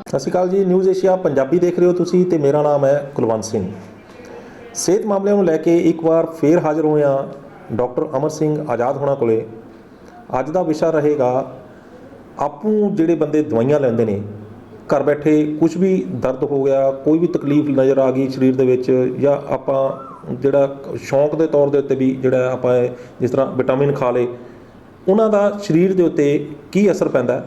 ਸਤਿ ਸ਼੍ਰੀ ਅਕਾਲ ਜੀ। News Asia Punjabi ਦੇਖ ਰਹੇ ਹੋ ਤੁਸੀਂ ਤੇ ਮੇਰਾ ਨਾਮ ਹੈ ਕੁਲਵੰਤ ਸਿੰਘ। ਸਿਹਤ ਮਾਮਲਿਆਂ ਨੂੰ ਲੈ ਕੇ ਇੱਕ ਵਾਰ ਫੇਰ ਹਾਜ਼ਰ ਹੋਏ ਹਾਂ ਡਾਕਟਰ ਅਮਰ ਸਿੰਘ ਆਜ਼ਾਦ ਹੋਣਾ ਕੋਲੇ। ਅੱਜ ਦਾ ਵਿਸ਼ਾ ਰਹੇਗਾ ਆਪੂ ਜਿਹੜੇ ਬੰਦੇ ਦਵਾਈਆਂ ਲੈਂਦੇ ਨੇ ਘਰ ਬੈਠੇ ਕੁਝ ਵੀ ਦਰਦ ਹੋ ਗਿਆ, ਕੋਈ ਵੀ ਤਕਲੀਫ ਨਜ਼ਰ ਆ ਗਈ ਸਰੀਰ ਦੇ ਵਿੱਚ, ਜਾਂ ਆਪਾਂ ਜਿਹੜਾ ਸ਼ੌਂਕ ਦੇ ਤੌਰ ਦੇ ਉੱਤੇ ਵੀ ਜਿਹੜਾ ਆਪਾਂ ਜਿਸ ਤਰ੍ਹਾਂ ਵਿਟਾਮਿਨ ਖਾ ਲਏ, ਉਹਨਾਂ ਦਾ ਸਰੀਰ ਦੇ ਉੱਤੇ ਕੀ ਅਸਰ ਪੈਂਦਾ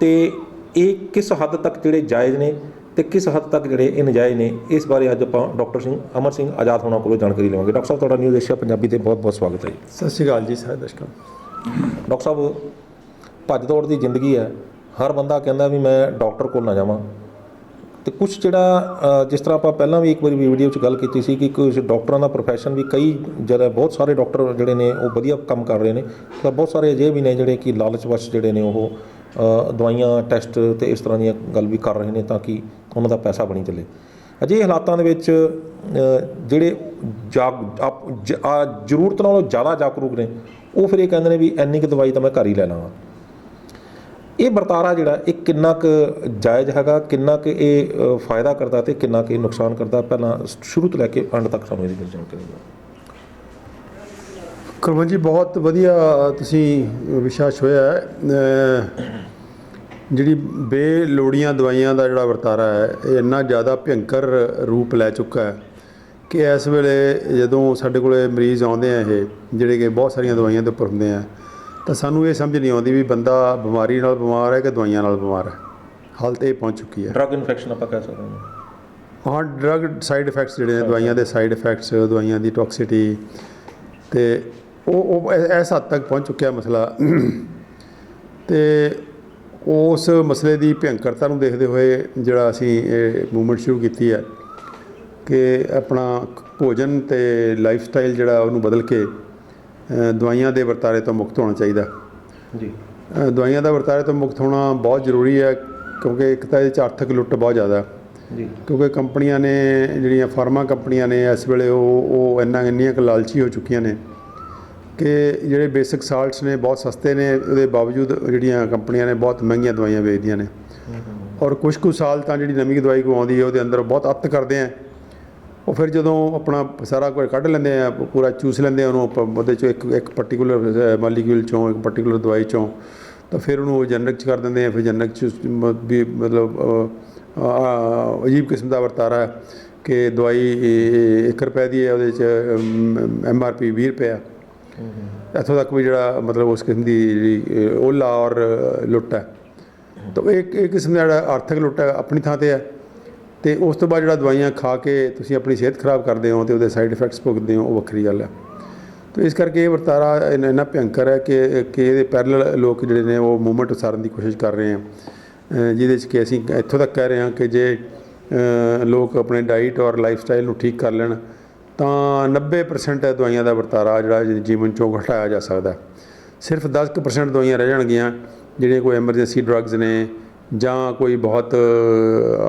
ਤੇ ਇਹ ਕਿਸ ਹੱਦ ਤੱਕ ਜਿਹੜੇ ਜਾਇਜ਼ ਨੇ ਤੇ ਕਿਸ ਹੱਦ ਤੱਕ ਜਿਹੜੇ ਇਹ ਨਜਾਇਜ਼ ਨੇ, ਇਸ ਬਾਰੇ ਅੱਜ ਆਪਾਂ ਡਾਕਟਰ ਅਮਰ ਸਿੰਘ ਆਜ਼ਾਦ ਹੋਣਾ ਕੋਲੋਂ ਜਾਣਕਾਰੀ ਲਵਾਂਗੇ। ਡਾਕਟਰ ਸਾਹਿਬ, ਤੁਹਾਡਾ ਨਿਊਜ਼ ਏਸ਼ੀਆ ਪੰਜਾਬੀ ਤੇ ਬਹੁਤ ਬਹੁਤ ਸਵਾਗਤ ਹੈ ਜੀ। ਸਤਿ ਸ਼੍ਰੀ ਅਕਾਲ ਜੀ ਸਾਰੇ ਦਰਸ਼ਕਾਂ ਨੂੰ। ਡਾਕਟਰ ਸਾਹਿਬ, ਭੱਜ ਦੌੜ ਦੀ ਜ਼ਿੰਦਗੀ ਹੈ, ਹਰ ਬੰਦਾ ਕਹਿੰਦਾ ਵੀ ਮੈਂ ਡਾਕਟਰ ਕੋਲ ਨਾ ਜਾਵਾਂ, ਤੇ ਕੁਝ ਜਿਹੜਾ ਜਿਸ ਤਰ੍ਹਾਂ ਆਪਾਂ ਪਹਿਲਾਂ ਵੀ ਇੱਕ ਵਾਰੀ ਵੀਡੀਓ 'ਚ ਗੱਲ ਕੀਤੀ ਸੀ ਕਿ ਕੁਝ ਡਾਕਟਰਾਂ ਦਾ ਪ੍ਰੋਫੈਸ਼ਨ ਵੀ ਕਈ ਜਗ੍ਹਾ ਬਹੁਤ ਸਾਰੇ ਡਾਕਟਰ ਜਿਹੜੇ ਨੇ ਉਹ ਵਧੀਆ ਕੰਮ ਕਰ ਰਹੇ ਨੇ, ਤਾਂ ਬਹੁਤ ਸਾਰੇ ਅਜਿਹੇ ਵੀ ਨੇ ਜਿਹੜੇ ਕਿ ਲਾਲਚ ਜਿਹੜੇ ਨੇ ਉਹ ਦਵਾਈਆਂ ਟੈਸਟ ਤੇ ਇਸ ਤਰ੍ਹਾਂ ਦੀਆਂ ਗੱਲ ਵੀ ਕਰ ਰਹੇ ਨੇ ਤਾਂ ਕਿ ਉਹਨਾਂ ਦਾ ਪੈਸਾ ਬਣੀ ਚੱਲੇ। ਅਜਿਹੇ ਹਾਲਾਤਾਂ ਦੇ ਵਿੱਚ ਜਿਹੜੇ ਜ਼ਰੂਰਤ ਨਾਲੋਂ ਜ਼ਿਆਦਾ ਜਾਗਰੂਕ ਨੇ ਉਹ ਫਿਰ ਇਹ ਕਹਿੰਦੇ ਨੇ ਵੀ ਇੰਨੀ ਕੁ ਦਵਾਈ ਤਾਂ ਮੈਂ ਘਰ ਹੀ ਲੈ ਲਵਾਂ। ਇਹ ਵਰਤਾਰਾ ਜਿਹੜਾ ਇਹ ਕਿੰਨਾ ਕੁ ਜਾਇਜ਼ ਹੈਗਾ, ਕਿੰਨਾ ਕੁ ਇਹ ਫਾਇਦਾ ਕਰਦਾ ਤੇ ਕਿੰਨਾ ਕੁ ਇਹ ਨੁਕਸਾਨ ਕਰਦਾ, ਪਹਿਲਾਂ ਸ਼ੁਰੂ ਤੋਂ ਲੈ ਕੇ ਅੰਤ ਤੱਕ ਸਾਨੂੰ ਇਹਦੀ ਜਾਣਕਾਰੀ ਦਿਓ। ਕੁਲਵੰਤ ਜੀ, ਬਹੁਤ ਵਧੀਆ ਤੁਸੀਂ ਵਿਸ਼ਾ ਛੋਹਿਆ। ਜਿਹੜੀ ਬੇਲੋੜੀਆਂ ਦਵਾਈਆਂ ਦਾ ਜਿਹੜਾ ਵਰਤਾਰਾ ਹੈ ਇਹ ਇੰਨਾ ਜ਼ਿਆਦਾ ਭਿਅੰਕਰ ਰੂਪ ਲੈ ਚੁੱਕਾ ਹੈ ਕਿ ਇਸ ਵੇਲੇ ਜਦੋਂ ਸਾਡੇ ਕੋਲ ਮਰੀਜ਼ ਆਉਂਦੇ ਆ ਇਹ ਜਿਹੜੇ ਕਿ ਬਹੁਤ ਸਾਰੀਆਂ ਦਵਾਈਆਂ ਦੇ ਉੱਪਰ ਹੁੰਦੇ ਆ, ਤਾਂ ਸਾਨੂੰ ਇਹ ਸਮਝ ਨਹੀਂ ਆਉਂਦੀ ਵੀ ਬੰਦਾ ਬਿਮਾਰੀ ਨਾਲ ਬਿਮਾਰ ਹੈ ਕਿ ਦਵਾਈਆਂ ਨਾਲ ਬਿਮਾਰ ਹੈ। ਹਾਲਤ ਇਹ ਪਹੁੰਚ ਚੁੱਕੀ ਹੈ। ਡਰੱਗ ਇਨਫੈਕਸ਼ਨ ਆਪਾਂ ਕਹਿ ਸਕਦੇ ਹਾਂ। ਹਾਂ, ਡਰੱਗ ਸਾਈਡ ਇਫੈਕਟਸ ਜਿਹੜੇ ਨੇ, ਦਵਾਈਆਂ ਦੇ ਸਾਈਡ ਇਫੈਕਟਸ, ਦਵਾਈਆਂ ਦੀ ਟੌਕਸਿਟੀ, ਅਤੇ ਉਹ ਇਸ ਹੱਦ ਤੱਕ ਪਹੁੰਚ ਚੁੱਕਿਆ ਮਸਲਾ। ਅਤੇ ਉਸ ਮਸਲੇ ਦੀ ਭਿਅੰਕਰਤਾ ਨੂੰ ਦੇਖਦੇ ਹੋਏ ਜਿਹੜਾ ਅਸੀਂ ਇਹ ਮੂਵਮੈਂਟ ਸ਼ੁਰੂ ਕੀਤੀ ਹੈ ਕਿ ਆਪਣਾ ਭੋਜਨ ਅਤੇ ਲਾਈਫ ਸਟਾਈਲ ਜਿਹੜਾ ਉਹਨੂੰ ਬਦਲ ਕੇ ਦਵਾਈਆਂ ਦੇ ਵਰਤਾਰੇ ਤੋਂ ਮੁਕਤ ਹੋਣਾ ਚਾਹੀਦਾ ਜੀ। ਦਵਾਈਆਂ ਦਾ ਵਰਤਾਰੇ ਤੋਂ ਮੁਕਤ ਹੋਣਾ ਬਹੁਤ ਜ਼ਰੂਰੀ ਹੈ, ਕਿਉਂਕਿ ਇੱਕ ਤਾਂ ਇਹਦੇ 'ਚ ਆਰਥਿਕ ਲੁੱਟ ਬਹੁਤ ਜ਼ਿਆਦਾ ਜੀ, ਕਿਉਂਕਿ ਕਿਉਂਕਿ ਕੰਪਨੀਆਂ ਨੇ ਜਿਹੜੀਆਂ ਫਾਰਮਾ ਕੰਪਨੀਆਂ ਨੇ ਇਸ ਵੇਲੇ ਉਹ ਇੰਨੀਆਂ ਕੁ ਲਾਲਚੀ ਹੋ ਚੁੱਕੀਆਂ ਨੇ ਕਿ ਜਿਹੜੇ ਬੇਸਿਕ ਸਾਲਟਸ ਨੇ ਬਹੁਤ ਸਸਤੇ ਨੇ, ਉਹਦੇ ਬਾਵਜੂਦ ਜਿਹੜੀਆਂ ਕੰਪਨੀਆਂ ਨੇ ਬਹੁਤ ਮਹਿੰਗੀਆਂ ਦਵਾਈਆਂ ਵੇਚਦੀਆਂ ਨੇ। ਔਰ ਕੁਛ ਕੁ ਸਾਲ ਤਾਂ ਜਿਹੜੀ ਨਵੀਂ ਦਵਾਈ ਕੋ ਆਉਂਦੀ ਹੈ ਉਹਦੇ ਅੰਦਰ ਬਹੁਤ ਅੱਤ ਕਰਦੇ ਆ। ਉਹ ਫਿਰ ਜਦੋਂ ਆਪਣਾ ਸਾਰਾ ਕੁਝ ਕੱਢ ਲੈਂਦੇ ਆ, ਪੂਰਾ ਚੂਸ ਲੈਂਦੇ ਆ ਉਹਨੂੰ, ਉਹਦੇ 'ਚੋਂ ਇੱਕ ਪਰਟੀਕੂਲਰ ਮਾਲੀਕਿਊਲ 'ਚੋਂ, ਇੱਕ ਪਰਟੀਕੂਲਰ ਦਵਾਈ 'ਚੋਂ, ਤਾਂ ਫਿਰ ਉਹਨੂੰ ਜਨਰਿਕ 'ਚ ਕਰ ਦਿੰਦੇ ਆ। ਫਿਰ ਜਨਰਿਕ 'ਚ ਵੀ ਮਤਲਬ ਅਜੀਬ ਕਿਸਮ ਦਾ ਵਰਤਾਰਾ ਕਿ ਦਵਾਈ 1 ਰੁਪਏ ਦੀ ਹੈ, ਉਹਦੇ 'ਚ MRP 20 ਰੁਪਏ ਆ। ਇੱਥੋਂ ਤੱਕ ਵੀ ਜਿਹੜਾ ਮਤਲਬ ਉਸ ਕਿਸਮ ਦੀ ਜਿਹੜੀ ਓਲਾ ਔਰ ਲੁੱਟ ਹੈ, ਤਾਂ ਇਹ ਕਿਸਮ ਦਾ ਜਿਹੜਾ ਆਰਥਿਕ ਲੁੱਟ ਹੈ ਆਪਣੀ ਥਾਂ 'ਤੇ ਹੈ। ਅਤੇ ਉਸ ਤੋਂ ਬਾਅਦ ਜਿਹੜਾ ਦਵਾਈਆਂ ਖਾ ਕੇ ਤੁਸੀਂ ਆਪਣੀ ਸਿਹਤ ਖਰਾਬ ਕਰਦੇ ਹੋ ਅਤੇ ਉਹਦੇ ਸਾਈਡ ਇਫੈਕਟਸ ਭੁਗਤਦੇ ਹੋ, ਉਹ ਵੱਖਰੀ ਗੱਲ ਹੈ। ਤਾਂ ਇਸ ਕਰਕੇ ਇਹ ਵਰਤਾਰਾ ਇੰਨਾ ਭਿਅੰਕਰ ਹੈ ਕਿ ਇਹਦੇ ਪੈਰਲਲ ਲੋਕ ਜਿਹੜੇ ਨੇ ਉਹ ਮੂਵਮੈਂਟ ਉਸਾਰਨ ਦੀ ਕੋਸ਼ਿਸ਼ ਕਰ ਰਹੇ ਆ, ਜਿਹਦੇ 'ਚ ਕਿ ਅਸੀਂ ਇੱਥੋਂ ਤੱਕ ਕਹਿ ਰਹੇ ਹਾਂ ਕਿ ਜੇ ਲੋਕ ਆਪਣੇ ਡਾਈਟ ਔਰ ਲਾਈਫ ਸਟਾਈਲ ਨੂੰ ਠੀਕ ਕਰ ਲੈਣ ਤਾਂ 90% ਦਵਾਈਆਂ ਦਾ ਵਰਤਾਰਾ ਜਿਹੜਾ ਜੀਵਨ 'ਚੋਂ ਘਟਾਇਆ ਜਾ ਸਕਦਾ। ਸਿਰਫ 10% ਦਵਾਈਆਂ ਰਹਿ ਜਾਣਗੀਆਂ ਜਿਹੜੀਆਂ ਕੋਈ ਐਮਰਜੈਂਸੀ ਡਰੱਗਸ ਨੇ, ਜਾਂ ਕੋਈ ਬਹੁਤ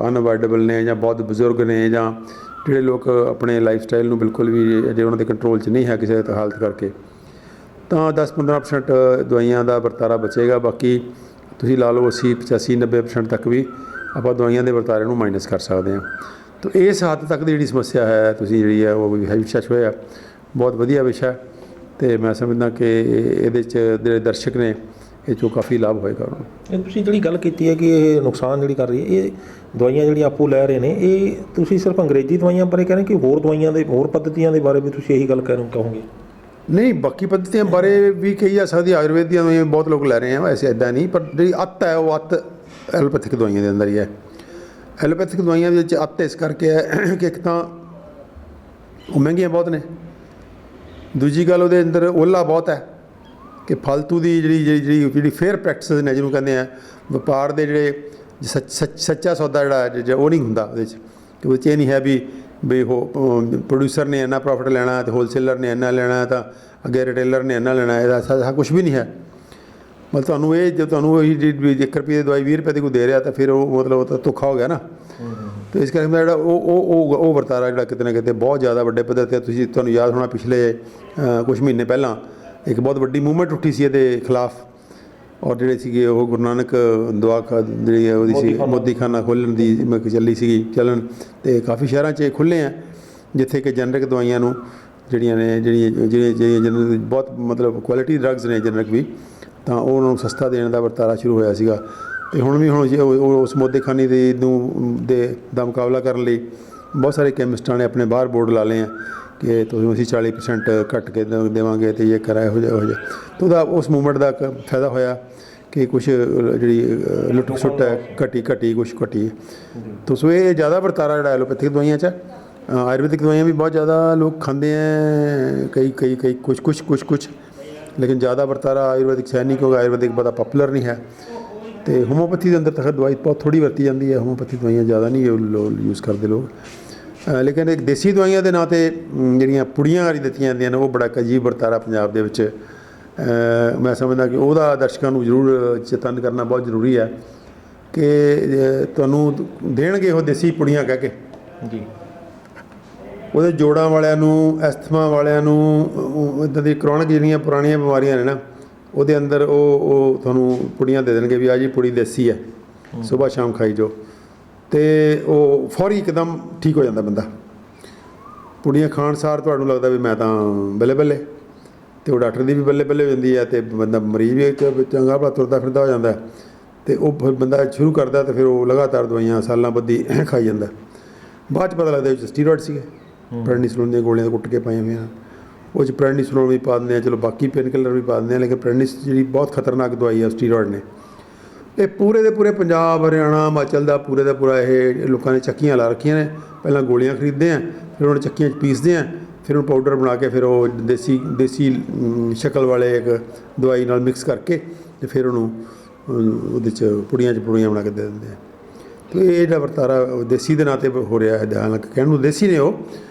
ਅਨਅਵੋਇਡੇਬਲ ਨੇ, ਜਾਂ ਬਹੁਤ ਬਜ਼ੁਰਗ ਨੇ, ਜਾਂ ਜਿਹੜੇ ਲੋਕ ਆਪਣੇ ਲਾਈਫ ਸਟਾਈਲ ਨੂੰ ਬਿਲਕੁਲ ਵੀ ਅਜੇ ਉਹਨਾਂ ਦੇ ਕੰਟਰੋਲ 'ਚ ਨਹੀਂ ਹੈ ਕਿਸੇ ਹਾਲਤ ਕਰਕੇ, ਤਾਂ 10-15% ਦਵਾਈਆਂ ਦਾ ਵਰਤਾਰਾ ਬਚੇਗਾ। ਬਾਕੀ ਤੁਸੀਂ ਲਾ ਲਓ 80-85-90% ਤੱਕ ਵੀ ਆਪਾਂ ਦਵਾਈਆਂ ਦੇ ਵਰਤਾਰੇ ਨੂੰ ਮਾਈਨਸ ਕਰ ਸਕਦੇ ਹਾਂ। ਤਾਂ ਇਸ ਹੱਦ ਤੱਕ ਦੀ ਜਿਹੜੀ ਸਮੱਸਿਆ ਹੈ ਤੁਸੀਂ ਜਿਹੜੀ ਹੈ ਉਹ ਵਿਸ਼ਾ ਹੋਇਆ, ਬਹੁਤ ਵਧੀਆ ਵਿਸ਼ਾ, ਅਤੇ ਮੈਂ ਸਮਝਦਾ ਕਿ ਇਹਦੇ 'ਚ ਜਿਹੜੇ ਦਰਸ਼ਕ ਨੇ ਇਹ 'ਚੋਂ ਕਾਫੀ ਲਾਭ ਹੋਏਗਾ ਉਹਨਾਂ ਨੂੰ। ਇਹ ਤੁਸੀਂ ਜਿਹੜੀ ਗੱਲ ਕੀਤੀ ਹੈ ਕਿ ਇਹ ਨੁਕਸਾਨ ਜਿਹੜੀ ਕਰ ਰਹੀ ਹੈ, ਇਹ ਦਵਾਈਆਂ ਜਿਹੜੀਆਂ ਆਪੂ ਲੈ ਰਹੇ ਨੇ, ਇਹ ਤੁਸੀਂ ਸਿਰਫ ਅੰਗਰੇਜ਼ੀ ਦਵਾਈਆਂ ਬਾਰੇ ਕਹਿ ਰਹੇ ਕਿ ਹੋਰ ਦਵਾਈਆਂ ਦੇ ਹੋਰ ਪੱਧਤੀਆਂ ਦੇ ਬਾਰੇ ਵੀ ਤੁਸੀਂ ਇਹੀ ਗੱਲ ਕਹੋਗੇ? ਨਹੀਂ, ਬਾਕੀ ਪੱਧਤੀਆਂ ਬਾਰੇ ਵੀ ਕਹੀ ਜਾ ਸਕਦੀ। ਆਯੁਰਵੇਦ ਦੀਆਂ ਦਵਾਈਆਂ ਬਹੁਤ ਲੋਕ ਲੈ ਰਹੇ ਆ, ਵੈਸੇ ਇੱਦਾਂ ਨਹੀਂ, ਪਰ ਜਿਹੜੀ ਅੱਤ ਹੈ ਉਹ ਅੱਤ ਐਲੋਪੈਥਿਕ ਦਵਾਈਆਂ ਦੇ ਅੰਦਰ ਹੀ ਹੈ। ਐਲੋਪੈਥਿਕ ਦਵਾਈਆਂ ਦੇ ਵਿੱਚ ਅੱਤ ਇਸ ਕਰਕੇ ਹੈ ਕਿ ਇੱਕ ਤਾਂ ਉਹ ਮਹਿੰਗੀਆਂ ਬਹੁਤ ਨੇ, ਦੂਜੀ ਗੱਲ ਉਹਦੇ ਅੰਦਰ ਓਲਾ ਬਹੁਤ ਹੈ ਕਿ ਫਾਲਤੂ ਦੀ ਜਿਹੜੀ ਫੇਅਰ ਪ੍ਰੈਕਟਿਸਿਸ ਨੇ, ਜਿਹਨੂੰ ਕਹਿੰਦੇ ਆ ਵਪਾਰ ਦੇ ਜਿਹੜੇ ਸੱਚਾ ਸੌਦਾ ਜਿਹੜਾ ਉਹ ਨਹੀਂ ਹੁੰਦਾ ਉਹਦੇ 'ਚ, ਕਿ ਉਹਦੇ 'ਚ ਇਹ ਨਹੀਂ ਹੈ ਵੀ ਉਹ ਪ੍ਰੋਡਿਊਸਰ ਨੇ ਇੰਨਾ ਪ੍ਰੋਫਿਟ ਲੈਣਾ ਅਤੇ ਹੋਲਸੇਲਰ ਨੇ ਇੰਨਾ ਲੈਣਾ ਤਾਂ ਅੱਗੇ ਰਿਟੇਲਰ ਨੇ ਇੰਨਾ ਲੈਣਾ, ਇਹਦਾ ਐਸਾ ਕੁਛ ਵੀ ਨਹੀਂ ਹੈ। ਮਤਲਬ ਤੁਹਾਨੂੰ ਇਹ ਜੇ ਤੁਹਾਨੂੰ ਉਹੀ 1 ਰੁਪਏ ਦੀ ਦਵਾਈ 20 ਰੁਪਏ ਦੀ ਕੋਈ ਦੇ ਰਿਹਾ ਤਾਂ ਫਿਰ ਉਹ ਮਤਲਬ ਉਹ ਤਾਂ ਧੋਖਾ ਹੋ ਗਿਆ ਨਾ। ਅਤੇ ਇਸ ਕਰਕੇ ਜਿਹੜਾ ਉਹ ਵਰਤਾਰਾ ਜਿਹੜਾ ਕਿਤੇ ਨਾ ਕਿਤੇ ਬਹੁਤ ਜ਼ਿਆਦਾ ਵੱਡੇ ਪੱਧਰ 'ਤੇ, ਤੁਹਾਨੂੰ ਯਾਦ ਹੋਣਾ ਪਿਛਲੇ ਕੁਛ ਮਹੀਨੇ ਪਹਿਲਾਂ ਇੱਕ ਬਹੁਤ ਵੱਡੀ ਮੂਵਮੈਂਟ ਉੱਠੀ ਸੀ ਇਹਦੇ ਖਿਲਾਫ, ਔਰ ਜਿਹੜੇ ਸੀਗੇ ਉਹ ਗੁਰੂ ਨਾਨਕ ਜਿਹੜੀ ਹੈ ਉਹਦੀ ਸੀ ਮੋਦੀਖਾਨਾ ਖੋਲ੍ਹਣ ਦੀ ਚੱਲੀ ਸੀਗੀ ਚੱਲਣ, ਅਤੇ ਕਾਫੀ ਸ਼ਹਿਰਾਂ 'ਚ ਇਹ ਖੁੱਲ੍ਹੇ ਆ ਜਿੱਥੇ ਕਿ ਜਨਰਿਕ ਦਵਾਈਆਂ ਨੂੰ ਜਿਹੜੀਆਂ ਨੇ ਜਿਹੜੀਆਂ ਬਹੁਤ ਮਤਲਬ ਕੁਆਲਿਟੀ ਡਰੱਗਸ ਨੇ ਜਨਰਿਕ ਵੀ, ਤਾਂ ਉਹਨਾਂ ਨੂੰ ਸਸਤਾ ਦੇਣ ਦਾ ਵਰਤਾਰਾ ਸ਼ੁਰੂ ਹੋਇਆ ਸੀਗਾ। ਅਤੇ ਹੁਣ ਉਸ ਮੋਦੀਖਾਨੇ ਦਾ ਮੁਕਾਬਲਾ ਕਰਨ ਲਈ ਬਹੁਤ ਸਾਰੇ ਕੈਮਿਸਟਾਂ ਨੇ ਆਪਣੇ ਬਾਹਰ ਬੋਰਡ ਲਾ ਲਏ ਆ ਕਿ ਤੁਸੀਂ ਅਸੀਂ 40% ਘੱਟ ਕੇ ਦੇਵਾਂਗੇ ਅਤੇ ਇਹ ਕਰਾ ਇਹੋ ਜਿਹਾ ਤਾਂ ਉਹਦਾ ਉਸ ਮੂਵਮੈਂਟ ਦਾ ਫਾਇਦਾ ਹੋਇਆ ਕਿ ਕੁਛ ਜਿਹੜੀ ਲੁੱਟ ਸੁੱਟ ਹੈ ਘਟੀ ਕੁਛ ਘਟੀ। ਤਾਂ ਸੋ ਇਹ ਜ਼ਿਆਦਾ ਵਰਤਾਰਾ ਜਿਹੜਾ ਐਲੋਪੈਥਿਕ ਦਵਾਈਆਂ 'ਚ ਆਯੁਰਵੈਦਿਕ ਦਵਾਈਆਂ ਵੀ ਬਹੁਤ ਜ਼ਿਆਦਾ ਲੋਕ ਖਾਂਦੇ ਹੈ, ਕਈ ਕੁਛ ਲੇਕਿਨ ਜ਼ਿਆਦਾ ਵਰਤਾਰਾ ਆਯੁਰਵੈਦਿਕ 'ਚ ਹੈ ਨਹੀਂ ਕਿਉਂਕਿ ਆਯੁਰਵੈਦਿਕ ਬੜਾ ਪਪੂਲਰ ਨਹੀਂ ਹੈ। ਅਤੇ ਹੋਮੋਪੈਥੀ ਦੇ ਅੰਦਰ ਤਾਂ ਦਵਾਈ ਬਹੁਤ ਥੋੜ੍ਹੀ ਵਰਤੀ ਜਾਂਦੀ ਹੈ, ਹੋਮੋਪੈਥੀ ਦਵਾਈਆਂ ਜ਼ਿਆਦਾ ਨਹੀਂ ਯੂਜ਼ ਕਰਦੇ ਲੋਕ। ਲੇਕਿਨ ਇੱਕ ਦੇਸੀ ਦਵਾਈਆਂ ਦੇ ਨਾਂ 'ਤੇ ਜਿਹੜੀਆਂ ਪੁੜੀਆਂ ਵਾਲੀ ਦਿੱਤੀਆਂ ਜਾਂਦੀਆਂ ਨੇ ਉਹ ਬੜਾ ਇੱਕ ਅਜੀਬ ਵਰਤਾਰਾ ਪੰਜਾਬ ਦੇ ਵਿੱਚ। ਮੈਂ ਸਮਝਦਾ ਕਿ ਉਹਦਾ ਦਰਸ਼ਕਾਂ ਨੂੰ ਜ਼ਰੂਰ ਚੇਤਨ ਕਰਨਾ ਬਹੁਤ ਜ਼ਰੂਰੀ ਹੈ ਕਿ ਤੁਹਾਨੂੰ ਦੇਣਗੇ ਉਹ ਦੇਸੀ ਪੁੜੀਆਂ ਕਹਿ ਕੇ ਜੀ, ਉਹਦੇ ਜੋੜਾਂ ਵਾਲਿਆਂ ਨੂੰ, ਐਸਥਮਾ ਵਾਲਿਆਂ ਨੂੰ, ਇੱਦਾਂ ਦੀ ਕਰੋਨਿਕ ਜਿਹੜੀਆਂ ਪੁਰਾਣੀਆਂ ਬਿਮਾਰੀਆਂ ਨੇ ਨਾ ਉਹਦੇ ਅੰਦਰ ਉਹ ਤੁਹਾਨੂੰ ਪੁੜੀਆਂ ਦੇ ਦੇਣਗੇ ਵੀ ਆ ਜੀ ਪੁੜੀ ਦੇਸੀ ਹੈ, ਸੁਬਾਹ ਸ਼ਾਮ ਖਾਈ ਜਾਓ, ਅਤੇ ਉਹ ਫੌਰੀ ਇੱਕਦਮ ਠੀਕ ਹੋ ਜਾਂਦਾ ਬੰਦਾ। ਪੁੜੀਆਂ ਖਾਣ ਸਾਰ ਤੁਹਾਨੂੰ ਲੱਗਦਾ ਵੀ ਮੈਂ ਤਾਂ ਬੱਲੇ ਬੱਲੇ, ਅਤੇ ਉਹ ਡਾਕਟਰ ਦੀ ਵੀ ਬੱਲੇ ਬੱਲੇ ਹੋ ਜਾਂਦੀ ਹੈ, ਅਤੇ ਬੰਦਾ ਮਰੀਜ਼ ਵੀ ਚੰਗਾ ਭਲਾ ਤੁਰਦਾ ਫਿਰਦਾ ਹੋ ਜਾਂਦਾ, ਅਤੇ ਉਹ ਫਿਰ ਬੰਦਾ ਸ਼ੁਰੂ ਕਰਦਾ ਅਤੇ ਫਿਰ ਉਹ ਲਗਾਤਾਰ ਦਵਾਈਆਂ ਸਾਲਾਂ ਬੱਧੀ ਖਾਈ ਜਾਂਦਾ। ਬਾਅਦ 'ਚ ਪਤਾ ਲੱਗਦਾ ਵਿੱਚ ਸਟੀਰੋਇਡ ਸੀਗੇ, ਪ੍ਰੈਡਨੀਸੋਲੋਨ ਦੀਆਂ ਗੋਲੀਆਂ ਕੁੱਟ ਕੇ ਪਾਈਆਂ ਹੋਈਆਂ, ਉਹ 'ਚ ਪ੍ਰੈਡਨੀਸੋਲੋਨ ਵੀ ਪਾ ਦਿੰਦੇ ਆ, ਚਲੋ ਬਾਕੀ ਪੇਨ ਕਿਲਰ ਵੀ ਪਾ ਦਿੰਦੇ ਆ, ਲੇਕਿਨ ਪ੍ਰੈਡਨੀਸ ਜਿਹੜੀ ਬਹੁਤ ਖਤਰਨਾਕ ਦਵਾਈ ਹੈ ਸਟੀਰੋਇਡ ਨੇ। ਇਹ ਪੂਰੇ ਦੇ ਪੂਰੇ ਪੰਜਾਬ, ਹਰਿਆਣਾ, ਹਿਮਾਚਲ ਦਾ ਪੂਰਾ ਇਹ ਲੋਕਾਂ ਨੇ ਚੱਕੀਆਂ ਲਾ ਰੱਖੀਆਂ ਨੇ। ਪਹਿਲਾਂ ਗੋਲੀਆਂ ਖਰੀਦਦੇ ਆ, ਫਿਰ ਉਹਨਾਂ ਚੱਕੀਆਂ 'ਚ ਪੀਸਦੇ ਆ, ਫਿਰ ਉਹਨੂੰ ਪਾਊਡਰ ਬਣਾ ਕੇ ਫਿਰ ਉਹ ਦੇਸੀ ਸ਼ਕਲ ਵਾਲੇ ਇੱਕ ਦਵਾਈ ਨਾਲ ਮਿਕਸ ਕਰਕੇ ਅਤੇ ਫਿਰ ਉਹਨੂੰ ਉਹਦੇ 'ਚ ਪੁੜੀਆਂ ਬਣਾ ਕੇ ਦੇ ਦਿੰਦੇ ਆ। ਅਤੇ ਇਹ ਜਿਹੜਾ ਵਰਤਾਰਾ ਦੇਸੀ ਦੇ ਨਾਂ 'ਤੇ ਹੋ ਰਿਹਾ ਹੈ, ਹਾਲਾਂਕਿ ਕਹਿਣ ਨੂੰ ਦੇਸੀ ਨੇ ਉਹ,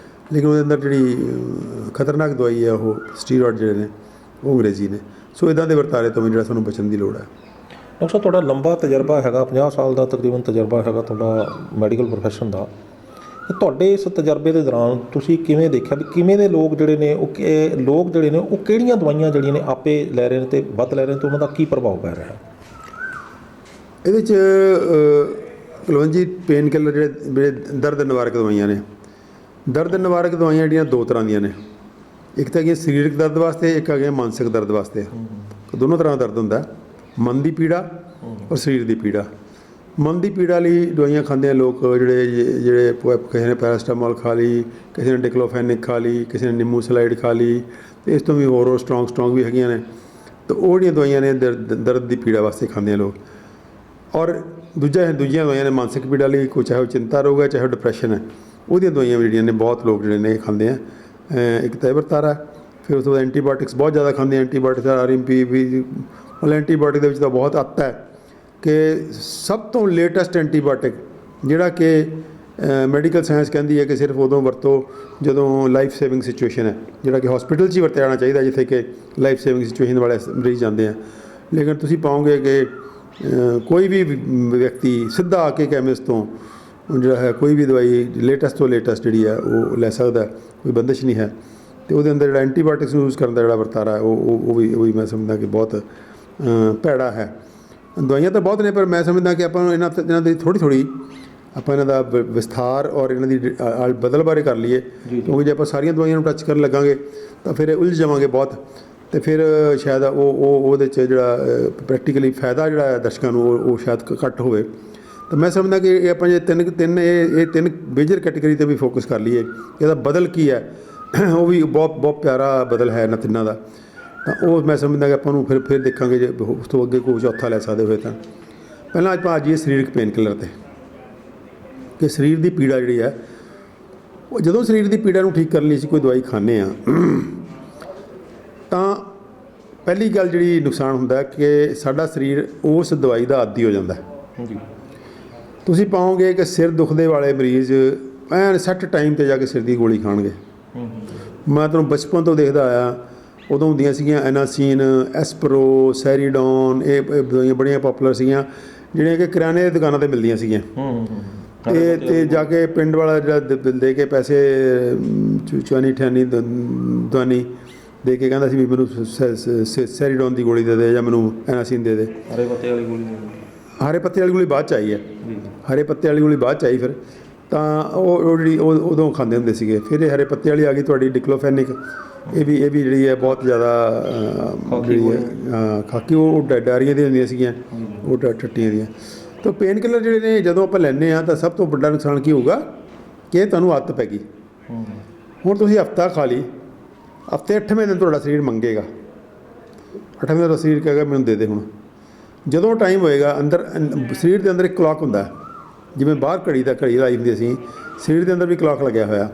ਲੇਕਿਨ ਉਹਦੇ ਅੰਦਰ ਜਿਹੜੀ ਖਤਰਨਾਕ ਦਵਾਈ ਹੈ ਉਹ ਸਟੀਰੋਇਡ ਜਿਹੜੇ ਨੇ ਉਹ ਅੰਗਰੇਜ਼ੀ ਨੇ। ਸੋ ਇੱਦਾਂ ਦੇ ਵਰਤਾਰੇ ਤੋਂ ਵੀ ਜਿਹੜਾ ਸਾਨੂੰ ਬਚਣ ਦੀ ਲੋੜ ਹੈ। ਡਾਕਟਰ ਸਾਹਿਬ ਤੁਹਾਡਾ ਲੰਬਾ ਤਜਰਬਾ ਹੈਗਾ, 50 ਸਾਲ ਦਾ ਤਕਰੀਬਨ ਤਜਰਬਾ ਹੈਗਾ ਤੁਹਾਡਾ ਮੈਡੀਕਲ ਪ੍ਰੋਫੈਸ਼ਨ ਦਾ। ਤੁਹਾਡੇ ਇਸ ਤਜਰਬੇ ਦੇ ਦੌਰਾਨ ਤੁਸੀਂ ਕਿਵੇਂ ਦੇਖਿਆ ਵੀ ਕਿਵੇਂ ਦੇ ਲੋਕ ਜਿਹੜੇ ਨੇ ਉਹ ਕਿਹੜੀਆਂ ਦਵਾਈਆਂ ਜਿਹੜੀਆਂ ਨੇ ਆਪੇ ਲੈ ਰਹੇ ਨੇ ਅਤੇ ਵੱਧ ਲੈ ਰਹੇ ਨੇ, ਅਤੇ ਉਹਨਾਂ ਦਾ ਕੀ ਪ੍ਰਭਾਵ ਪੈ ਰਿਹਾ? ਇਹਦੇ 'ਚ ਕੁਲਵੰਤ ਜੀ ਪੇਨ ਕਿਲਰ ਜਿਹੜੇ ਦਰਦ ਨਿਵਾਰਕ ਦਵਾਈਆਂ ਨੇ, ਦਰਦ ਨਿਵਾਰਕ ਦਵਾਈਆਂ ਜਿਹੜੀਆਂ ਦੋ ਤਰ੍ਹਾਂ ਦੀਆਂ ਨੇ। ਇੱਕ ਤਾਂ ਹੈਗੀਆਂ ਸਰੀਰਕ ਦਰਦ ਵਾਸਤੇ, ਇੱਕ ਹੈਗੀਆਂ ਮਾਨਸਿਕ ਦਰਦ ਵਾਸਤੇ। ਦੋਨੋਂ ਤਰ੍ਹਾਂ ਦਾ ਦਰਦ ਹੁੰਦਾ, ਮਨ ਦੀ ਪੀੜਾ ਔਰ ਸਰੀਰ ਦੀ ਪੀੜਾ। ਮਨ ਦੀ ਪੀੜਾ ਲਈ ਦਵਾਈਆਂ ਖਾਂਦੇ ਆ ਲੋਕ ਜਿਹੜੇ ਕਿਸੇ ਨੇ ਪੈਰਾਸਟਾਮੋਲ ਖਾ ਲਈ, ਕਿਸੇ ਨੇ ਡਿਕਲੋਫੈਨਿਕ ਖਾ ਲਈ, ਕਿਸੇ ਨੇ ਨਿੰਮੂ ਸਲਾਈਡ ਖਾ ਲਈ, ਅਤੇ ਇਸ ਤੋਂ ਵੀ ਹੋਰ ਸਟਰੋਂਗ ਵੀ ਹੈਗੀਆਂ ਨੇ। ਤਾਂ ਉਹ ਜਿਹੜੀਆਂ ਦਵਾਈਆਂ ਨੇ ਦਰਦ ਦੀ ਪੀੜਾ ਵਾਸਤੇ ਖਾਂਦੇ ਆ ਲੋਕ। ਔਰ ਦੂਜੀਆਂ ਦਵਾਈਆਂ ਨੇ ਮਾਨਸਿਕ ਪੀੜਾ ਲਈ, ਕੋਈ ਚਾਹੇ ਉਹ ਚਿੰਤਾ ਰੋਗ ਹੈ, ਚਾਹੇ ਉਹ ਡਿਪਰੈਸ਼ਨ ਹੈ, ਉਹਦੀਆਂ ਦਵਾਈਆਂ ਵੀ ਜਿਹੜੀਆਂ ਨੇ ਬਹੁਤ ਲੋਕ ਜਿਹੜੇ ਨੇ ਖਾਂਦੇ ਆ। ਇੱਕ ਤਾਂ ਇਹ ਵਰਤਾਰਾ। ਫਿਰ ਉਸ ਤੋਂ ਬਾਅਦ ਐਂਟੀਬਾਇਓਟਿਕਸ ਬਹੁਤ ਜ਼ਿਆਦਾ ਖਾਂਦੇ ਆ। ਐਂਟੀਬਾਇਓਟਿਕਸ RMP ਵੀ, ਮਤਲਬ ਐਂਟੀਬਾਇਓਟਿਕ ਦੇ ਵਿੱਚ ਤਾਂ ਬਹੁਤ ਅੱਤ ਹੈ ਕਿ ਸਭ ਤੋਂ ਲੇਟੈਸਟ ਐਂਟੀਬਾਇਓਟਿਕ ਜਿਹੜਾ ਕਿ ਮੈਡੀਕਲ ਸਾਇੰਸ ਕਹਿੰਦੀ ਹੈ ਕਿ ਸਿਰਫ ਉਦੋਂ ਵਰਤੋ ਜਦੋਂ ਲਾਈਫ ਸੇਵਿੰਗ ਸਿਚੁਏਸ਼ਨ ਹੈ, ਜਿਹੜਾ ਕਿ ਹਸਪੀਟਲ 'ਚ ਹੀ ਵਰਤਿਆ ਜਾਣਾ ਚਾਹੀਦਾ ਜਿੱਥੇ ਕਿ ਲਾਈਫ ਸੇਵਿੰਗ ਸਿਚੁਏਸ਼ਨ ਵਾਲੇ ਮਰੀਜ਼ ਜਾਂਦੇ ਆ। ਲੇਕਿਨ ਤੁਸੀਂ ਪਾਓਗੇ ਕਿ ਕੋਈ ਵੀ ਵਿਅਕਤੀ ਸਿੱਧਾ ਆ ਕੇ ਕੈਮਿਸਟ ਤੋਂ ਜਿਹੜਾ ਹੈ ਕੋਈ ਵੀ ਦਵਾਈ ਲੇਟੈਸਟ ਤੋਂ ਲੇਟੈਸਟ ਜਿਹੜੀ ਹੈ ਉਹ ਲੈ ਸਕਦਾ, ਕੋਈ ਬੰਦਿਸ਼ ਨਹੀਂ ਹੈ। ਅਤੇ ਉਹਦੇ ਅੰਦਰ ਜਿਹੜਾ ਐਂਟੀਬਾਇਓਟਿਕਸ ਯੂਜ਼ ਕਰਨ ਦਾ ਜਿਹੜਾ ਵਰਤਾਰਾ ਉਹ ਵੀ ਮੈਂ ਸਮਝਦਾ ਕਿ ਬਹੁਤ ਭੈੜਾ ਹੈ। ਦਵਾਈਆਂ ਤਾਂ ਬਹੁਤ ਨੇ, ਪਰ ਮੈਂ ਸਮਝਦਾ ਕਿ ਆਪਾਂ ਨੂੰ ਇਹਨਾਂ ਦੀ ਥੋੜ੍ਹੀ ਆਪਾਂ ਇਹਨਾਂ ਦਾ ਵਿਸਥਾਰ ਔਰ ਇਹਨਾਂ ਦੀ ਬਦਲ ਬਾਰੇ ਕਰ ਲਈਏ, ਕਿਉਂਕਿ ਜੇ ਆਪਾਂ ਸਾਰੀਆਂ ਦਵਾਈਆਂ ਨੂੰ ਟੱਚ ਕਰਨ ਲੱਗਾਂਗੇ ਤਾਂ ਫਿਰ ਉਲਝ ਜਾਵਾਂਗੇ ਬਹੁਤ, ਅਤੇ ਫਿਰ ਸ਼ਾਇਦ ਉਹਦੇ 'ਚ ਜਿਹੜਾ ਪ੍ਰੈਕਟੀਕਲੀ ਫਾਇਦਾ ਜਿਹੜਾ ਦਰਸ਼ਕਾਂ ਨੂੰ ਉਹ ਸ਼ਾਇਦ ਘੱਟ ਹੋਵੇ। ਤਾਂ ਮੈਂ ਸਮਝਦਾ ਕਿ ਇਹ ਆਪਾਂ ਜੇ ਤਿੰਨ ਮੇਜਰ ਕੈਟੇਗਰੀ 'ਤੇ ਵੀ ਫੋਕਸ ਕਰ ਲਈਏ, ਇਹਦਾ ਬਦਲ ਕੀ ਹੈ ਉਹ ਵੀ ਬਹੁਤ ਪਿਆਰਾ ਬਦਲ ਹੈ ਇਹਨਾਂ ਤਿੰਨਾਂ ਦਾ। ਤਾਂ ਉਹ ਮੈਂ ਸਮਝਦਾ ਕਿ ਆਪਾਂ ਨੂੰ ਫਿਰ ਦੇਖਾਂਗੇ ਜੇ ਉਸ ਤੋਂ ਅੱਗੇ ਕੋਈ ਚੌਥਾ ਲੈ ਸਕਦੇ ਹੋਏ ਤਾਂ। ਪਹਿਲਾਂ ਆਪਾਂ ਆ ਜਾਈਏ ਸਰੀਰਕ ਪੇਨ ਕਿਲਰ 'ਤੇ, ਕਿ ਸਰੀਰ ਦੀ ਪੀੜਾ ਜਿਹੜੀ ਹੈ ਉਹ ਜਦੋਂ ਸਰੀਰ ਦੀ ਪੀੜਾ ਨੂੰ ਠੀਕ ਕਰਨ ਲਈ ਅਸੀਂ ਕੋਈ ਦਵਾਈ ਖਾਂਦੇ ਹਾਂ ਤਾਂ ਪਹਿਲੀ ਗੱਲ ਜਿਹੜੀ ਨੁਕਸਾਨ ਹੁੰਦਾ ਕਿ ਸਾਡਾ ਸਰੀਰ ਉਸ ਦਵਾਈ ਦਾ ਆਦੀ ਹੋ ਜਾਂਦਾ ਹੈ। ਤੁਸੀਂ ਪਾਓਗੇ ਕਿ ਸਿਰ ਦੁਖਦੇ ਵਾਲੇ ਮਰੀਜ਼ ਐਨ ਸੈੱਟ ਟਾਈਮ 'ਤੇ ਜਾ ਕੇ ਸਿਰ ਦੀ ਗੋਲੀ ਖਾਣਗੇ। ਮੈਂ ਤੁਹਾਨੂੰ ਬਚਪਨ ਤੋਂ ਦੇਖਦਾ ਆਇਆ, ਉਦੋਂ ਹੁੰਦੀਆਂ ਸੀਗੀਆਂ ਐਨਾਸੀਨ, ਐਸਪਰੋ, ਸੈਰੀਡੋਨ, ਇਹ ਦਵਾਈਆਂ ਬੜੀਆਂ ਪਾਪੂਲਰ ਸੀਗੀਆਂ ਜਿਹੜੀਆਂ ਕਿ ਕਰਿਆਨੇ ਦੀ ਦੁਕਾਨਾਂ 'ਤੇ ਮਿਲਦੀਆਂ ਸੀਗੀਆਂ। ਅਤੇ ਜਾ ਕੇ ਪਿੰਡ ਵਾਲਾ ਜਿਹੜਾ ਦੇ ਕੇ ਪੈਸੇ ਚੁਆਨੀ ਠਿਆਨੀ ਦਵਾਨੀ ਦੇ ਕੇ ਕਹਿੰਦਾ ਸੀ ਵੀ ਮੈਨੂੰ ਸੈਰੀਡੋਨ ਦੀ ਗੋਲੀ ਦੇ ਦੇ ਜਾਂ ਮੈਨੂੰ ਐਨਾਸੀਨ ਦੇ ਦੇ। ਹਰੇ ਪੱਤੇ ਵਾਲੀ ਗੋਲੀ ਹਰੇ ਪੱਤੇ ਵਾਲੀ ਗੋਲੀ ਬਾਅਦ 'ਚ ਆਈ ਹੈ, ਜੀ। ਹਰੇ ਪੱਤੇ ਵਾਲੀ ਗੋਲੀ ਬਾਅਦ 'ਚ ਆਈ ਫਿਰ ਤਾਂ ਉਹ ਜਿਹੜੀ ਉਦੋਂ ਖਾਂਦੇ ਹੁੰਦੇ ਸੀਗੇ। ਫਿਰ ਇਹ ਹਰੇ ਪੱਤੇ ਵਾਲੀ ਆ ਗਈ ਤੁਹਾਡੀ ਡਿਕਲੋਫੈਨਿਕ, ਇਹ ਵੀ ਜਿਹੜੀ ਹੈ ਬਹੁਤ ਜ਼ਿਆਦਾ ਜਿਹੜੀ ਹੈ ਖਾਕੀ, ਉਹ ਡਾਇਰੀਆ ਦੀਆਂ ਹੁੰਦੀਆਂ ਸੀਗੀਆਂ, ਉਹ ਟੱਟੀਆਂ ਦੀਆਂ। ਤਾਂ ਪੇਨ ਕਿਲਰ ਜਿਹੜੇ ਨੇ ਜਦੋਂ ਆਪਾਂ ਲੈਂਦੇ ਹਾਂ ਤਾਂ ਸਭ ਤੋਂ ਵੱਡਾ ਨੁਕਸਾਨ ਕੀ ਹੋਊਗਾ ਕਿ ਤੁਹਾਨੂੰ ਆਦਤ ਪੈ ਗਈ। ਹੁਣ ਤੁਸੀਂ ਹਫ਼ਤਾ ਖਾ ਲਈ, ਹਫ਼ਤੇ 8ਵੇਂ ਦਿਨ ਤੁਹਾਡਾ ਸਰੀਰ ਮੰਗੇਗਾ, 8ਵੇਂ ਦਿਨ ਸਰੀਰ ਕਹੇਗਾ ਮੈਨੂੰ ਦੇ ਦੇ। ਹੁਣ ਜਦੋਂ ਟਾਈਮ ਹੋਏਗਾ ਅੰਦਰ ਸਰੀਰ ਦੇ ਅੰਦਰ ਇੱਕ ਕਲੌਕ ਹੁੰਦਾ, ਜਿਵੇਂ ਬਾਹਰ ਘੜੀ ਲਾਈ ਹੁੰਦੀ ਅਸੀਂ, ਸਰੀਰ ਦੇ ਅੰਦਰ ਵੀ ਕਲੌਕ ਲੱਗਿਆ ਹੋਇਆ।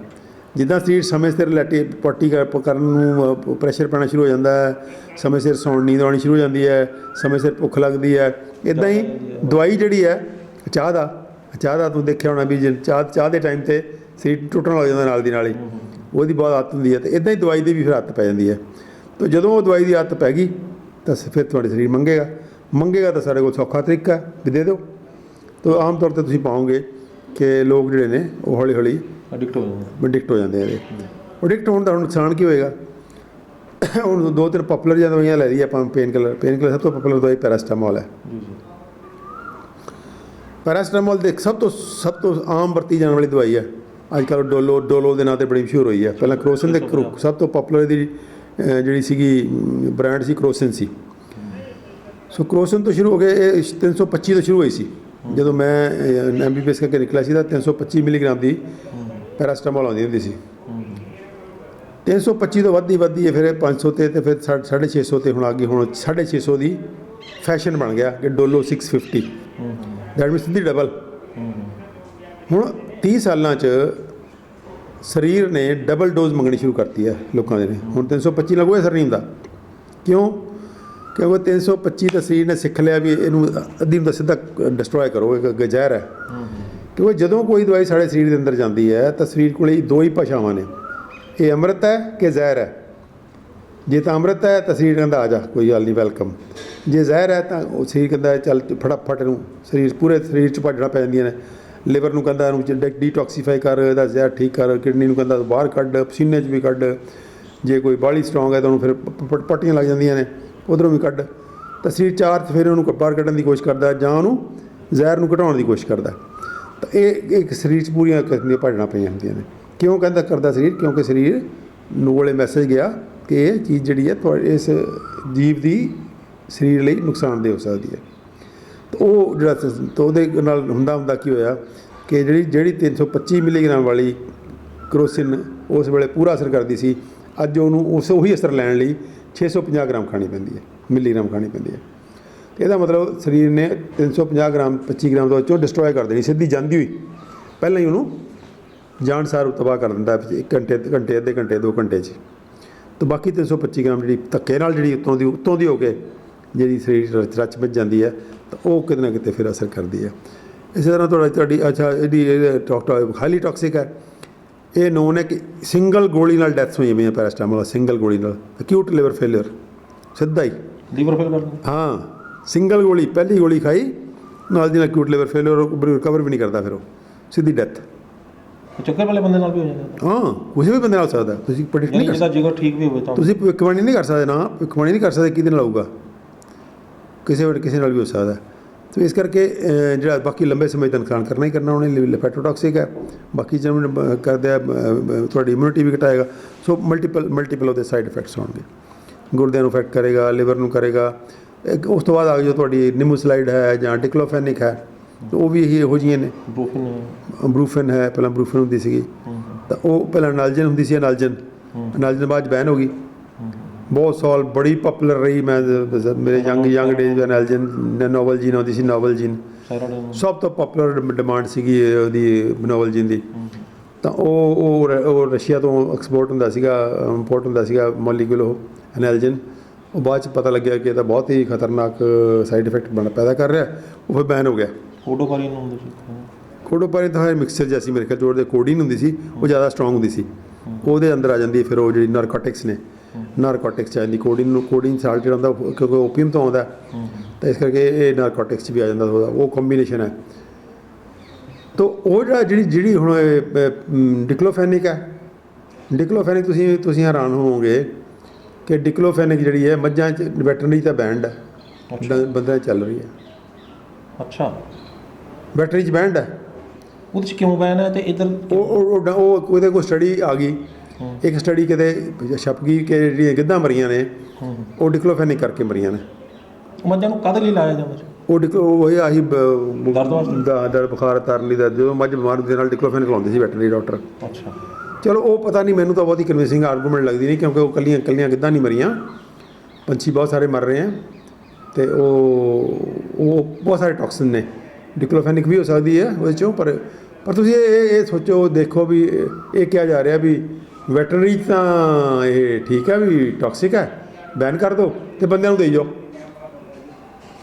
ਜਿੱਦਾਂ ਸਰੀਰ ਸਮੇਂ ਸਿਰ ਪੋਟੀ ਕਰਨ ਨੂੰ ਪ੍ਰੈਸ਼ਰ ਪੈਣਾ ਸ਼ੁਰੂ ਹੋ ਜਾਂਦਾ ਹੈ, ਸਮੇਂ ਸਿਰ ਸੌਣ ਨੀਂਦ ਆਉਣੀ ਸ਼ੁਰੂ ਹੋ ਜਾਂਦੀ ਹੈ, ਸਮੇਂ ਸਿਰ ਭੁੱਖ ਲੱਗਦੀ ਹੈ, ਇੱਦਾਂ ਹੀ ਦਵਾਈ ਜਿਹੜੀ ਹੈ ਚਾਹ ਦਾ ਤੂੰ ਦੇਖਿਆ ਹੋਣਾ ਵੀ ਜੇ ਚਾਹ ਦੇ ਟਾਈਮ 'ਤੇ ਸਰੀਰ ਟੁੱਟਣ ਲੱਗ ਜਾਂਦਾ ਨਾਲ ਦੀ ਨਾਲ ਹੀ, ਉਹਦੀ ਬਹੁਤ ਆਦਤ ਹੁੰਦੀ ਹੈ। ਅਤੇ ਇੱਦਾਂ ਹੀ ਦਵਾਈ ਦੀ ਵੀ ਫਿਰ ਆਦਤ ਪੈ ਜਾਂਦੀ ਹੈ। ਤਾਂ ਜਦੋਂ ਉਹ ਦਵਾਈ ਦੀ ਆਦਤ ਪੈ ਗਈ ਤਾਂ ਫਿਰ ਤੁਹਾਡੇ ਸਰੀਰ ਮੰਗੇਗਾ ਤਾਂ ਸਾਡੇ ਕੋਲ ਸੌਖਾ ਤਰੀਕਾ ਹੈ ਵੀ ਦੇ ਦਿਓ। ਤਾਂ ਆਮ ਤੌਰ 'ਤੇ ਤੁਸੀਂ ਪਾਓਗੇ ਕਿ ਲੋਕ ਜਿਹੜੇ ਨੇ ਉਹ ਹੌਲੀ ਹੌਲੀ ਐਡਿਕਟ ਹੋ ਜਾਂਦੇ ਆ। ਐਡਿਕਟ ਹੋਣ ਦਾ ਹੁਣ ਨੁਕਸਾਨ ਕੀ ਹੋਏਗਾ? ਹੁਣ 2-3 ਪਾਪੂਲਰ ਜਿਹੀਆਂ ਦਵਾਈਆਂ ਲੈ ਲਈਏ ਆਪਾਂ। ਪੇਨ ਕਿਲਰ ਸਭ ਤੋਂ ਪਾਪੂਲਰ ਦਵਾਈ ਪੈਰਾਸਟਾਮੋਲ ਹੈ। ਪੈਰਾਸਟਾਮੋਲ ਦੇ ਸਭ ਤੋਂ ਆਮ ਵਰਤੀ ਜਾਣ ਵਾਲੀ ਦਵਾਈ ਹੈ ਅੱਜ ਕੱਲ੍ਹ। ਡੋਲੋ ਦੇ ਨਾਂ 'ਤੇ ਬੜੀ ਮਸ਼ਹੂਰ ਹੋਈ ਹੈ। ਪਹਿਲਾਂ ਕਰੋਸਿਨ ਦੇ ਸਭ ਤੋਂ ਪਾਪੂਲਰ ਦੀ ਜਿਹੜੀ ਸੀਗੀ ਬ੍ਰਾਂਡ ਸੀ ਕਰੋਸਿਨ ਸੀ। ਸੋ ਕਰੋਸਿਨ ਤੋਂ ਸ਼ੁਰੂ ਹੋ ਕੇ ਇਹ 325 ਤੋਂ ਸ਼ੁਰੂ ਹੋਈ ਸੀ। ਜਦੋਂ ਮੈਂ MBBS ਕਰਕੇ ਨਿਕਲਿਆ ਸੀ ਤਾਂ 325 ਮਿਲੀਗ੍ਰਾਮ ਦੀ ਪੈਰਾਸਟਾਮੋਲ ਆਉਂਦੀ ਹੁੰਦੀ ਸੀ। 325 ਤੋਂ ਵੱਧਦੀ ਹੈ, ਫਿਰ 500 ਤੇ ਫਿਰ 650 ਤੇ ਹੁਣ ਆ ਗਈ। ਹੁਣ 650 ਦੀ ਫੈਸ਼ਨ ਬਣ ਗਿਆ ਕਿ ਡੋਲੋ 650, ਦੈਟ ਮੀਨਸ ਸਿੱਧੀ ਡਬਲ। ਹੁਣ 30 ਸਾਲਾਂ 'ਚ ਸਰੀਰ ਨੇ ਡਬਲ ਡੋਜ਼ ਮੰਗਣੀ ਸ਼ੁਰੂ ਕਰਤੀ ਹੈ ਲੋਕਾਂ ਦੇ ਨੇ। ਹੁਣ 325 ਲੱਗੂ ਹੈ ਸਰੀਰ ਦਾ, ਕਿਉਂ? ਕਿਉਂਕਿ 325 ਤਾਂ ਸਰੀਰ ਨੇ ਸਿੱਖ ਲਿਆ ਵੀ ਇਹਨੂੰ ਅੱਧੀ ਨੂੰ ਤਾਂ ਸਿੱਧਾ ਡਿਸਟਰੋਏ ਕਰੋ, ਇੱਕ ਜ਼ਹਿਰ ਹੈ। ਕਿਉਂਕਿ ਜਦੋਂ ਕੋਈ ਦਵਾਈ ਸਾਡੇ ਸਰੀਰ ਦੇ ਅੰਦਰ ਜਾਂਦੀ ਹੈ ਤਾਂ ਸਰੀਰ ਕੋਲ ਦੋ ਹੀ ਭਾਸ਼ਾਵਾਂ ਨੇ, ਇਹ ਅੰਮ੍ਰਿਤ ਹੈ ਕਿ ਜ਼ਹਿਰ ਹੈ। ਜੇ ਤਾਂ ਅੰਮ੍ਰਿਤ ਹੈ ਤਾਂ ਸਰੀਰ ਕਹਿੰਦਾ ਆ ਜਾ, ਕੋਈ ਗੱਲ ਨਹੀਂ, ਵੈਲਕਮ। ਜੇ ਜ਼ਹਿਰ ਹੈ ਤਾਂ ਉਹ ਸਰੀਰ ਕਹਿੰਦਾ ਚੱਲ ਫਟਾਫਟ ਨੂੰ ਪੂਰੇ ਸਰੀਰ 'ਚ ਭੱਜਣਾ ਪੈ ਜਾਂਦੀਆਂ ਨੇ। ਲਿਵਰ ਨੂੰ ਕਹਿੰਦਾ ਇਹਨੂੰ ਡੀਟੌਕਸੀਫਾਈ ਕਰ, ਇਹਦਾ ਜ਼ਹਿਰ ਠੀਕ ਕਰ। ਕਿਡਨੀ ਨੂੰ ਕਹਿੰਦਾ ਬਾਹਰ ਕੱਢ, ਪਸੀਨੇ 'ਚ ਵੀ ਕੱਢ। ਜੇ ਕੋਈ ਬਾਹਲੀ ਸਟਰੋਂਗ ਹੈ ਤਾਂ ਉਹਨੂੰ ਫਿਰ ਪੱਟੀਆਂ ਲੱਗ ਜਾਂਦੀਆਂ ਨੇ, ਉੱਧਰੋਂ ਵੀ ਕੱਢ। ਤਾਂ ਸਰੀਰ 'ਚ ਫਿਰ ਉਹਨੂੰ ਬਾਹਰ ਕੱਢਣ ਦੀ ਕੋਸ਼ਿਸ਼ ਕਰਦਾ ਜਾਂ ਉਹਨੂੰ ਜ਼ਹਿਰ ਨੂੰ ਘਟਾਉਣ ਦੀ ਕੋਸ਼ਿਸ਼ ਕਰਦਾ। ਤਾਂ ਇਹ ਇੱਕ ਸਰੀਰ 'ਚ ਪੂਰੀਆਂ ਕਿਸਮ ਦੀਆਂ ਭੱਜਣਾ ਪਈਆਂ ਹੁੰਦੀਆਂ ਨੇ। ਕਿਉਂ ਕਰਦਾ ਸਰੀਰ? ਕਿਉਂਕਿ ਸਰੀਰ ਨੂੰ ਕੋਲੇ ਮੈਸੇਜ ਗਿਆ ਕਿ ਇਹ ਚੀਜ਼ ਜਿਹੜੀ ਹੈ ਇਸ ਜੀਵ ਦੀ ਸਰੀਰ ਲਈ ਨੁਕਸਾਨਦੇਹ ਹੋ ਸਕਦੀ ਹੈ। ਤਾਂ ਉਹ ਜਿਹੜਾ ਤਾਂ ਉਹਦੇ ਨਾਲ ਹੁੰਦਾ ਕੀ ਹੋਇਆ ਕਿ ਜਿਹੜੀ 325 ਮਿਲੀਗ੍ਰਾਮ ਵਾਲੀ ਕਰੋਸਿਨ ਉਸ ਵੇਲੇ ਪੂਰਾ ਅਸਰ ਕਰਦੀ ਸੀ, ਅੱਜ ਉਹਨੂੰ ਉਹੀ ਅਸਰ ਲੈਣ ਲਈ 650 ਗ੍ਰਾਮ ਖਾਣੀ ਪੈਂਦੀ ਹੈ, ਮਿਲੀਗ੍ਰਾਮ ਖਾਣੀ ਪੈਂਦੀ ਹੈ। ਇਹਦਾ ਮਤਲਬ ਸਰੀਰ ਨੇ 350 ਗ੍ਰਾਮ 25 ਗ੍ਰਾਮ ਤੋਂ ਵਿੱਚੋਂ ਡਿਸਟਰੋਏ ਕਰ ਦੇਣੀ ਸਿੱਧੀ ਜਾਂਦੀ ਹੋਈ। ਪਹਿਲਾਂ ਹੀ ਉਹਨੂੰ ਜਾਨਸਾਰ ਤਬਾਹ ਕਰ ਦਿੰਦਾ 1 ਘੰਟੇ, ਅੱਧੇ ਘੰਟੇ, 2 ਘੰਟੇ 'ਚ। ਤਾਂ ਬਾਕੀ 325 ਗ੍ਰਾਮ ਜਿਹੜੀ ਧੱਕੇ ਨਾਲ ਜਿਹੜੀ ਉੱਤੋਂ ਦੀ ਹੋ ਕੇ ਜਿਹੜੀ ਸਰੀਰ ਰਚ ਵਿੱਚ ਜਾਂਦੀ ਹੈ ਤਾਂ ਉਹ ਕਿਤੇ ਨਾ ਕਿਤੇ ਫਿਰ ਅਸਰ ਕਰਦੀ ਹੈ। ਇਸੇ ਤਰ੍ਹਾਂ ਤੁਹਾਡੀ ਹਾਈਲੀ ਟੌਕਸਿਕ ਹੈ। ਇਹ ਨੋਨ ਹੈ ਕਿ ਸਿੰਗਲ ਗੋਲੀ ਨਾਲ ਡੈਥਸ ਹੋਈਆਂ ਪਈਆਂ ਪੈਰਾਸਟਾਮੋਲ, ਸਿੰਗਲ ਗੋਲੀ ਨਾਲ। ਅਕਿਊਟ ਲਿਵਰ ਫੇਲਿਅਰ, ਸਿੱਧਾ ਹੀ ਲੀਵਰ ਫੇਲ ਕਰ ਦਿੰਦਾ। ਹਾਂ, ਸਿੰਗਲ ਗੋਲੀ, ਪਹਿਲੀ ਗੋਲੀ ਖਾਈ ਨਾਲ ਦੀ ਨਾਲ ਅਕਿਊਟ ਲਿਵਰ ਫੇਲਿਅਰ, ਰਿਕਵਰ ਵੀ ਨਹੀਂ ਕਰਦਾ, ਫਿਰ ਉਹ ਸਿੱਧੀ ਡੈਥ। ਚੱਕਰ ਵਾਲੇ ਬੰਦੇ ਨਾਲ ਵੀ ਹੋ ਜਾਂਦਾ। ਹਾਂ, ਕਿਸੇ ਵੀ ਬੰਦੇ ਨਾਲ ਹੋ ਸਕਦਾ। ਤੁਸੀਂ ਪ੍ਰੈਡਿਕਟ ਨਹੀਂ ਕਰ ਸਕਦੇ, ਜਿਗਰ ਠੀਕ ਵੀ ਹੋਵੇ ਤਾਂ ਤੁਸੀਂ ਭਵਿੱਖਬਾਣੀ ਨਹੀਂ ਕਰ ਸਕਦੇ ਨਾ, ਭਵਿੱਖਬਾਣੀ ਨਹੀਂ ਕਰ ਸਕਦੇ ਕਿਹਦੇ ਨਾਲ ਆਊਗਾ, ਕਿਸੇ ਨਾਲ ਵੀ ਹੋ ਸਕਦਾ। ਤਾਂ ਇਸ ਕਰਕੇ ਜਿਹੜਾ ਬਾਕੀ ਲੰਬੇ ਸਮੇਂ ਦਾ ਨੁਕਸਾਨ ਕਰਨਾ ਹੀ ਕਰਨਾ ਉਹਨੇ। ਲਿਪੈਟੋਟੌਕਸਿਕ ਹੈ, ਬਾਕੀ ਜਿਵੇਂ ਕਰਦੇ ਆ ਤੁਹਾਡੀ ਇਮਿਊਨਿਟੀ ਵੀ ਘਟਾਏਗਾ। ਸੋ ਮਲਟੀਪਲ ਉਹਦੇ ਸਾਈਡ ਇਫੈਕਟਸ ਹੋਣਗੇ। ਗੁਰਦਿਆਂ ਨੂੰ ਇਫੈਕਟ ਕਰੇਗਾ, ਲਿਵਰ ਨੂੰ ਕਰੇਗਾ। ਉਸ ਤੋਂ ਬਾਅਦ ਆ ਜੋ ਤੁਹਾਡੀ ਨਿਮੋਸਲਾਈਡ ਹੈ ਜਾਂ ਡਿਕਲੋਫੈਨਿਕ ਹੈ, ਉਹ ਵੀ ਇਹੋ ਜਿਹੀਆਂ ਨੇ। ਬਰੂਫਿਨ ਹੈ, ਪਹਿਲਾਂ ਬਰੂਫਿਨ ਹੁੰਦੀ ਸੀਗੀ, ਤਾਂ ਉਹ ਪਹਿਲਾਂ ਨਾਲਜਨ ਹੁੰਦੀ ਸੀ। ਨਾਲਜਨ ਬਾਅਦ 'ਚ ਬੈਨ ਹੋ ਗਈ। ਬਹੁਤ ਸਾਲ ਬੜੀ ਪਾਪੂਲਰ ਰਹੀ। ਮੇਰੇ ਯੰਗ ਡੇਜ਼ ਨਾਲਜਨ ਨੋਵਲਜੀਨ ਆਉਂਦੀ ਸੀ। ਨੋਵਲਜੀਨ ਸਭ ਤੋਂ ਪਾਪੂਲਰ ਡਿਮਾਂਡ ਸੀਗੀ ਉਹਦੀ, ਨੋਵਲਜੀਨ ਦੀ। ਤਾਂ ਉਹ ਰਸ਼ੀਆ ਤੋਂ ਐਕਸਪੋਰਟ ਹੁੰਦਾ ਸੀਗਾ, ਇੰਪੋਰਟ ਹੁੰਦਾ ਸੀਗਾ ਮੋਲੀਕੂਲ ਉਹ ਐਨਾਲਜਨ। ਉਹ ਬਾਅਦ 'ਚ ਪਤਾ ਲੱਗਿਆ ਕਿ ਇਹਦਾ ਬਹੁਤ ਹੀ ਖਤਰਨਾਕ ਸਾਈਡ ਇਫੈਕਟ ਪੈਦਾ ਕਰ ਰਿਹਾ, ਉਹ ਫਿਰ ਬੈਨ ਹੋ ਗਿਆ। ਕੋਡੋਪਾਰੀਨ ਤਾਂ ਮਿਕਸਚਰ ਜੈਸੀ ਮੇਰੇ ਖਿਆਲ ਉਹਦੇ ਕੋਡੀਨ ਹੁੰਦੀ ਸੀ, ਉਹ ਜ਼ਿਆਦਾ ਸਟਰੋਂਗ ਹੁੰਦੀ ਸੀ। ਉਹਦੇ ਅੰਦਰ ਆ ਜਾਂਦੀ ਫਿਰ ਉਹ ਜਿਹੜੀ ਨਾਰਕੋਟਿਕਸ ਨੇ, ਨਾਰਕੋਟਿਕਸ 'ਚ ਆ ਜਾਂਦੀ ਕੋਡੀਨ ਸਾਲਟ ਜਿਹੜਾ ਹੁੰਦਾ, ਕਿਉਂਕਿ ਓਪੀਅਮ ਤੋਂ ਆਉਂਦਾ, ਤਾਂ ਇਸ ਕਰਕੇ ਇਹ ਨਾਰਕੋਟਿਕਸ 'ਚ ਵੀ ਆ ਜਾਂਦਾ ਉਹਦਾ, ਉਹ ਕੰਬੀਨੇਸ਼ਨ ਹੈ। ਤਾਂ ਉਹ ਜਿਹੜੀ ਹੁਣ ਡਿਕਲੋਫੈਨਿਕ ਹੈ, ਡਿਕਲੋਫੈਨਿਕ ਤੁਸੀਂ ਹੈਰਾਨ ਹੋਵੋਗੇ ਕਿ ਡਿਕਲੋਫੈਨਿਕ ਜਿਹੜੀ ਹੈ ਮੱਝਾਂ 'ਚ ਵੈਟਰਨਰੀ ਤਾਂ ਬੈਂਡ ਹੈ, ਬੰਦਿਆਂ 'ਚ ਚੱਲ ਰਹੀ ਹੈ। ਅੱਛਾ, ਵੈਟਰਨਰੀ 'ਚ ਬੈਂਡ ਹੈ। ਉਹਦੇ 'ਚ ਕਿਉਂ ਬੈਨ ਹੈ ਤੇ ਇੱਧਰ? ਉਹਦੇ ਕੋਲ ਸਟੱਡੀ ਆ ਗਈ, ਇੱਕ ਸਟੱਡੀ ਕਿਤੇ ਛਪ ਗਈ ਕਿ ਜਿਹੜੀਆਂ ਗਿੱਧਾਂ ਮਰੀਆਂ ਨੇ ਉਹ ਡਿਕਲੋਫੈਨਿਕ ਕਰਕੇ ਮਰੀਆਂ ਨੇ। ਮੱਝਾਂ ਨੂੰ ਕਾਹਦੇ ਲਈ ਲਾਇਆ ਜਾਂਦਾ? ਉਹ ਆਹੀ ਦਰਦ ਵਾਸਤੇ? ਦਰਦ ਬੁਖਾਰ ਤਾਰਨ ਲਈ ਦਾ, ਜਦੋਂ ਮੱਝ ਬਿਮਾਰ ਦੇ ਨਾਲ ਡਿਕਲੋਫੈਨਿਕ ਲਾਉਂਦੇ ਸੀ ਵੈਟਰਨਰੀ ਡਾਕਟਰ। ਅੱਛਾ, ਚਲੋ ਉਹ ਪਤਾ ਨਹੀਂ, ਮੈਨੂੰ ਤਾਂ ਬਹੁਤੀ ਕਨਵਿੰਸਿੰਗ ਆਰਗੂਮੈਂਟ ਲੱਗਦੀ ਨਹੀਂ, ਕਿਉਂਕਿ ਉਹ ਕੱਲੀਆਂ ਗਿੱਧਾਂ ਨਹੀਂ ਮਰੀਆਂ, ਪੰਛੀ ਬਹੁਤ ਸਾਰੇ ਮਰ ਰਹੇ ਆ, ਅਤੇ ਉਹ ਬਹੁਤ ਸਾਰੇ ਟੌਕਸਿਨ ਨੇ। ਡਿਕਲੋਫੈਨਿਕ ਵੀ ਹੋ ਸਕਦੀ ਹੈ ਉਹਦੇ 'ਚੋਂ, ਪਰ ਤੁਸੀਂ ਇਹ ਸੋਚੋ, ਦੇਖੋ ਵੀ ਇਹ ਕਿਹਾ ਜਾ ਰਿਹਾ ਵੀ ਵੈਟਰਨਰੀ ਤਾਂ ਇਹ ਠੀਕ ਹੈ ਵੀ ਟੌਕਸਿਕ ਹੈ, ਬੈਨ ਕਰ ਦਿਓ ਅਤੇ ਬੰਦਿਆਂ ਨੂੰ ਦੇਈ ਜਾਓ।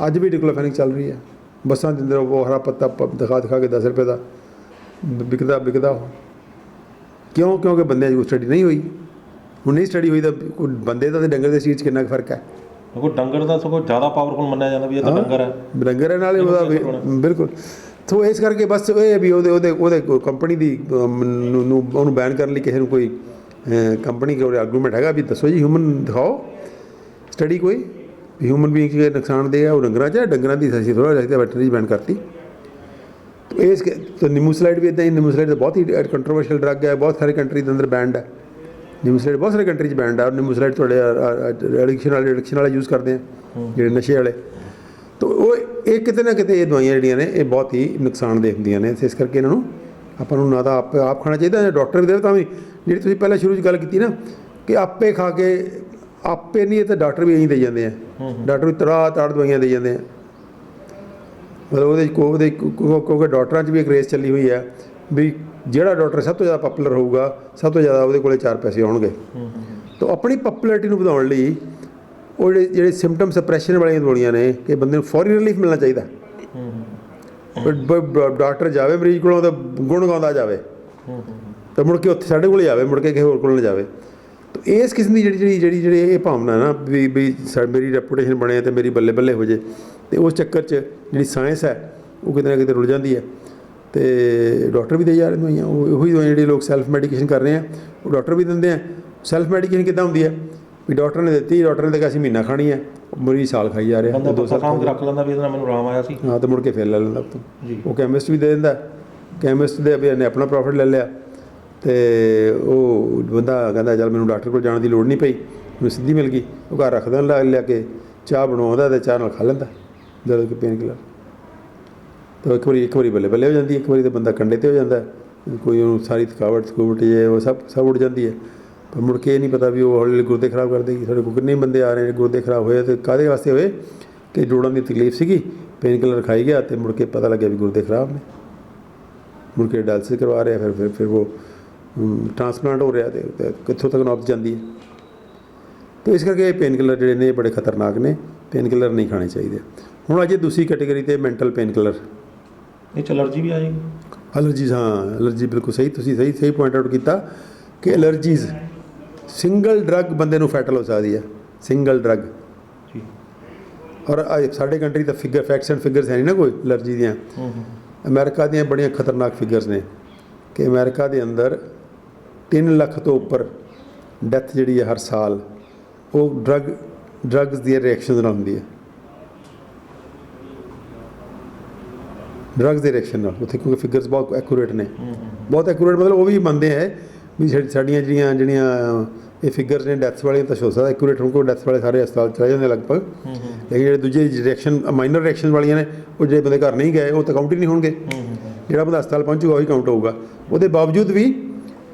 ਅੱਜ ਵੀ ਡਿਕਲੋਫੈਨਿਕ ਚੱਲ ਰਹੀ ਹੈ ਬੱਸਾਂ ਦੇ ਅੰਦਰ, ਉਹ ਹਰਾ ਪੱਤਾ ਦਿਖਾ ਕੇ 10 ਰੁਪਏ ਦਾ ਵਿਕਦਾ ਉਹ। ਕਿਉਂ? ਕਿਉਂਕਿ ਬੰਦਿਆਂ 'ਚ ਕੋਈ ਸਟੱਡੀ ਨਹੀਂ ਹੋਈ। ਹੁਣ ਨਹੀਂ ਸਟੱਡੀ ਹੋਈ ਤਾਂ ਕੋਈ ਬੰਦੇ ਦਾ ਅਤੇ ਡੰਗਰ ਦੇ ਸਰੀਰ 'ਚ ਕਿੰਨਾ ਕੁ ਫਰਕ ਹੈ? ਦੇਖੋ ਡੰਗਰ ਦਾ ਸਗੋਂ ਜ਼ਿਆਦਾ ਪਾਵਰਫੁਲ ਮੰਨਿਆ ਜਾਂਦਾ ਵੀ ਇਹ ਤਾਂ ਡੰਗਰ ਹੈ। ਡੰਗਰ ਹੈ ਨਾਲ ਉਹਦਾ ਬਿਲਕੁਲ। ਸੋ ਇਸ ਕਰਕੇ ਬਸ ਇਹ ਵੀ ਉਹਦੇ ਕੰਪਨੀ ਦੀ ਉਹਨੂੰ ਬੈਨ ਕਰਨ ਲਈ ਕਿਸੇ ਨੂੰ ਕੋਈ ਕੰਪਨੀ ਕੋਲ ਆਰਗੂਮੈਂਟ ਹੈਗਾ ਵੀ ਦੱਸੋ ਜੀ, ਹਿਊਮਨ ਦਿਖਾਓ ਸਟੱਡੀ ਕੋਈ ਹਿਊਮਨ ਬੀਇੰਗ 'ਚ ਨੁਕਸਾਨ ਦੇ ਆ ਉਹ ਡੰਗਰਾਂ ਦੀ ਅਸੀਂ ਥੋੜ੍ਹਾ ਜਿਹਾ ਵੈਟਰਨਰੀ ਬੈਨ ਕਰਤੀ। ਇਸ ਨਿਮੂਸਲਾਈਡ ਵੀ ਇੱਦਾਂ ਹੀ। ਨਿਮੂਸਲਾਈਡ ਤਾਂ ਬਹੁਤ ਹੀ ਕੰਟਰੋਵਰਸ਼ੀਅਲ ਡਰੱਗ ਹੈ, ਬਹੁਤ ਸਾਰੇ ਕੰਟਰੀ ਦੇ ਅੰਦਰ ਬੈਂਡ ਹੈ ਨਿਮੂਸਲਾਈਡ, ਬਹੁਤ ਸਾਰੇ ਕੰਟਰੀ 'ਚ ਬੈਂਡ ਹੈ। ਔਰ ਨਿਮੂਸਲਾਈਡ ਤੁਹਾਡੇ ਐਡਿਕਸ਼ਨ ਵਾਲੇ ਯੂਜ਼ ਕਰਦੇ ਆ, ਜਿਹੜੇ ਨਸ਼ੇ ਵਾਲੇ। ਤਾਂ ਇਹ ਕਿਤੇ ਨਾ ਕਿਤੇ ਇਹ ਦਵਾਈਆਂ ਜਿਹੜੀਆਂ ਨੇ ਇਹ ਬਹੁਤ ਹੀ ਨੁਕਸਾਨਦੇਹ ਹੁੰਦੀਆਂ ਨੇ। ਇਸ ਕਰਕੇ ਇਹਨਾਂ ਨੂੰ ਆਪਾਂ ਨੂੰ ਨਾ ਤਾਂ ਆਪ ਖਾਣਾ ਚਾਹੀਦਾ, ਜਾਂ ਡਾਕਟਰ ਵੀ ਦੇਵੇ ਤਾਂ ਵੀ। ਜਿਹੜੀ ਤੁਸੀਂ ਪਹਿਲਾਂ ਸ਼ੁਰੂ 'ਚ ਗੱਲ ਕੀਤੀ ਨਾ ਕਿ ਆਪੇ ਖਾ ਕੇ ਆਪੇ ਨਹੀਂ, ਇਹ ਤਾਂ ਡਾਕਟਰ ਵੀ ਇਹੀ ਦੇਈ ਜਾਂਦੇ ਆ। ਡਾਕਟਰ ਵੀ ਤਾੜ ਦਵਾਈਆਂ ਦੇਈ ਜਾਂਦੇ ਆ। ਮਤਲਬ ਕਿਉਂਕਿ ਡਾਕਟਰਾਂ 'ਚ ਵੀ ਇੱਕ ਰੇਸ ਚੱਲੀ ਹੋਈ ਹੈ ਵੀ ਜਿਹੜਾ ਡਾਕਟਰ ਸਭ ਤੋਂ ਜ਼ਿਆਦਾ ਪਾਪੂਲਰ ਹੋਊਗਾ, ਸਭ ਤੋਂ ਜ਼ਿਆਦਾ ਉਹਦੇ ਕੋਲ 4 ਪੈਸੇ ਆਉਣਗੇ। ਤਾਂ ਆਪਣੀ ਪਾਪੂਲੈਰਿਟੀ ਨੂੰ ਵਧਾਉਣ ਲਈ ਉਹ ਜਿਹੜੇ ਸਿੰਪਟਮ ਸਪਰੈਸ਼ਨ ਵਾਲੀਆਂ ਦਵਾਈਆਂ ਨੇ ਕਿ ਬੰਦੇ ਨੂੰ ਫੌਰੀ ਰਿਲੀਫ ਮਿਲਣਾ ਚਾਹੀਦਾ। ਡਾਕਟਰ ਜਾਵੇ ਮਰੀਜ਼ ਕੋਲੋਂ ਤਾਂ ਗੁਣ ਗਾਉਂਦਾ ਜਾਵੇ, ਤਾਂ ਮੁੜ ਕੇ ਉੱਥੇ ਸਾਡੇ ਕੋਲ ਜਾਵੇ, ਮੁੜ ਕੇ ਕਿਸੇ ਹੋਰ ਕੋਲ ਨਾ ਜਾਵੇ। ਤਾਂ ਇਸ ਕਿਸਮ ਦੀ ਜਿਹੜੀ ਇਹ ਭਾਵਨਾ ਨਾ ਵੀ ਮੇਰੀ ਰੈਪੂਟੇਸ਼ਨ ਬਣੇ ਅਤੇ ਮੇਰੀ ਬੱਲੇ ਬੱਲੇ ਹੋ ਜੇ, ਅਤੇ ਉਸ ਚੱਕਰ 'ਚ ਜਿਹੜੀ ਸਾਇੰਸ ਹੈ ਉਹ ਕਿਤੇ ਨਾ ਕਿਤੇ ਰੁਲ ਜਾਂਦੀ ਹੈ। ਅਤੇ ਡਾਕਟਰ ਵੀ ਦੇ ਜਾ ਰਹੇ ਦਵਾਈਆਂ, ਉਹੀ ਦਵਾਈਆਂ ਜਿਹੜੀ ਲੋਕ ਸੈਲਫ ਮੈਡੀਕੇਸ਼ਨ ਕਰ ਰਹੇ ਆ ਉਹ ਡਾਕਟਰ ਵੀ ਦਿੰਦੇ ਆ। ਸੈਲਫ ਮੈਡੀਕੇਸ਼ਨ ਕਿੱਦਾਂ ਹੁੰਦੀ ਹੈ ਵੀ ਡਾਕਟਰ ਨੇ ਦਿੱਤੀ, ਡਾਕਟਰ ਨੇ ਤਾਂ ਕਿਹਾ ਅਸੀਂ ਮਹੀਨਾ ਖਾਣੀ ਹੈ, ਮਰੀਜ਼ ਸਾਲ ਖਾਈ ਜਾ ਰਿਹਾ, 2 ਸਾਲ ਖਾਣ ਕੇ ਰੱਖ ਲੈਂਦਾ ਵੀ ਇਹਦੇ ਨਾਲ ਮੈਨੂੰ ਆਰਾਮ ਆਇਆ ਸੀ। ਹਾਂ, ਤਾਂ ਮੁੜ ਕੇ ਫਿਰ ਲੈ ਲੈਂਦਾ ਉੱਤੋਂ। ਉਹ ਕੈਮਿਸਟ ਵੀ ਦੇ ਦਿੰਦਾ, ਕੈਮਿਸਟ ਦੇ ਵੀ ਇਹਨੇ ਆਪਣਾ ਪ੍ਰੋਫਿਟ ਲੈ ਲਿਆ, ਅਤੇ ਉਹ ਬੰਦਾ ਕਹਿੰਦਾ ਚੱਲ ਮੈਨੂੰ ਡਾਕਟਰ ਕੋਲ ਜਾਣ ਦੀ ਲੋੜ ਨਹੀਂ ਪਈ, ਮੈਨੂੰ ਸਿੱਧੀ ਮਿਲ ਗਈ। ਉਹ ਘਰ ਰੱਖਦਾ ਲਿਆ ਕੇ ਚਾਹ ਬਣਾਉਂਦਾ ਅਤੇ ਚਾਹ ਨਾਲ ਖਾ ਲੈਂਦਾ ਜਦੋਂ ਕਿ ਪੇਨ ਕਿਲਰ। ਤਾਂ ਇੱਕ ਵਾਰੀ ਬੱਲੇ ਬੱਲੇ ਹੋ ਜਾਂਦੀ, ਇੱਕ ਵਾਰੀ ਤਾਂ ਬੰਦਾ ਕੰਢੇ 'ਤੇ ਹੋ ਜਾਂਦਾ, ਕੋਈ ਉਹਨੂੰ ਸਾਰੀ ਥਕਾਵਟ ਜੇ ਉਹ ਸਭ ਉੱਡ ਜਾਂਦੀ ਹੈ। ਪਰ ਮੁੜ ਕੇ ਇਹ ਨਹੀਂ ਪਤਾ ਵੀ ਉਹ ਹੌਲੀ ਹੌਲੀ ਗੁਰਦੇ ਖਰਾਬ ਕਰ ਦੇਗੀ। ਸਾਡੇ ਕੋਲ ਕਿੰਨੇ ਬੰਦੇ ਆ ਰਹੇ ਨੇ ਗੁਰਦੇ ਖਰਾਬ ਹੋਏ, ਅਤੇ ਕਾਹਦੇ ਵਾਸਤੇ ਹੋਏ ਕਿ ਜੋੜਾਂ ਦੀ ਤਕਲੀਫ ਸੀਗੀ, ਪੇਨ ਕਿਲਰ ਖਾਈ ਗਿਆ ਅਤੇ ਮੁੜ ਕੇ ਪਤਾ ਲੱਗਿਆ ਵੀ ਗੁਰਦੇ ਖਰਾਬ ਨੇ, ਮੁੜ ਕੇ ਡਾਇਲਸਿਸ ਕਰਵਾ ਰਿਹਾ, ਫਿਰ ਉਹ ਟ੍ਰਾਂਸਪਲਾਂਟ ਹੋ ਰਿਹਾ, ਅਤੇ ਕਿੱਥੋਂ ਤੱਕ ਨੌਬਤ ਜਾਂਦੀ ਹੈ। ਤਾਂ ਇਸ ਕਰਕੇ ਪੇਨ ਕਿਲਰ ਜਿਹੜੇ ਨੇ ਬੜੇ ਖਤਰਨਾਕ ਨੇ, ਪੇਨ ਕਿਲਰ ਨਹੀਂ ਖਾਣੇ ਚਾਹੀਦੇ। ਹੁਣ ਅਜੇ ਦੂਸਰੀ ਕੈਟੇਗਰੀ 'ਤੇ ਮੈਂਟਲ ਪੇਨ ਕਿਲਰ, ਇਹ 'ਚ ਐਲਰਜੀ ਵੀ ਆ ਜਾਏਗੀ। ਐਲਰਜੀਜ਼, ਹਾਂ ਐਲਰਜੀ ਬਿਲਕੁਲ ਸਹੀ, ਤੁਸੀਂ ਸਹੀ ਪੁਆਇੰਟ ਆਊਟ ਕੀਤਾ ਕਿ ਐਲਰਜੀਜ਼ ਸਿੰਗਲ ਡਰੱਗ ਬੰਦੇ ਨੂੰ ਫੈਟਲ ਹੋ ਸਕਦੀ ਹੈ, ਸਿੰਗਲ ਡਰੱਗ। ਔਰ ਸਾਡੇ country the facts and figures ਹੈ ਨਹੀਂ ਨਾ ਕੋਈ ਐਲਰਜੀ ਦੀਆਂ। ਅਮਰੀਕਾ ਦੀਆਂ ਬੜੀਆਂ ਖਤਰਨਾਕ ਫਿਗਰਸ ਨੇ ਕਿ ਅਮਰੀਕਾ ਦੇ ਅੰਦਰ 3 ਲੱਖ ਤੋਂ ਉੱਪਰ ਡੈਥ ਜਿਹੜੀ ਹੈ ਹਰ ਸਾਲ ਉਹ ਡਰੱਗਸ ਦੀਆਂ ਰਿਐਕਸ਼ਨ ਨਾਲ ਹੁੰਦੀ ਹੈ। ਡਰੱਗਸ ਦੇ ਰਿਐਕਸ਼ਨ ਨਾਲ ਉੱਥੇ, ਕਿਉਂਕਿ ਫਿਗਰਸ ਬਹੁਤ ਐਕੂਰੇਟ ਨੇ, ਬਹੁਤ ਐਕੂਰੇਟ। ਮਤਲਬ ਉਹ ਵੀ ਮੰਨਦੇ ਹੈ ਵੀ ਸਾਡੀਆਂ ਜਿਹੜੀਆਂ ਇਹ ਫਿਗਰਸ ਨੇ ਡੈਥਸ ਵਾਲੀਆਂ ਤਾਂ ਹੋ ਸਕਦਾ ਐਕੂਰੇਟ ਹੋਣ, ਕੋਈ ਡੈਥਸ ਵਾਲੇ ਸਾਰੇ ਹਸਪਤਾਲ ਚਲੇ ਜਾਂਦੇ ਲਗਭਗ। ਲੇਕਿਨ ਜਿਹੜੇ ਦੂਜੇ ਰਿਐਕਸ਼ਨ ਮਾਈਨਰ ਰਿਐਕਸ਼ਨ ਵਾਲੀਆਂ ਨੇ ਉਹ ਜਿਹੜੇ ਬੰਦੇ ਘਰ ਨਹੀਂ ਗਏ ਉਹ ਤਾਂ ਕਾਊਂਟ ਹੀ ਨਹੀਂ ਹੋਣਗੇ। ਜਿਹੜਾ ਬੰਦਾ ਹਸਪਤਾਲ ਪਹੁੰਚੂਗਾ ਉਹੀ ਕਾਊਂਟ ਹੋਊਗਾ। ਉਹਦੇ ਬਾਵਜੂਦ ਵੀ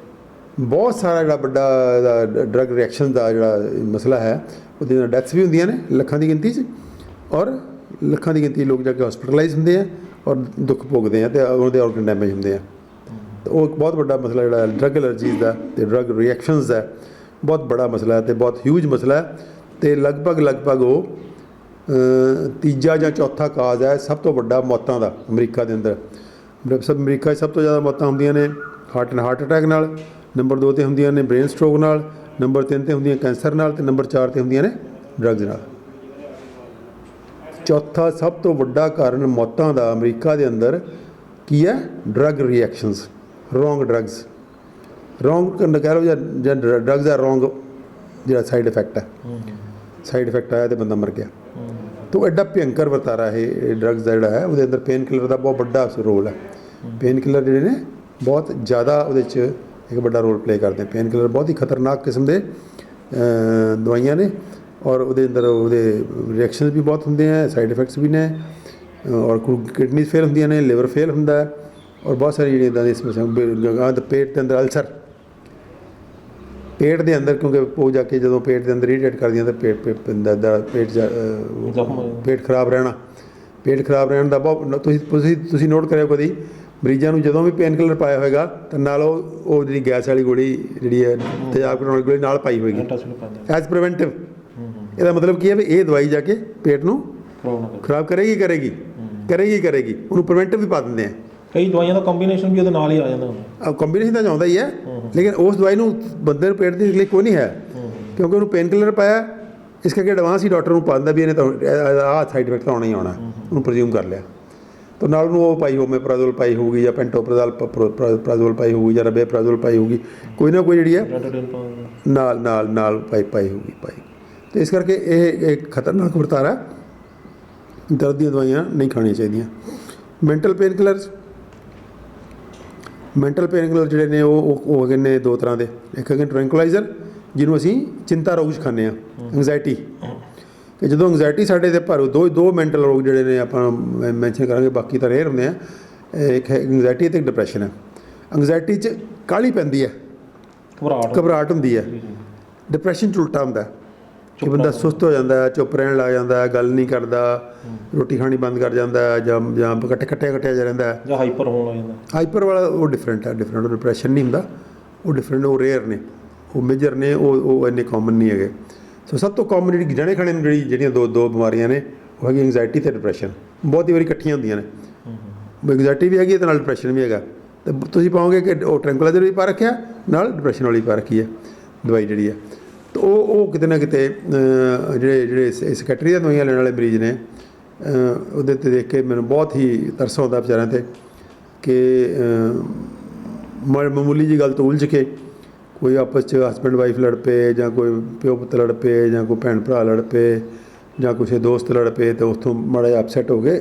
ਬਹੁਤ ਸਾਰਾ ਜਿਹੜਾ ਵੱਡਾ ਡਰੱਗ ਰਿਐਕਸ਼ਨ ਦਾ ਜਿਹੜਾ ਮਸਲਾ ਹੈ ਉਹਦੇ ਨਾਲ ਡੈਥਸ ਵੀ ਹੁੰਦੀਆਂ ਨੇ ਲੱਖਾਂ ਦੀ ਗਿਣਤੀ 'ਚ, ਔਰ ਲੱਖਾਂ ਦੀ ਗਿਣਤੀ ਲੋਕ ਜਾ ਕੇ ਹਸਪੀਟਲਾਈਜ਼ ਹੁੰਦੇ ਆ ਔਰ ਦੁੱਖ ਭੋਗਦੇ ਆ ਅਤੇ ਉਹਦੇ ਆਰਗਨ ਡੈਮੇਜ ਹੁੰਦੇ ਆ। ਤਾਂ ਉਹ ਇੱਕ ਬਹੁਤ ਵੱਡਾ ਮਸਲਾ ਜਿਹੜਾ ਡਰੱਗ ਐਲਰਜੀਜ਼ ਦਾ ਅਤੇ ਡਰੱਗ ਰਿਐਕਸ਼ਨਸ ਦਾ ਬਹੁਤ ਬੜਾ ਮਸਲਾ ਹੈ ਅਤੇ ਬਹੁਤ ਹਿਊਜ ਮਸਲਾ ਹੈ। ਅਤੇ ਲਗਭਗ ਉਹ ਤੀਜਾ ਜਾਂ ਚੌਥਾ ਕਾਜ਼ ਹੈ ਸਭ ਤੋਂ ਵੱਡਾ ਮੌਤਾਂ ਦਾ ਅਮਰੀਕਾ ਦੇ ਅੰਦਰ। ਅਮਰੀਕਾ 'ਚ ਸਭ ਤੋਂ ਜ਼ਿਆਦਾ ਮੌਤਾਂ ਹੁੰਦੀਆਂ ਨੇ ਹਾਰਟ ਅਟੈਕ ਨਾਲ, ਨੰਬਰ 2 'ਤੇ ਹੁੰਦੀਆਂ ਨੇ ਬ੍ਰੇਨ ਸਟ੍ਰੋਕ ਨਾਲ, ਨੰਬਰ 3 'ਤੇ ਹੁੰਦੀਆਂ ਕੈਂਸਰ ਨਾਲ, ਅਤੇ ਨੰਬਰ 4 'ਤੇ ਹੁੰਦੀਆਂ ਨੇ ਡਰੱਗਸ ਨਾਲ। ਚੌਥਾ ਸਭ ਤੋਂ ਵੱਡਾ ਕਾਰਨ ਮੌਤਾਂ ਦਾ ਅਮਰੀਕਾ ਦੇ ਅੰਦਰ ਕੀ ਹੈ? Drug reactions, wrong drugs, wrong ਕਹਿ ਲਓ ਜਾਂ ਡਰੱਗਸ ਆਰ ਰੋਂਗ ਜਿਹੜਾ ਸਾਈਡ ਇਫੈਕਟ ਹੈ, ਸਾਈਡ ਇਫੈਕਟ ਆਇਆ ਤੇ ਬੰਦਾ ਮਰ ਗਿਆ। ਤੋ ਐਡਾ ਭਿਅੰਕਰ ਵਰਤਾਰਾ ਇਹ ਡਰੱਗਸ ਦਾ ਜਿਹੜਾ ਹੈ, ਉਹਦੇ ਅੰਦਰ ਪੇਨ ਕਿਲਰ ਦਾ ਬਹੁਤ ਵੱਡਾ ਰੋਲ ਹੈ। ਪੇਨ ਕਿਲਰ ਜਿਹੜੇ ਨੇ ਬਹੁਤ ਜ਼ਿਆਦਾ ਉਹਦੇ 'ਚ ਇੱਕ ਵੱਡਾ ਰੋਲ ਪਲੇ ਕਰਦੇ। ਪੇਨ ਕਿਲਰ ਬਹੁਤ ਹੀ ਖਤਰਨਾਕ ਕਿਸਮ ਦੇ ਦਵਾਈਆਂ ਨੇ, ਔਰ ਉਹਦੇ ਅੰਦਰ ਉਹਦੇ ਰਿਐਕਸ਼ਨਸ ਵੀ ਬਹੁਤ ਹੁੰਦੇ ਹੈ, ਸਾਈਡ ਇਫੈਕਟਸ ਵੀ ਨੇ, ਔਰ ਕਿਡਨੀਜ਼ ਫੇਲ ਹੁੰਦੀਆਂ ਨੇ, ਲਿਵਰ ਫੇਲ ਹੁੰਦਾ ਹੈ, ਔਰ ਬਹੁਤ ਸਾਰੀ ਜਿਹੜੀਆਂ ਇੱਦਾਂ ਦੀ ਸਮੱਸਿਆ। ਪੇਟ ਦੇ ਅੰਦਰ ਅਲਸਰ, ਪੇਟ ਦੇ ਅੰਦਰ, ਕਿਉਂਕਿ ਉਹ ਜਾ ਕੇ ਜਦੋਂ ਪੇਟ ਦੇ ਅੰਦਰ ਇਰੀਟੇਟ ਕਰਦੀਆਂ ਤਾਂ ਪੇਟ ਖਰਾਬ ਰਹਿਣਾ, ਪੇਟ ਖਰਾਬ ਰਹਿਣ ਦਾ ਬਹੁਤ ਤੁਸੀਂ ਨੋਟ ਕਰਿਓ ਕਦੀ ਮਰੀਜ਼ਾਂ ਨੂੰ ਜਦੋਂ ਵੀ ਪੇਨ ਕਿਲਰ ਪਾਇਆ ਹੋਏਗਾ ਤਾਂ ਨਾਲ ਉਹ ਜਿਹੜੀ ਗੈਸ ਵਾਲੀ ਗੋਲੀ ਜਿਹੜੀ ਹੈ, ਤੇਜ਼ਾਬ ਘਟਾਉਣ ਵਾਲੀ ਗੋਲੀ ਨਾਲ ਪਾਈ ਹੋਏਗੀ ਐਜ਼ ਪ੍ਰੀਵੈਂਟਿਵ। ਇਹਦਾ ਮਤਲਬ ਕੀ ਹੈ ਵੀ ਇਹ ਦਵਾਈ ਜਾ ਕੇ ਪੇਟ ਨੂੰ ਖਰਾਬ ਕਰੇਗੀ, ਉਹਨੂੰ ਪ੍ਰੀਵੈਂਟਿਵ ਵੀ ਪਾ ਦਿੰਦੇ ਆ। ਕਈ ਦਵਾਈਆਂ ਦਾ ਕੰਬੀਨੇਸ਼ਨ ਵੀ ਉਹਦੇ ਨਾਲ ਹੀ ਆ ਜਾਂਦਾ। ਕੰਬੀਨੇਸ਼ਨ ਤਾਂ ਚਾਹੁੰਦਾ ਹੀ ਹੈ, ਲੇਕਿਨ ਉਸ ਦਵਾਈ ਨੂੰ ਬੰਦੇ ਨੂੰ ਪੇਟ ਦੀ ਤਕਲੀਫ ਕੋਈ ਨਹੀਂ ਹੈ, ਕਿਉਂਕਿ ਉਹਨੂੰ ਪੇਨ ਕਿਲਰ ਪਾਇਆ, ਇਸ ਕਰਕੇ ਐਡਵਾਂਸ ਹੀ ਡਾਕਟਰ ਨੂੰ ਪਾ ਦਿੰਦਾ ਵੀ ਇਹਨੇ ਤਾਂ ਆਹ ਸਾਈਡ ਇਫੈਕਟ ਤਾਂ ਆਉਣਾ ਹੀ ਆਉਣਾ, ਉਹਨੂੰ ਪ੍ਰਜ਼ਿਊਮ ਕਰ ਲਿਆ। ਤਾਂ ਨਾਲ ਉਹਨੂੰ ਉਹ ਪਾਈ ਓਮੇਪਰਾਜ਼ੋਲ ਪਾਈ ਹੋਊਗੀ, ਜਾਂ ਪੈਂਟੋਪਰਾਜ਼ੋਲ ਪਾਈ ਹੋਊਗੀ, ਜਾਂ ਰਬੇਪਰਾਜ਼ੋਲ ਪਾਈ ਹੋਊਗੀ, ਕੋਈ ਨਾ ਕੋਈ ਜਿਹੜੀ ਹੈ ਨਾਲ ਪਾਈ ਹੋਊਗੀ। ਅਤੇ ਇਸ ਕਰਕੇ ਇਹ ਇੱਕ ਖਤਰਨਾਕ ਵਰਤਾਰਾ, ਦਰਦ ਦੀਆਂ ਦਵਾਈਆਂ ਨਹੀਂ ਖਾਣੀਆਂ ਚਾਹੀਦੀਆਂ। ਮੈਂਟਲ ਪੇਨ ਕਿਲਰ ਜਿਹੜੇ ਨੇ ਉਹ ਹੈਗੇ ਨੇ ਦੋ ਤਰ੍ਹਾਂ ਦੇ। ਇੱਕ ਹੈਗੇ ਟ੍ਰੈਂਕੁਲਾਈਜ਼ਰ, ਜਿਹਨੂੰ ਅਸੀਂ ਚਿੰਤਾ ਰੋਗ 'ਚ ਖਾਂਦੇ ਹਾਂ, ਐਂਗਜ਼ਾਇਟੀ। ਕਿ ਜਦੋਂ ਐਂਗਜ਼ਾਇਟੀ ਸਾਡੇ 'ਤੇ ਦੋ ਮੈਂਟਲ ਰੋਗ ਜਿਹੜੇ ਨੇ ਆਪਾਂ ਮੈਂਸ਼ਨ ਕਰਾਂਗੇ, ਬਾਕੀ ਤਾਂ ਰੇਅਰ ਹੁੰਦੇ ਆ। ਇੱਕ ਹੈ ਐਂਗਜ਼ਾਇਟੀ ਅਤੇ ਇੱਕ ਡਿਪਰੈਸ਼ਨ ਹੈ। ਐਂਗਜ਼ਾਇਟੀ 'ਚ ਕਾਹਲੀ ਪੈਂਦੀ ਹੈ, ਘਬਰਾਹਟ ਹੁੰਦੀ ਹੈ। ਡਿਪਰੈਸ਼ਨ 'ਚ ਉਲਟਾ ਹੁੰਦਾ ਕਿ ਬੰਦਾ ਸੁਸਤ ਹੋ ਜਾਂਦਾ, ਚੁੱਪ ਰਹਿਣ ਲੱਗ ਜਾਂਦਾ, ਗੱਲ ਨਹੀਂ ਕਰਦਾ, ਰੋਟੀ ਖਾਣੀ ਬੰਦ ਕਰ ਜਾਂਦਾ, ਜਾਂ ਕੱਟਿਆ ਜਿਹਾ ਰਹਿੰਦਾ, ਜਾਂ ਹਾਈਪਰ ਹੋਣ ਲੱਗ ਜਾਂਦਾ। ਹਾਈਪਰ ਵਾਲਾ ਉਹ ਡਿਫਰੈਂਟ ਹੈ, ਉਹ ਡਿਪਰੈਸ਼ਨ ਨਹੀਂ ਹੁੰਦਾ, ਉਹ ਡਿਫਰੈਂਟ, ਉਹ ਰੇਅਰ ਨੇ, ਉਹ ਮੇਜਰ ਨੇ, ਉਹ ਇੰਨੇ ਕਾਮਨ ਨਹੀਂ ਹੈਗੇ। ਸੋ ਸਭ ਤੋਂ ਕਾਮਨ ਜਿਹੜੀ ਜਣੇ ਖਾਣੇ ਨੂੰ ਜਿਹੜੀਆਂ ਦੋ ਬਿਮਾਰੀਆਂ ਨੇ, ਉਹ ਹੈਗੀ ਐਂਗਜ਼ਾਇਟੀ ਅਤੇ ਡਿਪਰੈਸ਼ਨ। ਬਹੁਤ ਹੀ ਵਾਰੀ ਇਕੱਠੀਆਂ ਹੁੰਦੀਆਂ ਨੇ, ਐਂਗਜ਼ਾਇਟੀ ਵੀ ਹੈਗੀ ਅਤੇ ਨਾਲ ਡਿਪਰੈਸ਼ਨ ਵੀ ਹੈਗਾ। ਅਤੇ ਤੁਸੀਂ ਪਾਓਗੇ ਕਿ ਉਹ ਟ੍ਰੈਂਕੁਲਾਈਜ਼ਰ ਵੀ ਪਾ ਰੱਖਿਆ, ਨਾਲ ਡਿਪਰੈਸ਼ਨ ਵਾਲੀ ਪਾ ਰੱਖੀ ਹੈ ਦਵਾਈ ਜਿਹੜੀ ਹੈ। ਤਾਂ ਉਹ ਕਿਤੇ ਨਾ ਕਿਤੇ ਜਿਹੜੇ ਸਕੈਟਰੀ ਦੀਆਂ ਦਵਾਈਆਂ ਲੈਣ ਵਾਲੇ ਮਰੀਜ਼ ਨੇ, ਉਹਦੇ 'ਤੇ ਦੇਖ ਕੇ ਮੈਨੂੰ ਬਹੁਤ ਹੀ ਤਰਸ ਆਉਂਦਾ ਵਿਚਾਰਿਆਂ 'ਤੇ, ਕਿ ਮਾਮੂਲੀ ਜਿਹੀ ਗੱਲ ਤੋਂ ਉਲਝ ਕੇ ਕੋਈ ਆਪਸ 'ਚ ਹਸਬੈਂਡ ਵਾਈਫ ਲੜ ਪਏ, ਜਾਂ ਕੋਈ ਪਿਓ ਪੁੱਤ ਲੜ ਪਏ, ਜਾਂ ਕੋਈ ਭੈਣ ਭਰਾ ਲੜ ਪਏ, ਜਾਂ ਕਿਸੇ ਦੋਸਤ ਲੜ ਪਏ, ਅਤੇ ਉੱਥੋਂ ਮਾੜਾ ਜਿਹਾ ਅਪਸੈਟ ਹੋ ਗਏ,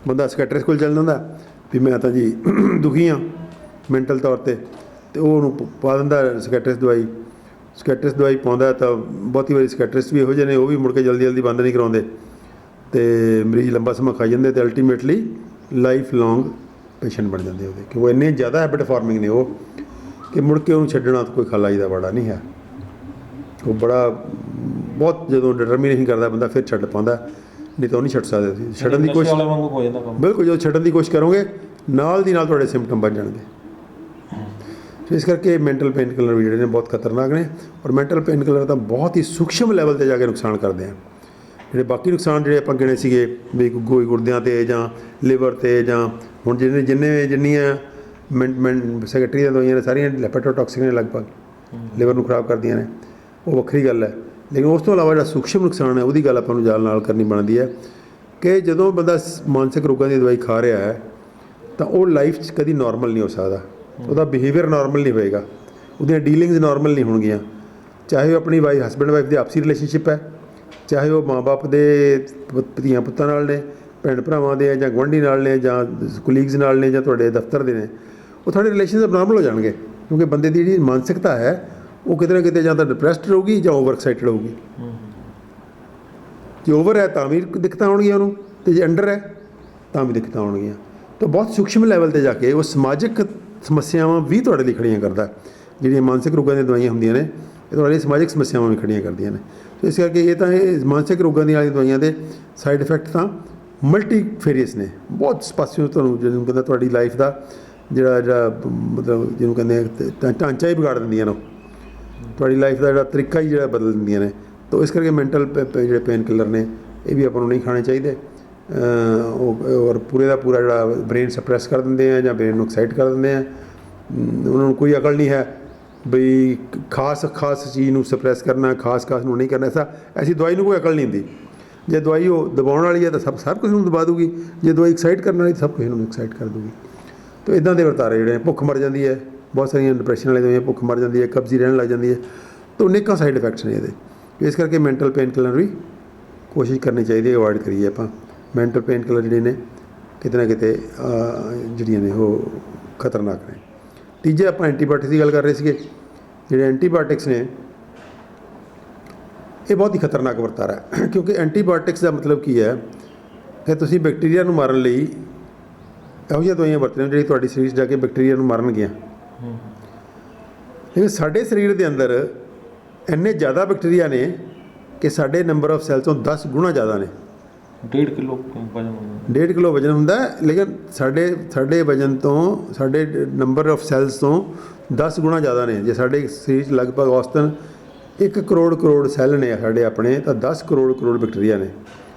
ਬੰਦਾ ਸਕੈਟਰਿਸਟ ਕੋਲ ਚੱਲ ਜਾਂਦਾ ਵੀ ਮੈਂ ਤਾਂ ਜੀ ਦੁਖੀ ਹਾਂ ਮੈਂਟਲ ਤੌਰ 'ਤੇ, ਅਤੇ ਉਹ ਉਹਨੂੰ ਪਾ ਦਿੰਦਾ ਸਕੈਟਰਿਸਟ ਦਵਾਈ ਪਾਉਂਦਾ। ਤਾਂ ਬਹੁਤੀ ਵਾਰੀ ਸਕੈਟਰਿਸਟ ਵੀ ਇਹੋ ਜਿਹੇ ਨੇ, ਉਹ ਵੀ ਮੁੜ ਕੇ ਜਲਦੀ ਬੰਦ ਨਹੀਂ ਕਰਾਉਂਦੇ, ਅਤੇ ਮਰੀਜ਼ ਲੰਬਾ ਸਮਾਂ ਖਾਈ ਜਾਂਦੇ, ਅਤੇ ਅਲਟੀਮੇਟਲੀ ਲਾਈਫ ਲੌਂਗ ਪੇਸ਼ੈਂਟ ਬਣ ਜਾਂਦੇ ਉਹਦੇ, ਕਿ ਉਹ ਇੰਨੇ ਜ਼ਿਆਦਾ ਹੈਬਿਟ ਫਾਰਮਿੰਗ ਨੇ ਉਹ, ਕਿ ਮੁੜ ਕੇ ਉਹਨੂੰ ਛੱਡਣਾ ਤਾਂ ਕੋਈ ਖਾਲਾ ਜੀ ਦਾ ਵਾੜਾ ਨਹੀਂ ਹੈ। ਉਹ ਬਹੁਤ ਜਦੋਂ ਡਿਟਰਮੀਨੇਸ਼ਨ ਕਰਦਾ ਬੰਦਾ ਫਿਰ ਛੱਡ ਪਾਉਂਦਾ, ਨਹੀਂ ਤਾਂ ਉਹ ਨਹੀਂ ਛੱਡ ਸਕਦੇ। ਤੁਸੀਂ ਛੱਡਣ ਦੀ ਕੋਸ਼ਿਸ਼ ਬਿਲਕੁਲ, ਜਦੋਂ ਛੱਡਣ ਦੀ ਕੋਸ਼ਿਸ਼ ਕਰੋਗੇ ਨਾਲ ਦੀ ਨਾਲ ਤੁਹਾਡੇ ਸਿੰਪਟਮ ਵੱਧ ਜਾਣਗੇ। ਸੋ ਇਸ ਕਰਕੇ ਮੈਂਟਲ ਪੇਨ ਕਿਲਰ ਵੀ ਜਿਹੜੇ ਨੇ ਬਹੁਤ ਖਤਰਨਾਕ ਨੇ, ਔਰ ਮੈਂਟਲ ਪੇਨ ਕਿਲਰ ਤਾਂ ਬਹੁਤ ਹੀ ਸੂਖਸ਼ਮ ਲੈਵਲ 'ਤੇ ਜਾ ਕੇ ਨੁਕਸਾਨ ਕਰਦੇ ਆ। ਜਿਹੜੇ ਬਾਕੀ ਨੁਕਸਾਨ ਜਿਹੜੇ ਆਪਾਂ ਗਿਣੇ ਸੀਗੇ ਵੀ ਕੋਈ ਗੁਰਦਿਆਂ 'ਤੇ, ਜਾਂ ਲਿਵਰ 'ਤੇ, ਜਾਂ ਹੁਣ ਜਿੰਨੀਆਂ ਸੈਕਟਰੀ ਦੀਆਂ ਦਵਾਈਆਂ ਨੇ ਸਾਰੀਆਂ ਹੈਪੇਟੋਟੌਕਸਿਕ ਨੇ, ਲਗਭਗ ਲਿਵਰ ਨੂੰ ਖਰਾਬ ਕਰਦੀਆਂ ਨੇ, ਉਹ ਵੱਖਰੀ ਗੱਲ ਹੈ। ਲੇਕਿਨ ਉਸ ਤੋਂ ਇਲਾਵਾ ਜਿਹੜਾ ਸੂਖਸ਼ਮ ਨੁਕਸਾਨ ਹੈ, ਉਹਦੀ ਗੱਲ ਆਪਾਂ ਨੂੰ ਨਾਲ ਕਰਨੀ ਬਣਦੀ ਹੈ, ਕਿ ਜਦੋਂ ਬੰਦਾ ਮਾਨਸਿਕ ਰੋਗਾਂ ਦੀ ਦਵਾਈ ਖਾ ਰਿਹਾ ਹੈ, ਤਾਂ ਉਹ ਲਾਈਫ 'ਚ ਕਦੀ ਨੋਰਮਲ ਨਹੀਂ ਹੋ ਸਕਦਾ, ਉਹਦਾ ਬਿਹੇਵੀਅਰ ਨੋਰਮਲ ਨਹੀਂ ਹੋਏਗਾ, ਉਹਦੀਆਂ ਡੀਲਿੰਗਸ ਨੋਰਮਲ ਨਹੀਂ ਹੋਣਗੀਆਂ। ਚਾਹੇ ਉਹ ਆਪਣੀ ਹਸਬੈਂਡ ਵਾਈਫ ਦੀ ਆਪਸੀ ਰਿਲੇਸ਼ਨਸ਼ਿਪ ਹੈ, ਚਾਹੇ ਉਹ ਮਾਂ ਬਾਪ ਦੇ ਧੀਆਂ ਪੁੱਤਾਂ ਨਾਲ ਨੇ, ਭੈਣ ਭਰਾਵਾਂ ਦੇ, ਜਾਂ ਗੁਆਂਢੀ ਨਾਲ ਨੇ, ਜਾਂ ਕੁਲੀਗਸ ਨਾਲ ਨੇ, ਜਾਂ ਤੁਹਾਡੇ ਦਫ਼ਤਰ ਦੇ ਨੇ, ਉਹ ਤੁਹਾਡੇ ਰਿਲੇਸ਼ਨਸ ਅਬਨੋਰਮਲ ਹੋ ਜਾਣਗੇ, ਕਿਉਂਕਿ ਬੰਦੇ ਦੀ ਜਿਹੜੀ ਮਾਨਸਿਕਤਾ ਹੈ ਉਹ ਕਿਤੇ ਨਾ ਕਿਤੇ ਜਾਂ ਤਾਂ ਡਿਪਰੈਸਡ ਰਹੂਗੀ, ਜਾਂ ਓਵਰ ਐਕਸਾਈਟਡ ਹੋਊਗੀ। ਜੇ ਓਵਰ ਹੈ ਤਾਂ ਵੀ ਦਿੱਕਤਾਂ ਆਉਣਗੀਆਂ ਉਹਨੂੰ, ਅਤੇ ਜੇ ਅੰਡਰ ਹੈ ਤਾਂ ਵੀ ਦਿੱਕਤਾਂ ਆਉਣਗੀਆਂ। ਤਾਂ ਬਹੁਤ ਸੂਖਸ਼ਮ ਲੈਵਲ 'ਤੇ ਜਾ ਕੇ ਉਹ ਸਮਾਜਿਕ ਸਮੱਸਿਆਵਾਂ ਵੀ ਤੁਹਾਡੇ ਲਈ ਖੜੀਆਂ ਕਰਦਾ। ਜਿਹੜੀਆਂ ਮਾਨਸਿਕ ਰੋਗਾਂ ਦੀਆਂ ਦਵਾਈਆਂ ਹੁੰਦੀਆਂ ਨੇ, ਇਹ ਤੁਹਾਡੇ ਲਈ ਸਮਾਜਿਕ ਸਮੱਸਿਆਵਾਂ ਵੀ ਖੜੀਆਂ ਕਰਦੀਆਂ ਨੇ। ਸੋ ਇਸ ਕਰਕੇ ਇਹ ਮਾਨਸਿਕ ਰੋਗਾਂ ਦੀਆਂ ਦਵਾਈਆਂ ਦੇ ਸਾਈਡ ਇਫੈਕਟ ਤਾਂ ਮਲਟੀਫੇਰੀਅਸ ਨੇ, ਬਹੁਤ ਪਾਸਿਓਂ ਤੁਹਾਨੂੰ ਜਿਹਨੂੰ ਕਹਿੰਦਾ ਤੁਹਾਡੀ ਲਾਈਫ ਦਾ ਜਿਹੜਾ ਮਤਲਬ ਜਿਹਨੂੰ ਕਹਿੰਦੇ ਢਾਂਚਾ ਹੀ ਵਿਗਾੜ ਦਿੰਦੀਆਂ ਨੇ, ਤੁਹਾਡੀ ਲਾਈਫ ਦਾ ਜਿਹੜਾ ਤਰੀਕਾ ਹੀ ਜਿਹੜਾ ਬਦਲ ਦਿੰਦੀਆਂ ਨੇ। ਤਾਂ ਇਸ ਕਰਕੇ ਮੈਂਟਲ ਜਿਹੜੇ ਪੇਨ ਕਿਲਰ ਨੇ, ਇਹ ਵੀ ਆਪਾਂ ਨੂੰ ਨਹੀਂ ਖਾਣੇ ਚਾਹੀਦੇ। ਔਰ ਪੂਰੇ ਦਾ ਪੂਰਾ ਜਿਹੜਾ ਬ੍ਰੇਨ ਸਪਰੈਸ ਕਰ ਦਿੰਦੇ ਆ, ਜਾਂ ਬ੍ਰੇਨ ਨੂੰ ਐਕਸਾਈਟ ਕਰ ਦਿੰਦੇ ਆ। ਉਹਨਾਂ ਨੂੰ ਕੋਈ ਅਕਲ ਨਹੀਂ ਹੈ ਬਈ ਖਾਸ ਚੀਜ਼ ਨੂੰ ਸਪਰੈਸ ਕਰਨਾ, ਖਾਸ ਨੂੰ ਨਹੀਂ ਕਰਨਾ। ਐਸੀ ਦਵਾਈ ਨੂੰ ਕੋਈ ਅਕਲ ਨਹੀਂ ਹੁੰਦੀ। ਜੇ ਦਵਾਈ ਉਹ ਦਬਾਉਣ ਵਾਲੀ ਹੈ ਤਾਂ ਸਭ ਕੁਝ ਨੂੰ ਦਬਾ ਦੂਗੀ, ਜੇ ਦਵਾਈ ਐਕਸਾਈਟ ਕਰਨ ਵਾਲੀ ਸਭ ਕੁਝ ਨੂੰ ਐਕਸਾਈਟ ਕਰ ਦੂਗੀ। ਤਾਂ ਇੱਦਾਂ ਦੇ ਵਰਤਾਰੇ ਜਿਹੜੇ ਭੁੱਖ ਮਰ ਜਾਂਦੀ ਹੈ, ਬਹੁਤ ਸਾਰੀਆਂ ਡਿਪਰੈਸ਼ਨ ਵਾਲੇ ਦਵਾਈਆਂ ਭੁੱਖ ਮਰ ਜਾਂਦੀ ਹੈ, ਕਬਜ਼ੀ ਰਹਿਣ ਲੱਗ ਜਾਂਦੀ ਹੈ। ਤਾਂ ਅਨੇਕਾਂ ਸਾਈਡ ਇਫੈਕਟਸ ਨੇ ਇਹਦੇ। ਇਸ ਕਰਕੇ ਮੈਂਟਲ ਪੇਨ ਕਿਲਰ ਵੀ ਕੋਸ਼ਿਸ਼ ਕਰਨੀ ਚਾਹੀਦੀ ਹੈ, ਅਵੋਇਡ ਕਰੀਏ ਆਪਾਂ। ਮੈਂਟਲ ਪੇਨ ਕਿਲਰ ਜਿਹੜੇ ਨੇ ਕਿਤੇ ਨਾ ਕਿਤੇ ਜਿਹੜੀਆਂ ਨੇ ਉਹ ਖਤਰਨਾਕ ਨੇ। ਤੀਜੇ ਆਪਾਂ ਐਂਟੀਬਾਇਓਟਿਕਸ ਦੀ ਗੱਲ ਕਰ ਰਹੇ ਸੀਗੇ। ਜਿਹੜੇ ਐਂਟੀਬਾਇਓਟਿਕਸ ਨੇ ਇਹ ਬਹੁਤ ਹੀ ਖਤਰਨਾਕ ਵਰਤਾਰਾ ਹੈ, ਕਿਉਂਕਿ ਐਂਟੀਬਾਇਓਟਿਕਸ ਦਾ ਮਤਲਬ ਕੀ ਹੈ ਕਿ ਤੁਸੀਂ ਬੈਕਟੀਰੀਆ ਨੂੰ ਮਾਰਨ ਲਈ ਇਹੋ ਜਿਹੀਆਂ ਦਵਾਈਆਂ ਵਰਤਦੇ ਹੋ ਜਿਹੜੀ ਤੁਹਾਡੀ ਸਰੀਰ 'ਚ ਜਾ ਕੇ ਬੈਕਟੀਰੀਆ ਨੂੰ ਮਾਰਨਗੀਆਂ। ਲੇਕਿਨ ਸਾਡੇ ਸਰੀਰ ਦੇ ਅੰਦਰ ਇੰਨੇ ਜ਼ਿਆਦਾ ਬੈਕਟੀਰੀਆ ਨੇ ਕਿ ਸਾਡੇ ਨੰਬਰ ਆਫ ਸੈੱਲ ਤੋਂ 10 ਗੁਣਾ ਜ਼ਿਆਦਾ ਨੇ। 1.5 ਕਿਲੋ ਵਜਨ ਹੁੰਦਾ। 1.5 ਕਿਲੋ ਵਜਨ ਹੁੰਦਾ, ਲੇਕਿਨ ਸਾਡੇ ਵਜਨ ਤੋਂ ਸਾਡੇ ਨੰਬਰ ਆਫ ਸੈੱਲਸ ਤੋਂ 10 ਗੁਣਾ ਜ਼ਿਆਦਾ ਨੇ। ਜੇ ਸਾਡੇ ਸਰੀਰ 'ਚ ਲਗਭਗ ਔਸਤਨ 1 ਕਰੋੜ ਸੈੱਲ ਨੇ ਸਾਡੇ ਆਪਣੇ, ਤਾਂ 10 ਕਰੋੜ ਬੈਕਟੀਰੀਆ ਨੇ।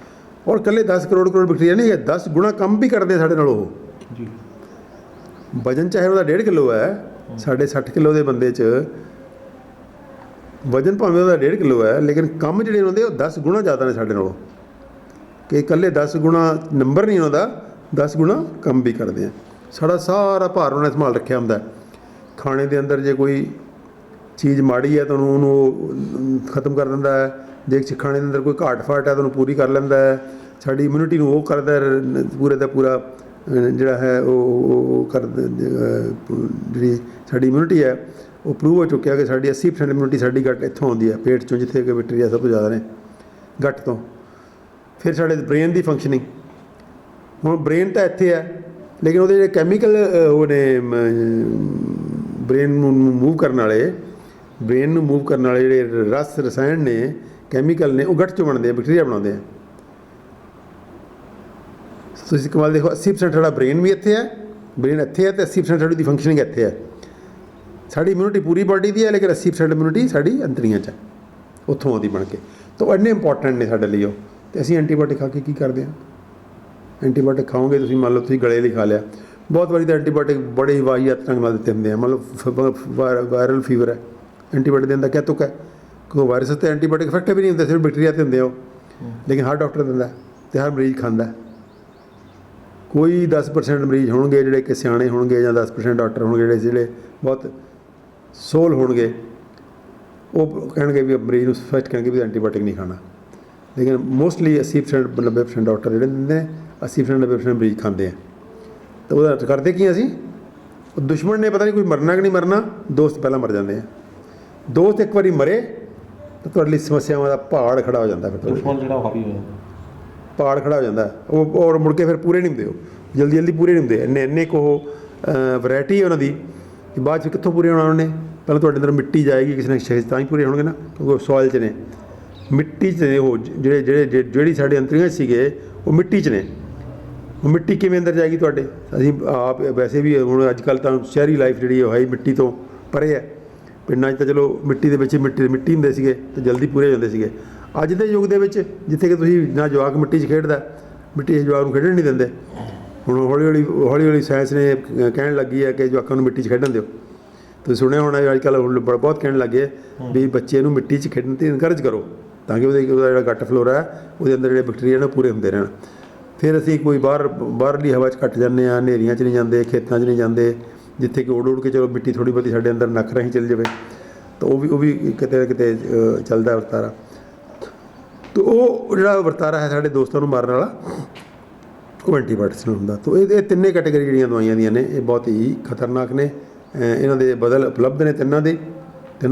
ਔਰ ਇਕੱਲੇ 10 ਕਰੋੜ ਬੈਕਟੀਰੀਆ ਨਹੀਂ ਹੈ, 10 ਗੁਣਾ ਕੰਮ ਵੀ ਕਰਦੇ ਸਾਡੇ ਨਾਲ ਉਹ ਜੀ। ਵਜਨ ਚਾਹੇ ਉਹਦਾ 1.5 ਕਿਲੋ ਹੈ, ਸਾਡੇ 60 ਕਿਲੋ ਦੇ ਬੰਦੇ 'ਚ ਵਜਨ ਭਾਵੇਂ ਉਹਦਾ 1.5 ਕਿਲੋ ਹੈ, ਲੇਕਿਨ ਕੰਮ ਜਿਹੜੇ ਹੁੰਦੇ ਉਹ 10 ਗੁਣਾ ਜ਼ਿਆਦਾ ਨੇ ਸਾਡੇ ਨਾਲੋਂ। ਕਿ ਇਕੱਲੇ 10 ਗੁਣਾ ਨੰਬਰ ਨਹੀਂ ਉਹਦਾ, 10 ਗੁਣਾ ਕੰਮ ਵੀ ਕਰਦੇ ਆ। ਸਾਡਾ ਸਾਰਾ ਭਾਰ ਉਹਨੇ ਸੰਭਾਲ ਰੱਖਿਆ ਹੁੰਦਾ। ਖਾਣੇ ਦੇ ਅੰਦਰ ਜੇ ਕੋਈ ਚੀਜ਼ ਮਾੜੀ ਹੈ ਤਾਂ ਉਹਨੂੰ ਖਤਮ ਕਰ ਦਿੰਦਾ ਹੈ। ਜੇ ਖਾਣੇ ਦੇ ਅੰਦਰ ਕੋਈ ਘਾਟ ਫਾਟ ਹੈ ਤਾਂ ਉਹਨੂੰ ਪੂਰੀ ਕਰ ਲੈਂਦਾ ਹੈ। ਸਾਡੀ ਇਮਿਊਨਿਟੀ ਨੂੰ ਉਹ ਕਰਦਾ ਪੂਰੇ ਦਾ ਪੂਰਾ ਜਿਹੜਾ ਹੈ ਉਹ ਕਰ ਜਿਹੜੀ ਸਾਡੀ ਇਮਿਊਨਿਟੀ ਹੈ ਉਹ ਪ੍ਰੂਵ ਹੋ ਚੁੱਕਿਆ ਕਿ ਸਾਡੀ 80% ਇਮਿਊਨਿਟੀ ਸਾਡੀ ਗੱਟ ਇੱਥੋਂ ਆਉਂਦੀ ਹੈ, ਪੇਟ 'ਚੋਂ, ਜਿੱਥੇ ਕਿ ਬੈਕਟੀਰੀਆ ਸਭ ਤੋਂ ਜ਼ਿਆਦਾ ਨੇ ਗੱਟ ਤੋਂ। ਫਿਰ ਸਾਡੇ ਬ੍ਰੇਨ ਦੀ ਫੰਕਸ਼ਨਿੰਗ, ਹੁਣ ਬ੍ਰੇਨ ਤਾਂ ਇੱਥੇ ਹੈ, ਲੇਕਿਨ ਉਹਦੇ ਜਿਹੜੇ ਕੈਮੀਕਲ ਉਹ ਨੇ ਬ੍ਰੇਨ ਨੂੰ ਮੂਵ ਕਰਨ ਵਾਲੇ ਜਿਹੜੇ ਰਸਾਇਣ ਨੇ, ਕੈਮੀਕਲ ਨੇ, ਉਹ ਗੱਟ 'ਚੋਂ ਬਣਦੇ ਆ, ਬੈਕਟੀਰੀਆ ਬਣਾਉਂਦੇ ਆ। ਤੁਸੀਂ ਕਮਾਲ ਦੇਖੋ, 80% ਸਾਡਾ ਬ੍ਰੇਨ ਵੀ ਇੱਥੇ ਹੈ, ਬ੍ਰੇਨ ਇੱਥੇ ਹੈ, ਅਤੇ 80% ਸਾਡੀ ਦੀ ਫੰਕਸ਼ਨਿੰਗ ਇੱਥੇ ਹੈ। ਸਾਡੀ ਇਮਿਊਨਿਟੀ ਪੂਰੀ ਬਾਡੀ ਦੀ ਹੈ, ਲੇਕਿਨ 80% ਇਮਿਊਨਿਟੀ ਸਾਡੀ ਅੰਤੜੀਆਂ 'ਚ ਹੈ, ਉੱਥੋਂ ਆਉਂਦੀ ਬਣ ਕੇ। ਤਾਂ ਇੰਨੇ ਇੰਪੋਰਟੈਂਟ ਨੇ ਸਾਡੇ ਲਈ ਉਹ। ਅਤੇ ਅਸੀਂ ਐਂਟੀਬਾਇਓਟਿਕ ਖਾ ਕੇ ਕੀ ਕਰਦੇ ਹਾਂ? ਐਂਟੀਬਾਇਓਟਿਕ ਖਾਓਗੇ ਤੁਸੀਂ, ਮੰਨ ਲਓ ਤੁਸੀਂ ਗਲੇ ਲਈ ਖਾ ਲਿਆ, ਬਹੁਤ ਵਾਰੀ ਤਾਂ ਐਂਟੀਬਾਇਓਟਿਕ ਬੜੇ ਹੀ ਵਾਹੀਆਤ ਢੰਗ ਨਾਲ ਦਿੱਤੇ ਹੁੰਦੇ ਆ। ਮੰਨ ਲਓ ਵਾਇਰਲ ਫੀਵਰ ਹੈ, ਐਂਟੀਬਾਇਓਟਿਕ ਦੇਣ ਦਾ ਕਿਆ ਤੁੱਕ ਹੈ? ਕਿਉਂਕਿ ਵਾਇਰਸ 'ਤੇ ਐਂਟੀਬਾਇਓਟਿਕ ਇਫੈਕਟਿਵ ਵੀ ਨਹੀਂ ਹੁੰਦੇ, ਸਿਰਫ ਬੈਕਟੀਰੀਆ 'ਤੇ ਹੁੰਦੇ ਉਹ। ਲੇਕਿਨ ਹਰ ਡਾਕਟਰ ਦਿੰਦਾ ਅਤੇ ਹਰ ਮਰੀਜ਼ ਖਾਂਦਾ। ਕੋਈ 10% ਮਰੀਜ਼ ਹੋਣਗੇ ਜਿਹੜੇ ਕਿ ਸਿਆਣੇ ਹੋਣਗੇ, ਜਾਂ 10% ਡਾਕਟਰ ਹੋਣਗੇ ਜਿਹੜੇ ਬਹੁਤ ਸੋਲ ਹੋਣਗੇ, ਉਹ ਕਹਿਣਗੇ ਵੀ ਮਰੀਜ਼ ਨੂੰ ਫਸਟ ਕਹਿਣਗੇ ਵੀ ਐਂਟੀਬਾਇਓਟਿਕ ਨਹੀਂ ਖਾਣਾ। ਲੇਕਿਨ ਮੋਸਟਲੀ 80% 90% ਡਾਕਟਰ ਜਿਹੜੇ ਦਿੰਦੇ ਨੇ, 80% 90% ਮਰੀਜ਼ ਖਾਂਦੇ ਆ। ਤਾਂ ਉਹਦਾ ਕਰਦੇ ਕੀ ਅਸੀਂ? ਉਹ ਦੁਸ਼ਮਣ ਨੇ ਪਤਾ ਨਹੀਂ ਕੋਈ ਮਰਨਾ ਕਿ ਨਹੀਂ ਮਰਨਾ, ਦੋਸਤ ਪਹਿਲਾਂ ਮਰ ਜਾਂਦੇ ਆ। ਦੋਸਤ ਇੱਕ ਵਾਰੀ ਮਰੇ ਤਾਂ ਤੁਹਾਡੇ ਲਈ ਸਮੱਸਿਆਵਾਂ ਦਾ ਪਹਾੜ ਖੜਾ ਹੋ ਜਾਂਦਾ। ਫਿਰ ਦੁਸ਼ਮਣ ਜਿਹੜਾ ਹਾਵੀ ਹੋ ਜਾਂਦਾ, ਪਹਾੜ ਖੜਾ ਹੋ ਜਾਂਦਾ ਉਹ, ਔਰ ਮੁੜ ਕੇ ਫਿਰ ਪੂਰੇ ਨਹੀਂ ਹੁੰਦੇ ਉਹ, ਜਲਦੀ ਪੂਰੇ ਨਹੀਂ ਹੁੰਦੇ। ਇੰਨੇ ਕੁ ਉਹ ਵੈਰਾਇਟੀ ਹੈ ਉਹਨਾਂ ਦੀ ਕਿ ਬਾਅਦ 'ਚ ਕਿੱਥੋਂ ਪੂਰੇ ਹੋਣਾ ਉਹਨਾਂ ਨੇ। ਪਹਿਲਾਂ ਤੁਹਾਡੇ ਅੰਦਰ ਮਿੱਟੀ ਜਾਏਗੀ ਕਿਸੇ ਨੇ ਤਾਂ ਹੀ ਪੂਰੇ ਹੋਣਗੇ ਨਾ, ਕਿਉਂਕਿ ਸੋਇਲ 'ਚ ਨੇ, ਮਿੱਟੀ 'ਚ ਨੇ ਉਹ ਜਿਹੜੀ ਸਾਡੇ ਅੰਤੜੀਆਂ ਸੀਗੇ ਉਹ ਮਿੱਟੀ 'ਚ ਨੇ। ਉਹ ਮਿੱਟੀ ਕਿਵੇਂ ਅੰਦਰ ਜਾਏਗੀ ਤੁਹਾਡੇ? ਅਸੀਂ ਆਪ ਵੈਸੇ ਵੀ ਹੁਣ ਅੱਜ ਕੱਲ੍ਹ ਤਾਂ ਸ਼ਹਿਰੀ ਲਾਈਫ ਜਿਹੜੀ ਉਹ ਹੈ ਮਿੱਟੀ ਤੋਂ ਪਰੇ ਹੈ। ਪਿੰਡਾਂ 'ਚ ਤਾਂ ਚਲੋ ਮਿੱਟੀ ਦੇ ਵਿੱਚ ਮਿੱਟੀ ਹੁੰਦੇ ਸੀਗੇ ਅਤੇ ਜਲਦੀ ਪੂਰੇ ਹੋ ਜਾਂਦੇ ਸੀਗੇ। ਅੱਜ ਦੇ ਯੁੱਗ ਦੇ ਵਿੱਚ ਜਿੱਥੇ ਕਿ ਤੁਸੀਂ ਨਾ ਜਵਾਕ ਮਿੱਟੀ 'ਚ ਖੇਡਦਾ, ਮਿੱਟੀ 'ਚ ਜਵਾਕ ਨੂੰ ਖੇਡਣ ਨਹੀਂ ਦਿੰਦੇ। ਹੁਣ ਹੌਲੀ ਹੌਲੀ ਸਾਇੰਸ ਨੇ ਕਹਿਣ ਲੱਗੀ ਹੈ ਕਿ ਜਵਾਕਾਂ ਨੂੰ ਮਿੱਟੀ 'ਚ ਖੇਡਣ ਦਿਓ। ਤੁਸੀਂ ਸੁਣਿਆ ਹੋਣਾ ਅੱਜ ਕੱਲ੍ਹ ਬਹੁਤ ਕਹਿਣ ਲੱਗੇ ਵੀ ਬੱਚੇ ਨੂੰ ਮਿੱਟੀ 'ਚ ਖੇਡਣ 'ਤੇ ਇਨਕਰੇਜ ਕਰੋ, ਤਾਂ ਕਿ ਉਹਦਾ ਜਿਹੜਾ ਗੱਟ ਫਲੋਰਾ ਹੈ ਉਹਦੇ ਅੰਦਰ ਜਿਹੜੇ ਬੈਕਟੀਰੀਆ ਨੇ ਪੂਰੇ ਹੁੰਦੇ ਰਹਿਣ। ਫਿਰ ਅਸੀਂ ਕੋਈ ਬਾਹਰਲੀ ਹਵਾ 'ਚ ਘੱਟ ਜਾਂਦੇ ਹਾਂ, ਹਨੇਰੀਆਂ 'ਚ ਨਹੀਂ ਜਾਂਦੇ, ਖੇਤਾਂ 'ਚ ਨਹੀਂ ਜਾਂਦੇ, ਜਿੱਥੇ ਕਿ ਉੱਡ ਕੇ ਚਲੋ ਮਿੱਟੀ ਥੋੜ੍ਹੀ ਬਹੁਤੀ ਸਾਡੇ ਅੰਦਰ ਨੱਕ ਰਾਹੀਂ ਚੱਲ ਜਾਵੇ, ਤਾਂ ਉਹ ਵੀ ਕਿਤੇ ਨਾ ਕਿਤੇ ਚੱਲਦਾ ਵਰਤਾਰਾ। ਤਾਂ ਉਹ ਜਿਹੜਾ ਵਰਤਾਰਾ ਹੈ ਸਾਡੇ ਦੋਸਤਾਂ ਨੂੰ ਮਾਰਨ ਵਾਲਾ, ਉਹ ਐਂਟੀਬਾਇਓਟਿਕਸ ਨਾਲ ਹੁੰਦਾ। ਤਾਂ ਇਹ ਤਿੰਨੇ ਕੈਟੇਗਰੀ ਜਿਹੜੀਆਂ ਦਵਾਈਆਂ ਦੀਆਂ ਨੇ ਇਹ ਬਹੁਤ ਹੀ ਖਤਰਨਾਕ ਨੇ। ਇਹਨਾਂ ਦੇ ਬਦਲ ਉਪਲਬਧ ਨੇ, ਤਿੰਨਾਂ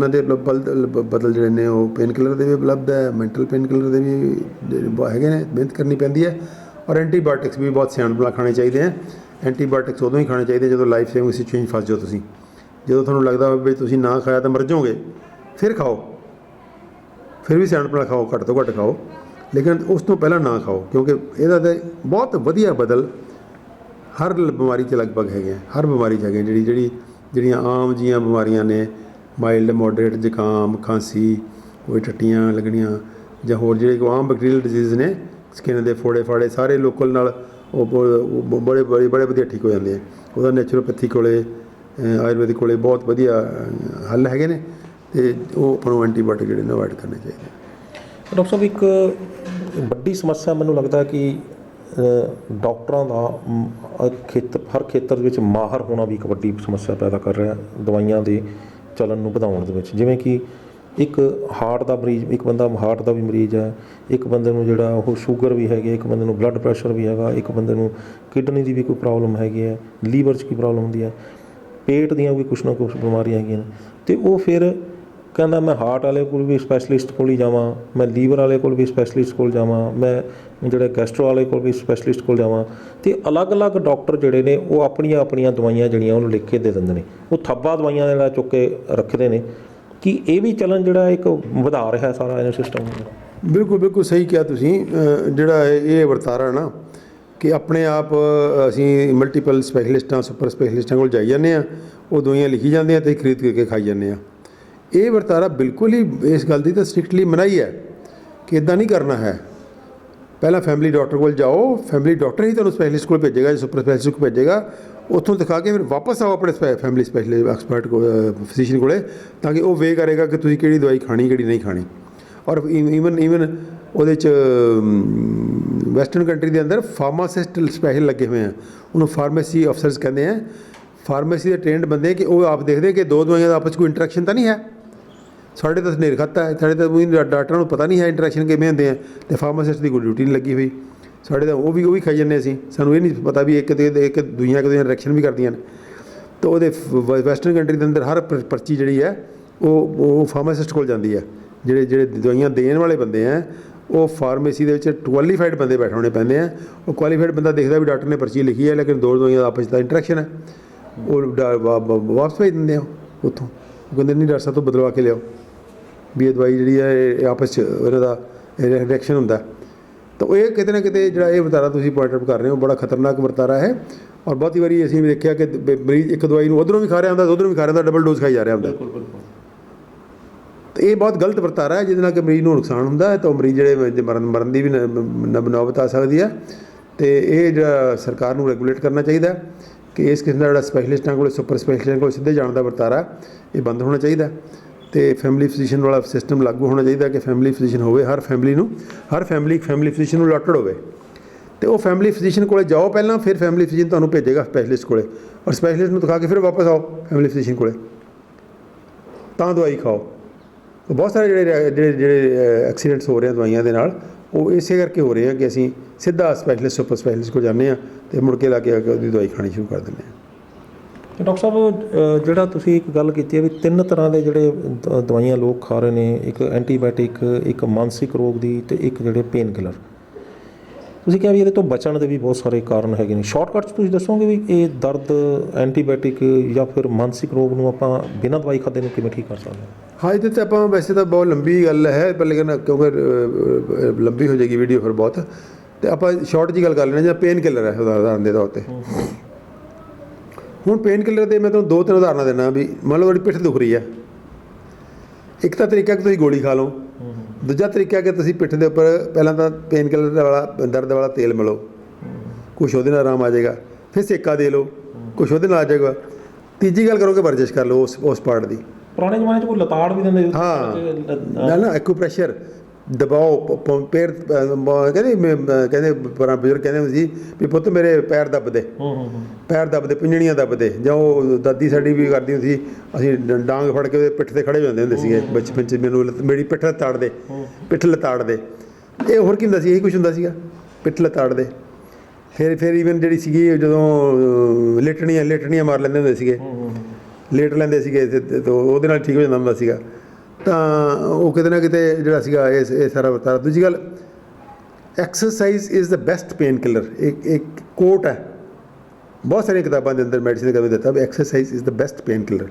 ਦੇ ਬਦਲ ਜਿਹੜੇ ਨੇ ਉਹ ਪੇਨ ਕਿਲਰ ਦੇ ਵੀ ਉਪਲਬਧ ਹੈ, ਮੈਂਟਲ ਪੇਨ ਕਿਲਰ ਦੇ ਵੀ ਹੈਗੇ ਨੇ, ਮਿਹਨਤ ਕਰਨੀ ਪੈਂਦੀ ਹੈ। ਔਰ ਐਂਟੀਬਾਇਓਟਿਕਸ ਵੀ ਬਹੁਤ ਸਿਆਣਪ ਨਾਲ ਖਾਣੇ ਚਾਹੀਦੇ ਹੈ। ਐਂਟੀਬਾਇਓਟਿਕਸ ਉਦੋਂ ਹੀ ਖਾਣੇ ਚਾਹੀਦੇ ਜਦੋਂ ਲਾਈਫ ਸੇਵਿੰਗ ਸਿਚੁਏਸ਼ਨ ਫਸ ਜਾਓ ਤੁਸੀਂ। ਜਦੋਂ ਤੁਹਾਨੂੰ ਲੱਗਦਾ ਹੋਵੇ ਵੀ ਤੁਸੀਂ ਨਾ ਖਾਇਆ ਤਾਂ ਮਰ ਜਾਓਗੇ, ਫਿਰ ਖਾਓ, ਫਿਰ ਵੀ ਸਿਆਣਪ ਨਾਲ ਖਾਓ, ਘੱਟ ਤੋਂ ਘੱਟ ਖਾਓ, ਲੇਕਿਨ ਉਸ ਤੋਂ ਪਹਿਲਾਂ ਨਾ ਖਾਓ, ਕਿਉਂਕਿ ਇਹਦਾ ਤਾਂ ਬਹੁਤ ਵਧੀਆ ਬਦਲ ਹਰ ਬਿਮਾਰੀ 'ਚ ਲਗਭਗ ਹੈਗੇ, ਹਰ ਬਿਮਾਰੀ 'ਚ ਹੈਗੇ। ਜਿਹੜੀਆਂ ਆਮ ਜੀਆਂ ਬਿਮਾਰੀਆਂ ਨੇ, ਮਾਈਲਡ ਮੋਡਰੇਟ ਜ਼ੁਕਾਮ, ਖਾਂਸੀ, ਕੋਈ ਟੱਟੀਆਂ ਲੱਗਣੀਆਂ, ਜਾਂ ਹੋਰ ਜਿਹੜੇ ਕੋਈ ਆਮ ਬੈਕਟੀਰੀਅਲ ਡਿਜ਼ੀਜ਼ ਨੇ, ਸਕਿਨ ਦੇ ਫੋੜੇ ਫਾੜੇ, ਸਾਰੇ ਲੋਕਲ ਨਾਲ ਉਹ ਬੜੇ ਵਧੀਆ ਠੀਕ ਹੋ ਜਾਂਦੇ ਆ। ਉਹਦਾ ਨੈਚੁਰੋਪੈਥੀ ਕੋਲੇ, ਆਯੁਰਵੈਦਿਕ ਕੋਲੇ ਬਹੁਤ ਵਧੀਆ ਹੱਲ ਹੈਗੇ ਨੇ, ਅਤੇ ਉਹ ਆਪਾਂ ਨੂੰ ਐਂਟੀਬਾਇਓਟਿਕ ਜਿਹੜੇ ਨੇ ਅਵੋਇਡ ਕਰਨੇ ਚਾਹੀਦੇ। ਡਾਕਟਰ ਸਾਹਿਬ, ਇੱਕ ਵੱਡੀ ਸਮੱਸਿਆ ਮੈਨੂੰ ਲੱਗਦਾ ਕਿ ਡਾਕਟਰਾਂ ਦਾ ਹਰ ਖੇਤਰ ਦੇ ਵਿੱਚ ਮਾਹਰ ਹੋਣਾ ਵੀ ਇੱਕ ਵੱਡੀ ਸਮੱਸਿਆ ਪੈਦਾ ਕਰ ਰਿਹਾ ਦਵਾਈਆਂ ਦੇ ਚਲਨ ਨੂੰ ਵਧਾਉਣ ਦੇ ਵਿੱਚ। ਜਿਵੇਂ ਕਿ ਇੱਕ ਹਾਰਟ ਦਾ ਮਰੀਜ਼, ਇੱਕ ਬੰਦਾ ਹਾਰਟ ਦਾ ਵੀ ਮਰੀਜ਼ ਹੈ, ਇੱਕ ਬੰਦੇ ਨੂੰ ਜਿਹੜਾ ਉਹ ਸ਼ੂਗਰ ਵੀ ਹੈਗੀ, ਇੱਕ ਬੰਦੇ ਨੂੰ ਬਲੱਡ ਪ੍ਰੈਸ਼ਰ ਵੀ ਹੈਗਾ, ਇੱਕ ਬੰਦੇ ਨੂੰ ਕਿਡਨੀ ਦੀ ਵੀ ਕੋਈ ਪ੍ਰੋਬਲਮ ਹੈਗੀ ਹੈ, ਲੀਵਰ 'ਚ ਕੀ ਪ੍ਰੋਬਲਮ ਹੁੰਦੀ ਹੈ, ਪੇਟ ਦੀਆਂ ਵੀ ਕੁਛ ਨਾ ਕੁਛ ਬਿਮਾਰੀਆਂ ਹੈਗੀਆਂ ਨੇ। ਅਤੇ ਉਹ ਫਿਰ ਕਹਿੰਦਾ ਮੈਂ ਹਾਰਟ ਵਾਲੇ ਕੋਲ ਵੀ ਸਪੈਸ਼ਲਿਸਟ ਕੋਲ ਹੀ ਜਾਵਾਂ, ਮੈਂ ਲੀਵਰ ਵਾਲੇ ਕੋਲ ਵੀ ਸਪੈਸ਼ਲਿਸਟ ਕੋਲ ਜਾਵਾਂ, ਮੈਂ ਜਿਹੜਾ ਗੈਸਟਰੋ ਵਾਲੇ ਕੋਲ ਵੀ ਸਪੈਸ਼ਲਿਸਟ ਕੋਲ ਜਾਵਾਂ। ਅਤੇ ਅਲੱਗ-ਅਲੱਗ ਡਾਕਟਰ ਜਿਹੜੇ ਨੇ ਉਹ ਆਪਣੀਆਂ ਦਵਾਈਆਂ ਜਿਹੜੀਆਂ ਉਹਨੂੰ ਲਿਖ ਕੇ ਦੇ ਦਿੰਦੇ ਨੇ। ਉਹ ਥੱਬਾ ਦਵਾਈਆਂ ਜਿਹੜਾ ਚੁੱਕ ਕੇ ਰੱਖਦੇ ਨੇ। ਕਿ ਇਹ ਵੀ ਚੱਲਣ ਜਿਹੜਾ ਇੱਕ ਵਧਾ ਰਿਹਾ ਸਾਰਾ ਇਹ ਸਿਸਟਮ। ਬਿਲਕੁਲ ਬਿਲਕੁਲ ਸਹੀ ਕਿਹਾ ਤੁਸੀਂ। ਜਿਹੜਾ ਇਹ ਵਰਤਾਰਾ ਨਾ ਕਿ ਆਪਣੇ ਆਪ ਅਸੀਂ ਮਲਟੀਪਲ ਸਪੈਸ਼ਲਿਸਟਾਂ, ਸੁਪਰ ਸਪੈਸ਼ਲਿਸਟਾਂ ਕੋਲ ਜਾਈ ਜਾਂਦੇ ਹਾਂ, ਉਹ ਦਵਾਈਆਂ ਲਿਖੀ ਜਾਂਦੀਆਂ ਅਤੇ ਖਰੀਦ ਕੇ ਖਾਈ ਜਾਂਦੇ ਹਾਂ। ਇਹ ਵਰਤਾਰਾ ਬਿਲਕੁਲ ਹੀ ਇਸ ਗੱਲ ਦੀ ਤਾਂ ਸਟ੍ਰਿਕਟਲੀ ਮਨਾਹੀ ਹੈ ਕਿ ਇੱਦਾਂ ਨਹੀਂ ਕਰਨਾ ਹੈ। ਪਹਿਲਾਂ ਫੈਮਿਲੀ ਡਾਕਟਰ ਕੋਲ ਜਾਓ, ਫੈਮਿਲੀ ਡਾਕਟਰ ਹੀ ਤੁਹਾਨੂੰ ਸਪੈਸ਼ਲਿਸਟ ਕੋਲ ਭੇਜੇਗਾ ਜਾਂ ਸੁਪਰ ਸਪੈਸ਼ਲਿਸਟ ਕੋਲ ਭੇਜੇਗਾ। ਉੱਥੋਂ ਦਿਖਾ ਕੇ ਫਿਰ ਵਾਪਸ ਆਓ ਆਪਣੇ ਫੈਮਿਲੀ ਸਪੈਸ਼ਲਿਸਟ ਐਕਸਪਰਟ ਫਿਜ਼ੀਸ਼ੀਅਨ ਕੋਲੇ, ਤਾਂ ਕਿ ਉਹ ਵੇ ਕਰੇਗਾ ਕਿ ਤੁਸੀਂ ਕਿਹੜੀ ਦਵਾਈ ਖਾਣੀ ਕਿਹੜੀ ਨਹੀਂ ਖਾਣੀ। ਔਰ ਈਵਨ ਉਹਦੇ 'ਚ ਵੈਸਟਰਨ ਕੰਟਰੀ ਦੇ ਅੰਦਰ ਫਾਰਮਾਸਿਸਟ ਸਪੈਸ਼ਲ ਲੱਗੇ ਹੋਏ ਆ, ਉਹਨੂੰ ਫਾਰਮੇਸੀ ਅਫਸਰਸ ਕਹਿੰਦੇ ਆ। ਫਾਰਮੇਸੀ ਦੇ ਟ੍ਰੇਨਡ ਬੰਦੇ ਕਿ ਉਹ ਆਪ ਦੇਖਦੇ ਕਿ ਦੋ ਦਵਾਈਆਂ ਦਾ ਆਪਸ 'ਚ ਕੋਈ ਇੰਟਰੈਕਸ਼ਨ ਤਾਂ ਨਹੀਂ ਹੈ। ਸਾਡੇ ਤਾਂ ਹਨੇਰ ਖਾਤਾ ਹੈ, ਸਾਡੇ ਤਾਂ ਡਾਕਟਰਾਂ ਨੂੰ ਪਤਾ ਨਹੀਂ ਹੈ ਇੰਟਰੈਕਸ਼ਨ ਕਿਵੇਂ ਹੁੰਦੇ ਆ, ਅਤੇ ਫਾਰਮਾਸਿਸਟ ਦੀ ਕੋਈ ਡਿਊਟੀ ਨਹੀਂ ਲੱਗੀ ਹੋਈ। ਸਾਡੇ ਤਾਂ ਉਹ ਵੀ ਖਾਈ ਜਾਂਦੇ ਅਸੀਂ, ਸਾਨੂੰ ਇਹ ਨਹੀਂ ਪਤਾ ਵੀ ਇੱਕ ਦੂਈਆਂ ਕਿਤੇ ਰਿਐਕਸ਼ਨ ਵੀ ਕਰਦੀਆਂ ਨੇ। ਤਾਂ ਉਹਦੇ ਵੈਸਟਰਨ ਕੰਟਰੀ ਦੇ ਅੰਦਰ ਹਰ ਪਰਚੀ ਜਿਹੜੀ ਹੈ ਉਹ ਫਾਰਮਾਸਿਸਟ ਕੋਲ ਜਾਂਦੀ ਹੈ। ਜਿਹੜੇ ਦਵਾਈਆਂ ਦੇਣ ਵਾਲੇ ਬੰਦੇ ਹੈ ਉਹ ਫਾਰਮੇਸੀ ਦੇ ਵਿੱਚ ਕੁਆਲੀਫਾਈਡ ਬੰਦੇ ਬੈਠੇ ਹੋਣੇ ਪੈਂਦੇ ਆ। ਉਹ ਕੁਆਲੀਫਾਈਡ ਬੰਦਾ ਦੇਖਦਾ ਵੀ ਡਾਕਟਰ ਨੇ ਪਰਚੀ ਲਿਖੀ ਹੈ ਲੇਕਿਨ ਦੋ ਦਵਾਈਆਂ ਦਾ ਆਪਸ ਦਾ ਇੰਟਰੈਕਸ਼ਨ ਹੈ, ਉਹ ਵਾਪਸ ਭੇਜ ਦਿੰਦੇ ਆ ਉੱਥੋਂ। ਉਹ ਕਹਿੰਦੇ ਨਹੀਂ ਡਾਕਟਰ ਸਾਹਿਬ ਤੋਂ ਬਦਲਵਾ ਕੇ ਲਿਆਓ ਵੀ ਇਹ ਦਵਾਈ ਜਿਹੜੀ ਹੈ ਇਹ ਆਪਸ 'ਚ ਇਹਨਾਂ ਦਾ ਰਿਐਕਸ਼ਨ ਹੁੰਦਾ। ਤਾਂ ਇਹ ਕਿਤੇ ਨਾ ਕਿਤੇ ਜਿਹੜਾ ਇਹ ਵਰਤਾਰਾ ਤੁਸੀਂ ਪੁਆਇੰਟ ਆਊਟ ਕਰ ਰਹੇ ਹੋ ਬੜਾ ਖਤਰਨਾਕ ਵਰਤਾਰਾ ਹੈ। ਔਰ ਬਹੁਤੀ ਵਾਰੀ ਅਸੀਂ ਵੀ ਦੇਖਿਆ ਕਿ ਮਰੀਜ਼ ਇੱਕ ਦਵਾਈ ਨੂੰ ਉੱਧਰੋਂ ਵੀ ਖਾ ਰਿਹਾ ਹੁੰਦਾ, ਉੱਧਰੋਂ ਵੀ ਖਾ ਰਿਹਾ ਹੁੰਦਾ, ਡਬਲ ਡੋਜ਼ ਖਾਈ ਜਾ ਰਿਹਾ ਹੁੰਦਾ। ਅਤੇ ਇਹ ਬਹੁਤ ਗਲਤ ਵਰਤਾਰਾ ਹੈ ਜਿਹਦੇ ਨਾਲ ਕਿ ਮਰੀਜ਼ ਨੂੰ ਨੁਕਸਾਨ ਹੁੰਦਾ ਹੈ। ਤਾਂ ਉਹ ਮਰੀਜ਼ ਜਿਹੜੇ ਮਰਨ ਦੀ ਵੀ ਨੌਬਤ ਆ ਸਕਦੀ ਹੈ। ਅਤੇ ਇਹ ਜਿਹੜਾ ਸਰਕਾਰ ਨੂੰ ਰੈਗੂਲੇਟ ਕਰਨਾ ਚਾਹੀਦਾ ਕਿ ਇਸ ਕਿਸਮ ਦਾ ਜਿਹੜਾ ਸਪੈਸ਼ਲਿਸਟਾਂ ਕੋਲ, ਸੁਪਰ ਸਪੈਸ਼ਲਿਸਟਾਂ ਕੋਲ ਸਿੱਧੇ ਜਾਣ ਦਾ ਵਰਤਾਰਾ ਇਹ ਬੰਦ ਹੋਣਾ ਚਾਹੀਦਾ। ਅਤੇ ਫੈਮਿਲੀ ਫਿਜ਼ੀਸ਼ੀਅਨ ਵਾਲਾ ਸਿਸਟਮ ਲਾਗੂ ਹੋਣਾ ਚਾਹੀਦਾ ਕਿ ਫੈਮਿਲੀ ਫਿਜ਼ੀਸ਼ੀਅਨ ਹੋਵੇ, ਹਰ ਫੈਮਿਲੀ ਫਿਜ਼ੀਸ਼ੀਅਨ ਨੂੰ ਅਲਾਟਡ ਹੋਵੇ। ਅਤੇ ਉਹ ਫੈਮਿਲੀ ਫਿਜ਼ੀਸ਼ੀਅਨ ਕੋਲ ਜਾਓ ਪਹਿਲਾਂ, ਫਿਰ ਫੈਮਿਲੀ ਫਿਜ਼ੀਸ਼ੀਅਨ ਤੁਹਾਨੂੰ ਭੇਜੇਗਾ ਸਪੈਸ਼ਲਿਸਟ ਕੋਲ, ਔਰ ਸਪੈਸ਼ਲਿਸਟ ਨੂੰ ਦਿਖਾ ਕੇ ਫਿਰ ਵਾਪਸ ਆਓ ਫੈਮਿਲੀ ਫਿਜ਼ੀਸ਼ੀਅਨ ਕੋਲ, ਤਾਂ ਦਵਾਈ ਖਾਓ। ਬਹੁਤ ਸਾਰੇ ਜਿਹੜੇ ਐਕਸੀਡੈਂਟਸ ਹੋ ਰਹੇ ਆ ਦਵਾਈਆਂ ਦੇ ਨਾਲ, ਉਹ ਇਸੇ ਕਰਕੇ ਹੋ ਰਹੇ ਆ ਕਿ ਅਸੀਂ ਸਿੱਧਾ ਸਪੈਸ਼ਲਿਸਟ, ਸੁਪਰ ਸਪੈਸ਼ਲਿਸਟ ਕੋਲ ਜਾਂਦੇ ਹਾਂ ਅਤੇ ਮੁੜ ਕੇ ਲਾ ਕੇ ਉਹਦੀ ਦਵਾਈ ਖਾਣੀ ਸ਼ੁਰੂ ਕਰ ਦਿੰਦੇ ਹਾਂ। ਡਾਕਟਰ ਸਾਹਿਬ, ਜਿਹੜਾ ਤੁਸੀਂ ਇੱਕ ਗੱਲ ਕੀਤੀ ਹੈ ਵੀ 3 ਤਰ੍ਹਾਂ ਦੇ ਜਿਹੜੇ ਦਵਾਈਆਂ ਲੋਕ ਖਾ ਰਹੇ ਨੇ, ਇੱਕ ਐਂਟੀਬਾਇਓਟਿਕ, ਇੱਕ ਮਾਨਸਿਕ ਰੋਗ ਦੀ, ਅਤੇ ਇੱਕ ਜਿਹੜੇ ਪੇਨ ਕਿਲਰ। ਤੁਸੀਂ ਕਿਹਾ ਵੀ ਇਹਦੇ ਤੋਂ ਬਚਣ ਦੇ ਵੀ ਬਹੁਤ ਸਾਰੇ ਕਾਰਨ ਹੈਗੇ ਨੇ। ਸ਼ਾਰਟਕੱਟ 'ਚ ਤੁਸੀਂ ਦੱਸੋਗੇ ਵੀ ਇਹ ਦਰਦ ਐਂਟੀਬਾਇਓਟਿਕ ਜਾਂ ਫਿਰ ਮਾਨਸਿਕ ਰੋਗ ਨੂੰ ਆਪਾਂ ਬਿਨਾਂ ਦਵਾਈ ਖਾਦੇ ਨੂੰ ਕਿਵੇਂ ਠੀਕ ਕਰ ਸਕਦੇ ਹਾਂ? ਹਾਂ, ਇਹਦੇ 'ਤੇ ਆਪਾਂ ਵੈਸੇ ਤਾਂ ਬਹੁਤ ਲੰਬੀ ਗੱਲ ਹੈ, ਪਰ ਲੇਕਿਨ ਕਿਉਂਕਿ ਲੰਬੀ ਹੋ ਜਾਏਗੀ ਵੀਡੀਓ ਫਿਰ ਬਹੁਤ, ਅਤੇ ਆਪਾਂ ਸ਼ਾਰਟ ਜਿਹੀ ਗੱਲ ਕਰ ਲੈਂਦੇ ਜਾਂ ਪੇਨ ਕਿਲਰ ਹੈ ਉਦਾਹਰਨ ਦੇ ਤੌਰ 'ਤੇ। ਹੁਣ ਪੇਨ ਕਿਲਰ ਦੇ ਮੈਂ ਤੁਹਾਨੂੰ 2-3 ਉਦਾਹਰਨਾਂ ਦਿੰਦਾ ਵੀ ਮੰਨ ਲਓ ਤੁਹਾਡੀ ਪਿੱਠ ਦੁਖ ਰਹੀ ਹੈ। ਇੱਕ ਤਾਂ ਤਰੀਕਾ ਕਿ ਤੁਸੀਂ ਗੋਲੀ ਖਾ ਲਓ, ਦੂਜਾ ਤਰੀਕਾ ਕਿ ਤੁਸੀਂ ਪਿੱਠ ਦੇ ਉੱਪਰ ਪਹਿਲਾਂ ਤਾਂ ਪੇਨ ਕਿਲਰ ਵਾਲਾ ਦਰਦ ਵਾਲਾ ਤੇਲ ਮਲੋ, ਕੁਛ ਉਹਦੇ ਨਾਲ ਆਰਾਮ ਆ ਜਾਏਗਾ, ਫਿਰ ਸੇਕਾ ਦੇ ਲਓ, ਕੁਛ ਉਹਦੇ ਨਾਲ ਆ ਜਾਏਗਾ। ਤੀਜੀ ਗੱਲ ਕਰੋ ਕਿ ਵਰਜਿਸ਼ ਕਰ ਲਓ ਉਸ ਪਾਰਟ ਦੀ। ਪੁਰਾਣੇ ਜ਼ਮਾਨੇ 'ਚ ਕੋਈ ਲਤਾੜ ਵੀ ਦਿੰਦੇ? ਹਾਂ, ਨਾ ਐਕੂਪ੍ਰੈਸ਼ਰ ਦਬਾਓ ਪੈਰ, ਕਹਿੰਦੇ ਪੁਰਾਣੇ ਬਜ਼ੁਰਗ ਕਹਿੰਦੇ ਹੁੰਦੇ ਸੀ ਵੀ ਪੁੱਤ ਮੇਰੇ ਪੈਰ ਦੱਬਦੇ, ਪੈਰ ਦੱਬਦੇ, ਪਿੰਜਣੀਆਂ ਦੱਬਦੇ। ਜਾਂ ਉਹ ਦਾਦੀ ਸਾਡੀ ਵੀ ਕਰਦੀ ਹੁੰਦੀ ਸੀ, ਅਸੀਂ ਡਾਂਗ ਫੜ ਕੇ ਉਹਦੇ ਪਿੱਠ 'ਤੇ ਖੜੇ ਹੋ ਜਾਂਦੇ ਹੁੰਦੇ ਸੀਗੇ ਬਚਪਨ 'ਚ। ਮੈਨੂੰ ਮੇਰੀ ਪਿੱਠ ਲਤਾੜਦੇ, ਪਿੱਠ ਲਤਾੜਦੇ। ਇਹ ਹੋਰ ਕੀ ਹੁੰਦਾ ਸੀ? ਇਹੀ ਕੁਛ ਹੁੰਦਾ ਸੀਗਾ, ਪਿੱਠ ਲਤਾੜਦੇ। ਫਿਰ ਈਵਨ ਜਿਹੜੀ ਸੀਗੀ ਜਦੋਂ ਲੇਟਣੀਆਂ ਮਾਰ ਲੈਂਦੇ ਹੁੰਦੇ ਸੀਗੇ, ਲੇਟ ਲੈਂਦੇ ਸੀਗੇ, ਅਤੇ ਉਹਦੇ ਨਾਲ ਠੀਕ ਹੋ ਜਾਂਦਾ ਹੁੰਦਾ ਸੀਗਾ। ਤਾਂ ਉਹ ਕਿਤੇ ਨਾ ਕਿਤੇ ਜਿਹੜਾ ਸੀਗਾ ਇਹ ਸਾਰਾ ਵਰਤਾਰਾ। ਦੂਜੀ ਗੱਲ, exercise is the best pain killer. ਇੱਕ ਕੋਟ ਹੈ ਬਹੁਤ ਸਾਰੀਆਂ ਕਿਤਾਬਾਂ ਦੇ ਅੰਦਰ, ਮੈਡੀਸਿਨ ਦੇ ਕਦੇ ਦਿੱਤਾ ਵੀ exercise is the best pain killer.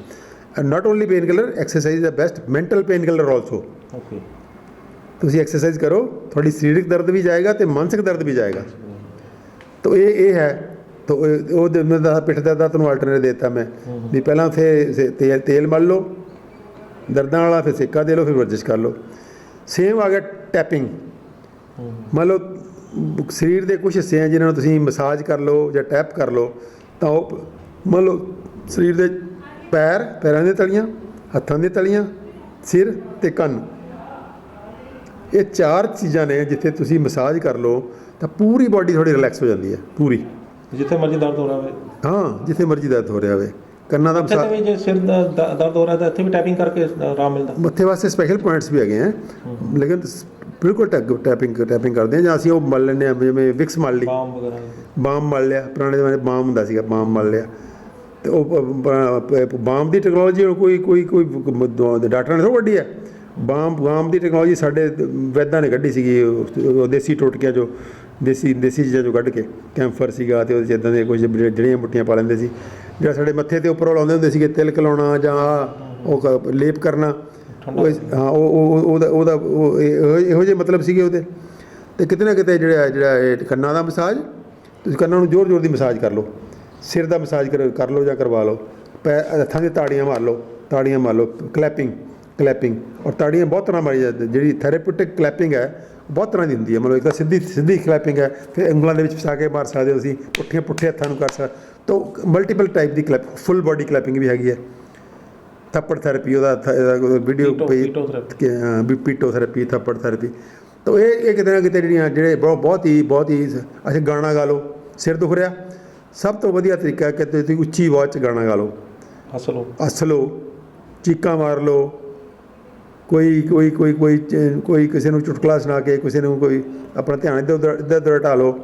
And not only pain killer, exercise is the best mental pain killer also. Okay, ਤੁਸੀਂ ਐਕਸਰਸਾਈਜ਼ ਕਰੋ, ਤੁਹਾਡੀ ਸਰੀਰਕ ਦਰਦ ਵੀ ਜਾਏਗਾ ਅਤੇ ਮਾਨਸਿਕ ਦਰਦ ਵੀ ਜਾਏਗਾ। ਤਾਂ ਇਹ ਹੈ। ਤਾਂ ਉਹ ਦਾ ਪਿੱਠ ਦਰਦ ਦਾ ਤੁਹਾਨੂੰ ਆਲਟਰਨੇਟ ਦੇ ਦਿੱਤਾ ਮੈਂ ਵੀ ਪਹਿਲਾਂ ਉੱਥੇ ਤੇਲ ਮਲ ਲਓ ਦਰਦਾਂ ਵਾਲਾ, ਫਿਰ ਸੇਕਾ ਦੇ ਲਓ, ਫਿਰ ਵਰਜਿਸ਼ ਕਰ ਲਓ। ਸੇਮ ਆ ਗਿਆ ਟੈਪਿੰਗ। ਮੰਨ ਲਓ ਸਰੀਰ ਦੇ ਕੁਛ ਹਿੱਸੇ ਆ ਜਿਨ੍ਹਾਂ ਨੂੰ ਤੁਸੀਂ ਮਸਾਜ ਕਰ ਲਓ ਜਾਂ ਟੈਪ ਕਰ ਲਓ, ਤਾਂ ਉਹ ਮੰਨ ਲਓ ਸਰੀਰ ਦੇ ਪੈਰਾਂ ਦੀਆਂ ਤਲੀਆਂ, ਹੱਥਾਂ ਦੀਆਂ ਤਲੀਆਂ, ਸਿਰ ਅਤੇ ਕੰਨ, ਇਹ 4 ਚੀਜ਼ਾਂ ਨੇ ਜਿੱਥੇ ਤੁਸੀਂ ਮਸਾਜ ਕਰ ਲਓ ਤਾਂ ਪੂਰੀ ਬਾਡੀ ਥੋੜ੍ਹੀ ਰਿਲੈਕਸ ਹੋ ਜਾਂਦੀ ਹੈ, ਪੂਰੀ। ਜਿੱਥੇ ਮਰਜ਼ੀ ਦਰਦ ਹੋ ਰਿਹਾ ਹੋਵੇ। ਹਾਂ, ਜਿੱਥੇ ਮਰਜ਼ੀ ਦਰਦ ਹੋ ਰਿਹਾ ਹੋਵੇ। ਕੰਨਾਂ ਦਾ ਇੱਥੇ ਮਸਾਜ, ਤੇ ਵੀ ਜੇ ਸਿਰ ਦਾ ਦਰਦ ਹੋ ਰਿਹਾ ਤਾਂ ਇੱਥੇ ਵੀ ਟੈਪਿੰਗ ਕਰਕੇ ਆਰਾਮ ਮਿਲਦਾ। ਮੱਥੇ ਵਾਸਤੇ ਸਪੈਸ਼ਲ ਪੁਆਇੰਟਸ ਵੀ ਹੈਗੇ ਹੈ, ਲੇਕਿਨ ਬਿਲਕੁਲ ਟੈਪਿੰਗ ਕਰਦੇ ਹਾਂ, ਜਾਂ ਅਸੀਂ ਉਹ ਮਲ ਲੈਂਦੇ ਹਾਂ, ਜਿਵੇਂ ਵਿਕਸ ਮਲ ਲਈ, ਬਾਮ ਵਗੈਰਾ। ਬਾਮ ਮਲ ਲਿਆ, ਪੁਰਾਣੇ ਜ਼ਮਾਨੇ ਬਾਮ ਹੁੰਦਾ ਸੀਗਾ, ਬਾਮ ਮਲ ਲਿਆ। ਤੇ ਉਹ ਬਾਮ ਦੀ ਟੈਕਨੋਲੋਜੀ ਕੋਈ ਡਾਕਟਰਾਂ ਨੇ ਥੋੜ੍ਹਾ ਕੱਢੀ ਹੈ। ਬਾਮ ਦੀ ਟੈਕਨੋਲੋਜੀ ਸਾਡੇ ਵੈਦਾਂ ਨੇ ਕੱਢੀ ਸੀਗੀ, ਉਹ ਦੇਸੀ ਟੋਟਕਿਆਂ 'ਚੋਂ, ਦੇਸੀ ਚੀਜ਼ਾਂ 'ਚੋਂ ਕੱਢ ਕੇ। ਕੈਂਫਰ ਸੀਗਾ ਅਤੇ ਉਹਦੇ 'ਚ ਇੱਦਾਂ ਦੇ ਕੁਝ ਜੜੀਆਂ ਬੂਟੀਆਂ ਪਾ ਲੈਂਦੇ ਸੀ, ਜਿਹੜਾ ਸਾਡੇ ਮੱਥੇ 'ਤੇ ਉੱਪਰ ਉਹ ਲਾਉਂਦੇ ਹੁੰਦੇ ਸੀਗੇ, ਤਿਲਕ ਲਾਉਣਾ ਜਾਂ ਉਹ ਲੇਪ ਕਰਨਾ। ਹਾਂ, ਉਹਦਾ ਇਹੋ ਜਿਹੇ ਮਤਲਬ ਸੀਗੇ ਉਹਦੇ। ਅਤੇ ਕਿਤੇ ਨਾ ਕਿਤੇ ਜਿਹੜਾ ਇਹ ਕੰਨਾਂ ਦਾ ਮਸਾਜ, ਤੁਸੀਂ ਕੰਨਾਂ ਨੂੰ ਜ਼ੋਰ ਦੀ ਮਸਾਜ ਕਰ ਲਓ, ਸਿਰ ਦਾ ਮਸਾਜ ਕਰ ਲਓ ਜਾਂ ਕਰਵਾ ਲਓ, ਹੱਥਾਂ 'ਤੇ ਤਾੜੀਆਂ ਮਾਰ ਲਓ, ਕਲੈਪਿੰਗ। ਔਰ ਤਾੜੀਆਂ ਬਹੁਤ ਤਰ੍ਹਾਂ ਮਾਰੀ ਜਾਂਦੀ, ਜਿਹੜੀ ਥੈਰੇਪਿਊਟਿਕ ਕਲੈਪਿੰਗ ਹੈ ਬਹੁਤ ਤਰ੍ਹਾਂ ਦੀ ਹੁੰਦੀ ਹੈ। ਮਤਲਬ ਇੱਕ ਤਾਂ ਸਿੱਧੀ ਕਲੈਪਿੰਗ ਹੈ, ਫਿਰ ਉਂਗਲਾਂ ਦੇ ਵਿੱਚ ਫਸਾ ਕੇ ਮਾਰ ਸਕਦੇ ਹੋ ਤੁਸੀਂ, ਪੁੱਠੇ ਹੱਥਾਂ ਨੂੰ ਕਰ ਸਕਦੇ। ਤਾਂ ਮਲਟੀਪਲ ਟਾਈਪ ਦੀ ਫੁੱਲ ਬੋਡੀ ਕਲੈਪਿੰਗ ਵੀ ਹੈਗੀ ਹੈ। ਥੱਪੜ ਥੈਰੇਪੀ, ਉਹਦਾ ਵੀਡੀਓ ਪੀਟੋ ਥੈਰੇਪੀ, ਥੱਪੜ ਥੈਰੇਪੀ। ਤਾਂ ਇਹ ਕਿਤੇ ਨਾ ਕਿਤੇ ਜਿਹੜੇ ਬਹੁਤ ਹੀ ਅੱਛਾ। ਗਾਣਾ ਗਾ ਲਓ, ਸਿਰ ਦੁਖ ਰਿਹਾ, ਸਭ ਤੋਂ ਵਧੀਆ ਤਰੀਕਾ ਹੈ ਕਿ ਤੁਸੀਂ ਉੱਚੀ ਆਵਾਜ਼ 'ਚ ਗਾਣਾ ਗਾ ਲਓ, ਹੱਸ ਲਓ, ਚੀਕਾਂ ਮਾਰ ਲਓ, ਕੋਈ ਕਿਸੇ ਨੂੰ ਚੁਟਕਲਾ ਸੁਣਾ ਕੇ, ਕਿਸੇ ਨੂੰ ਕੋਈ ਆਪਣਾ ਧਿਆਨ ਇੱਧਰ ਉੱਧਰ ਹਟਾ ਲਓ,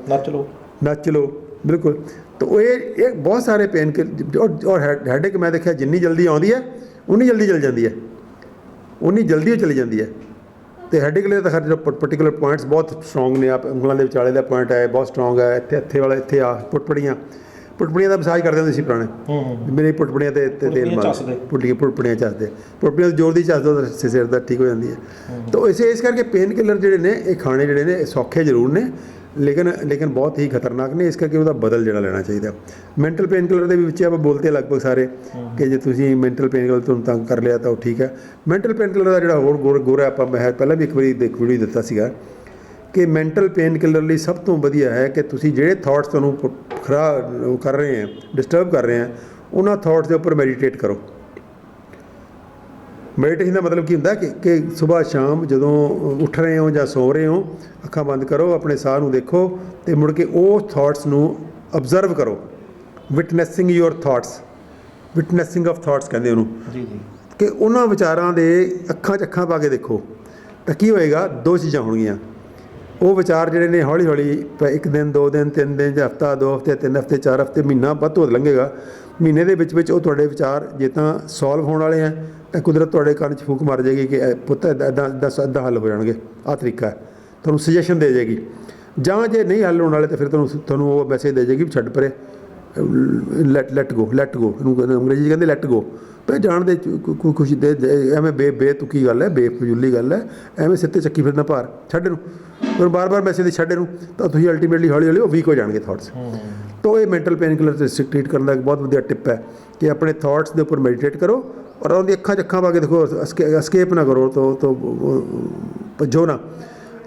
ਨੱਚ ਲਓ, ਬਿਲਕੁਲ। ਤਾਂ ਇਹ ਬਹੁਤ ਸਾਰੇ ਪੇਨ ਔਰ ਹੈਡੇਕ ਮੈਂ ਦੇਖਿਆ ਜਿੰਨੀ ਜਲਦੀ ਆਉਂਦੀ ਹੈ ਉਨੀ ਜਲਦੀ ਚਲ ਜਾਂਦੀ ਹੈ, ਉਨੀ ਜਲਦੀ ਉਹ ਚਲੀ ਜਾਂਦੀ ਹੈ। ਅਤੇ ਹੈਡੇਕ ਲਈ ਤਾਂ ਖੈਰ ਪਰਟੀਕੂਲਰ ਪੁਆਇੰਟਸ ਬਹੁਤ ਸਟਰੋਂਗ ਨੇ। ਆਪ ਉਂਗਲਾਂ ਦੇ ਵਿਚਾਲੇ ਦਾ ਪੁਆਇੰਟ ਹੈ ਬਹੁਤ ਸਟਰੋਂਗ ਹੈ, ਇੱਥੇ ਵਾਲਾ, ਇੱਥੇ ਆ ਪੁਟਪੜੀਆਂ ਦਾ ਮਸਾਜ ਕਰਦੇ ਹੁੰਦੇ ਸੀ ਪੁਰਾਣੇ। ਮੇਰੇ ਪੁਟਪੜੀਆਂ 'ਤੇ ਤੇਲ ਮਾਰ, ਪੁਟਪੜੀਆਂ ਚੱਸਦੇ, ਪੁਟਪੜੀਆਂ ਜ਼ੋਰ ਦੀ ਚੱਸ ਦਿਓ, ਸਿਰ ਦਾ ਠੀਕ ਹੋ ਜਾਂਦੀ ਹੈ। ਤਾਂ ਇਸ ਕਰਕੇ ਪੇਨ ਕਿਲਰ ਜਿਹੜੇ ਨੇ, ਇਹ ਖਾਣੇ ਜਿਹੜੇ ਨੇ ਸੌਖੇ ਜ਼ਰੂਰ ਨੇ, ਲੇਕਿਨ ਬਹੁਤ ਹੀ ਖਤਰਨਾਕ ਨੇ। ਇਸ ਕਰਕੇ ਉਹਦਾ ਬਦਲ ਜਿਹੜਾ ਲੈਣਾ ਚਾਹੀਦਾ। ਮੈਂਟਲ ਪੇਨ ਕਿਲਰ ਦੇ ਵਿੱਚ ਆਪਾਂ ਬੋਲਦੇ ਲਗਭਗ ਸਾਰੇ ਕਿ ਜੇ ਤੁਸੀਂ ਮੈਂਟਲ ਪੇਨ ਕਿਲਰ ਤੁਹਾਨੂੰ ਤੰਗ ਕਰ ਲਿਆ ਤਾਂ ਉਹ ਠੀਕ ਹੈ। ਮੈਂਟਲ ਪੇਨ ਕਿਲਰ ਦਾ ਜਿਹੜਾ ਹੋਰ ਗੋਰਾ ਮੈਂ ਪਹਿਲਾਂ ਵੀ ਇੱਕ ਵਾਰੀ ਵੀਡੀਓ ਦਿੱਤਾ ਸੀਗਾ ਕਿ ਮੈਂਟਲ ਪੇਨ ਕਿਲਰ ਲਈ ਸਭ ਤੋਂ ਵਧੀਆ ਹੈ ਕਿ ਤੁਸੀਂ ਜਿਹੜੇ ਥਾਟਸ ਤੁਹਾਨੂੰ ਕਰ ਰਹੇ ਹੈ, ਡਿਸਟਰਬ ਕਰ ਰਹੇ ਹੈ, ਉਹਨਾਂ ਥਾਟਸ ਦੇ ਉੱਪਰ ਮੈਡੀਟੇਟ ਕਰੋ। ਮੈਡੀਟੇਸ਼ਨ ਦਾ ਮਤਲਬ ਕੀ ਹੁੰਦਾ ਕਿ ਸੁਬਾਹ ਸ਼ਾਮ ਜਦੋਂ ਉੱਠ ਰਹੇ ਹੋ ਜਾਂ ਸੌ ਰਹੇ ਹੋ, ਅੱਖਾਂ ਬੰਦ ਕਰੋ, ਆਪਣੇ ਸਾਹ ਨੂੰ ਦੇਖੋ ਅਤੇ ਮੁੜ ਕੇ ਉਹ ਥਾਟਸ ਨੂੰ ਅਬਜ਼ਰਵ ਕਰੋ। ਵਿਟਨੈਸਿੰਗ ਯੋਰ ਥਾਟਸ, ਵਿਟਨੈਸਿੰਗ ਆਫ ਥਾਟਸ ਕਹਿੰਦੇ ਉਹਨੂੰ, ਕਿ ਉਹਨਾਂ ਵਿਚਾਰਾਂ ਦੇ ਅੱਖਾਂ 'ਚ ਅੱਖਾਂ ਪਾ ਕੇ ਦੇਖੋ। ਤਾਂ ਕੀ ਹੋਏਗਾ, ਦੋ ਚੀਜ਼ਾਂ ਹੋਣਗੀਆਂ। ਉਹ ਵਿਚਾਰ ਜਿਹੜੇ ਨੇ ਹੌਲੀ ਹੌਲੀ 1 ਦਿਨ 2 ਦਿਨ 3 ਦਿਨ ਜਾਂ ਹਫ਼ਤਾ 2 ਹਫ਼ਤੇ 3 ਹਫ਼ਤੇ 4 ਹਫ਼ਤੇ ਮਹੀਨਾ ਵੱਧ ਤੋਂ ਵੱਧ ਲੰਘੇਗਾ। ਮਹੀਨੇ ਦੇ ਵਿੱਚ ਉਹ ਤੁਹਾਡੇ ਵਿਚਾਰ ਜੇ ਤਾਂ ਸੋਲਵ ਹੋਣ ਵਾਲੇ ਹੈ ਤਾਂ ਕੁਦਰਤ ਤੁਹਾਡੇ ਕੰਨ 'ਚ ਫੂਕ ਮਾਰ ਜਾਏਗੀ ਕਿ ਪੁੱਤ ਇੱਦਾਂ ਹੱਲ ਹੋ ਜਾਣਗੇ, ਆਹ ਤਰੀਕਾ ਹੈ, ਤੁਹਾਨੂੰ ਸੁਜੈਸ਼ਨ ਦੇ ਜਾਏਗੀ। ਜਾਂ ਜੇ ਨਹੀਂ ਹੱਲ ਹੋਣ ਵਾਲੇ ਤਾਂ ਫਿਰ ਤੁਹਾਨੂੰ ਉਹ ਮੈਸੇਜ ਦੇ ਜਾਏਗੀ ਛੱਡ ਪਰੇ, ਲੈਟ ਗੋ, ਇਹਨੂੰ ਅੰਗਰੇਜ਼ੀ ਕਹਿੰਦੇ ਲੈਟ ਗੋ। ਪਰ ਜਾਣ ਦੇ ਖੁਸ਼ੀ ਦੇ ਐਵੇਂ ਬੇਤੁਕੀ ਗੱਲ ਹੈ, ਬੇਫਜ਼ੂਲੀ ਗੱਲ ਹੈ, ਐਵੇਂ ਸਿਰ 'ਤੇ ਚੱਕੀ ਫਿਰਨਾ ਭਾਰ, ਛੱਡ ਇਹਨੂੰ। ਪਰ ਬਾਰ ਮੈਸੇਜ ਛੱਡ ਇਹਨੂੰ, ਤਾਂ ਤੁਸੀਂ ਅਲਟੀਮੇਟਲੀ ਹੌਲੀ ਉਹ ਵੀਕ ਹੋ ਜਾਣਗੇ ਥਾਟਸ। ਤਾਂ ਇਹ ਮੈਂਟਲ ਪੇਨ ਕਿਲਰ 'ਤੇ ਟ੍ਰੀਟ ਕਰਨ ਦਾ ਇੱਕ ਬਹੁਤ ਵਧੀਆ ਟਿਪ ਹੈ ਕਿ ਆਪਣੇ ਥਾਟਸ ਦੇ ਉੱਪਰ ਮੈਡੀਟੇਟ ਕਰੋ ਔਰ ਉਹਦੀ ਅੱਖਾਂ 'ਚ ਅੱਖਾਂ ਪਾ ਕੇ ਦੇਖੋ, ਅਸਕੇਪ ਨਾ ਕਰੋ, ਤਾਂ ਭੱਜੋ ਨਾ।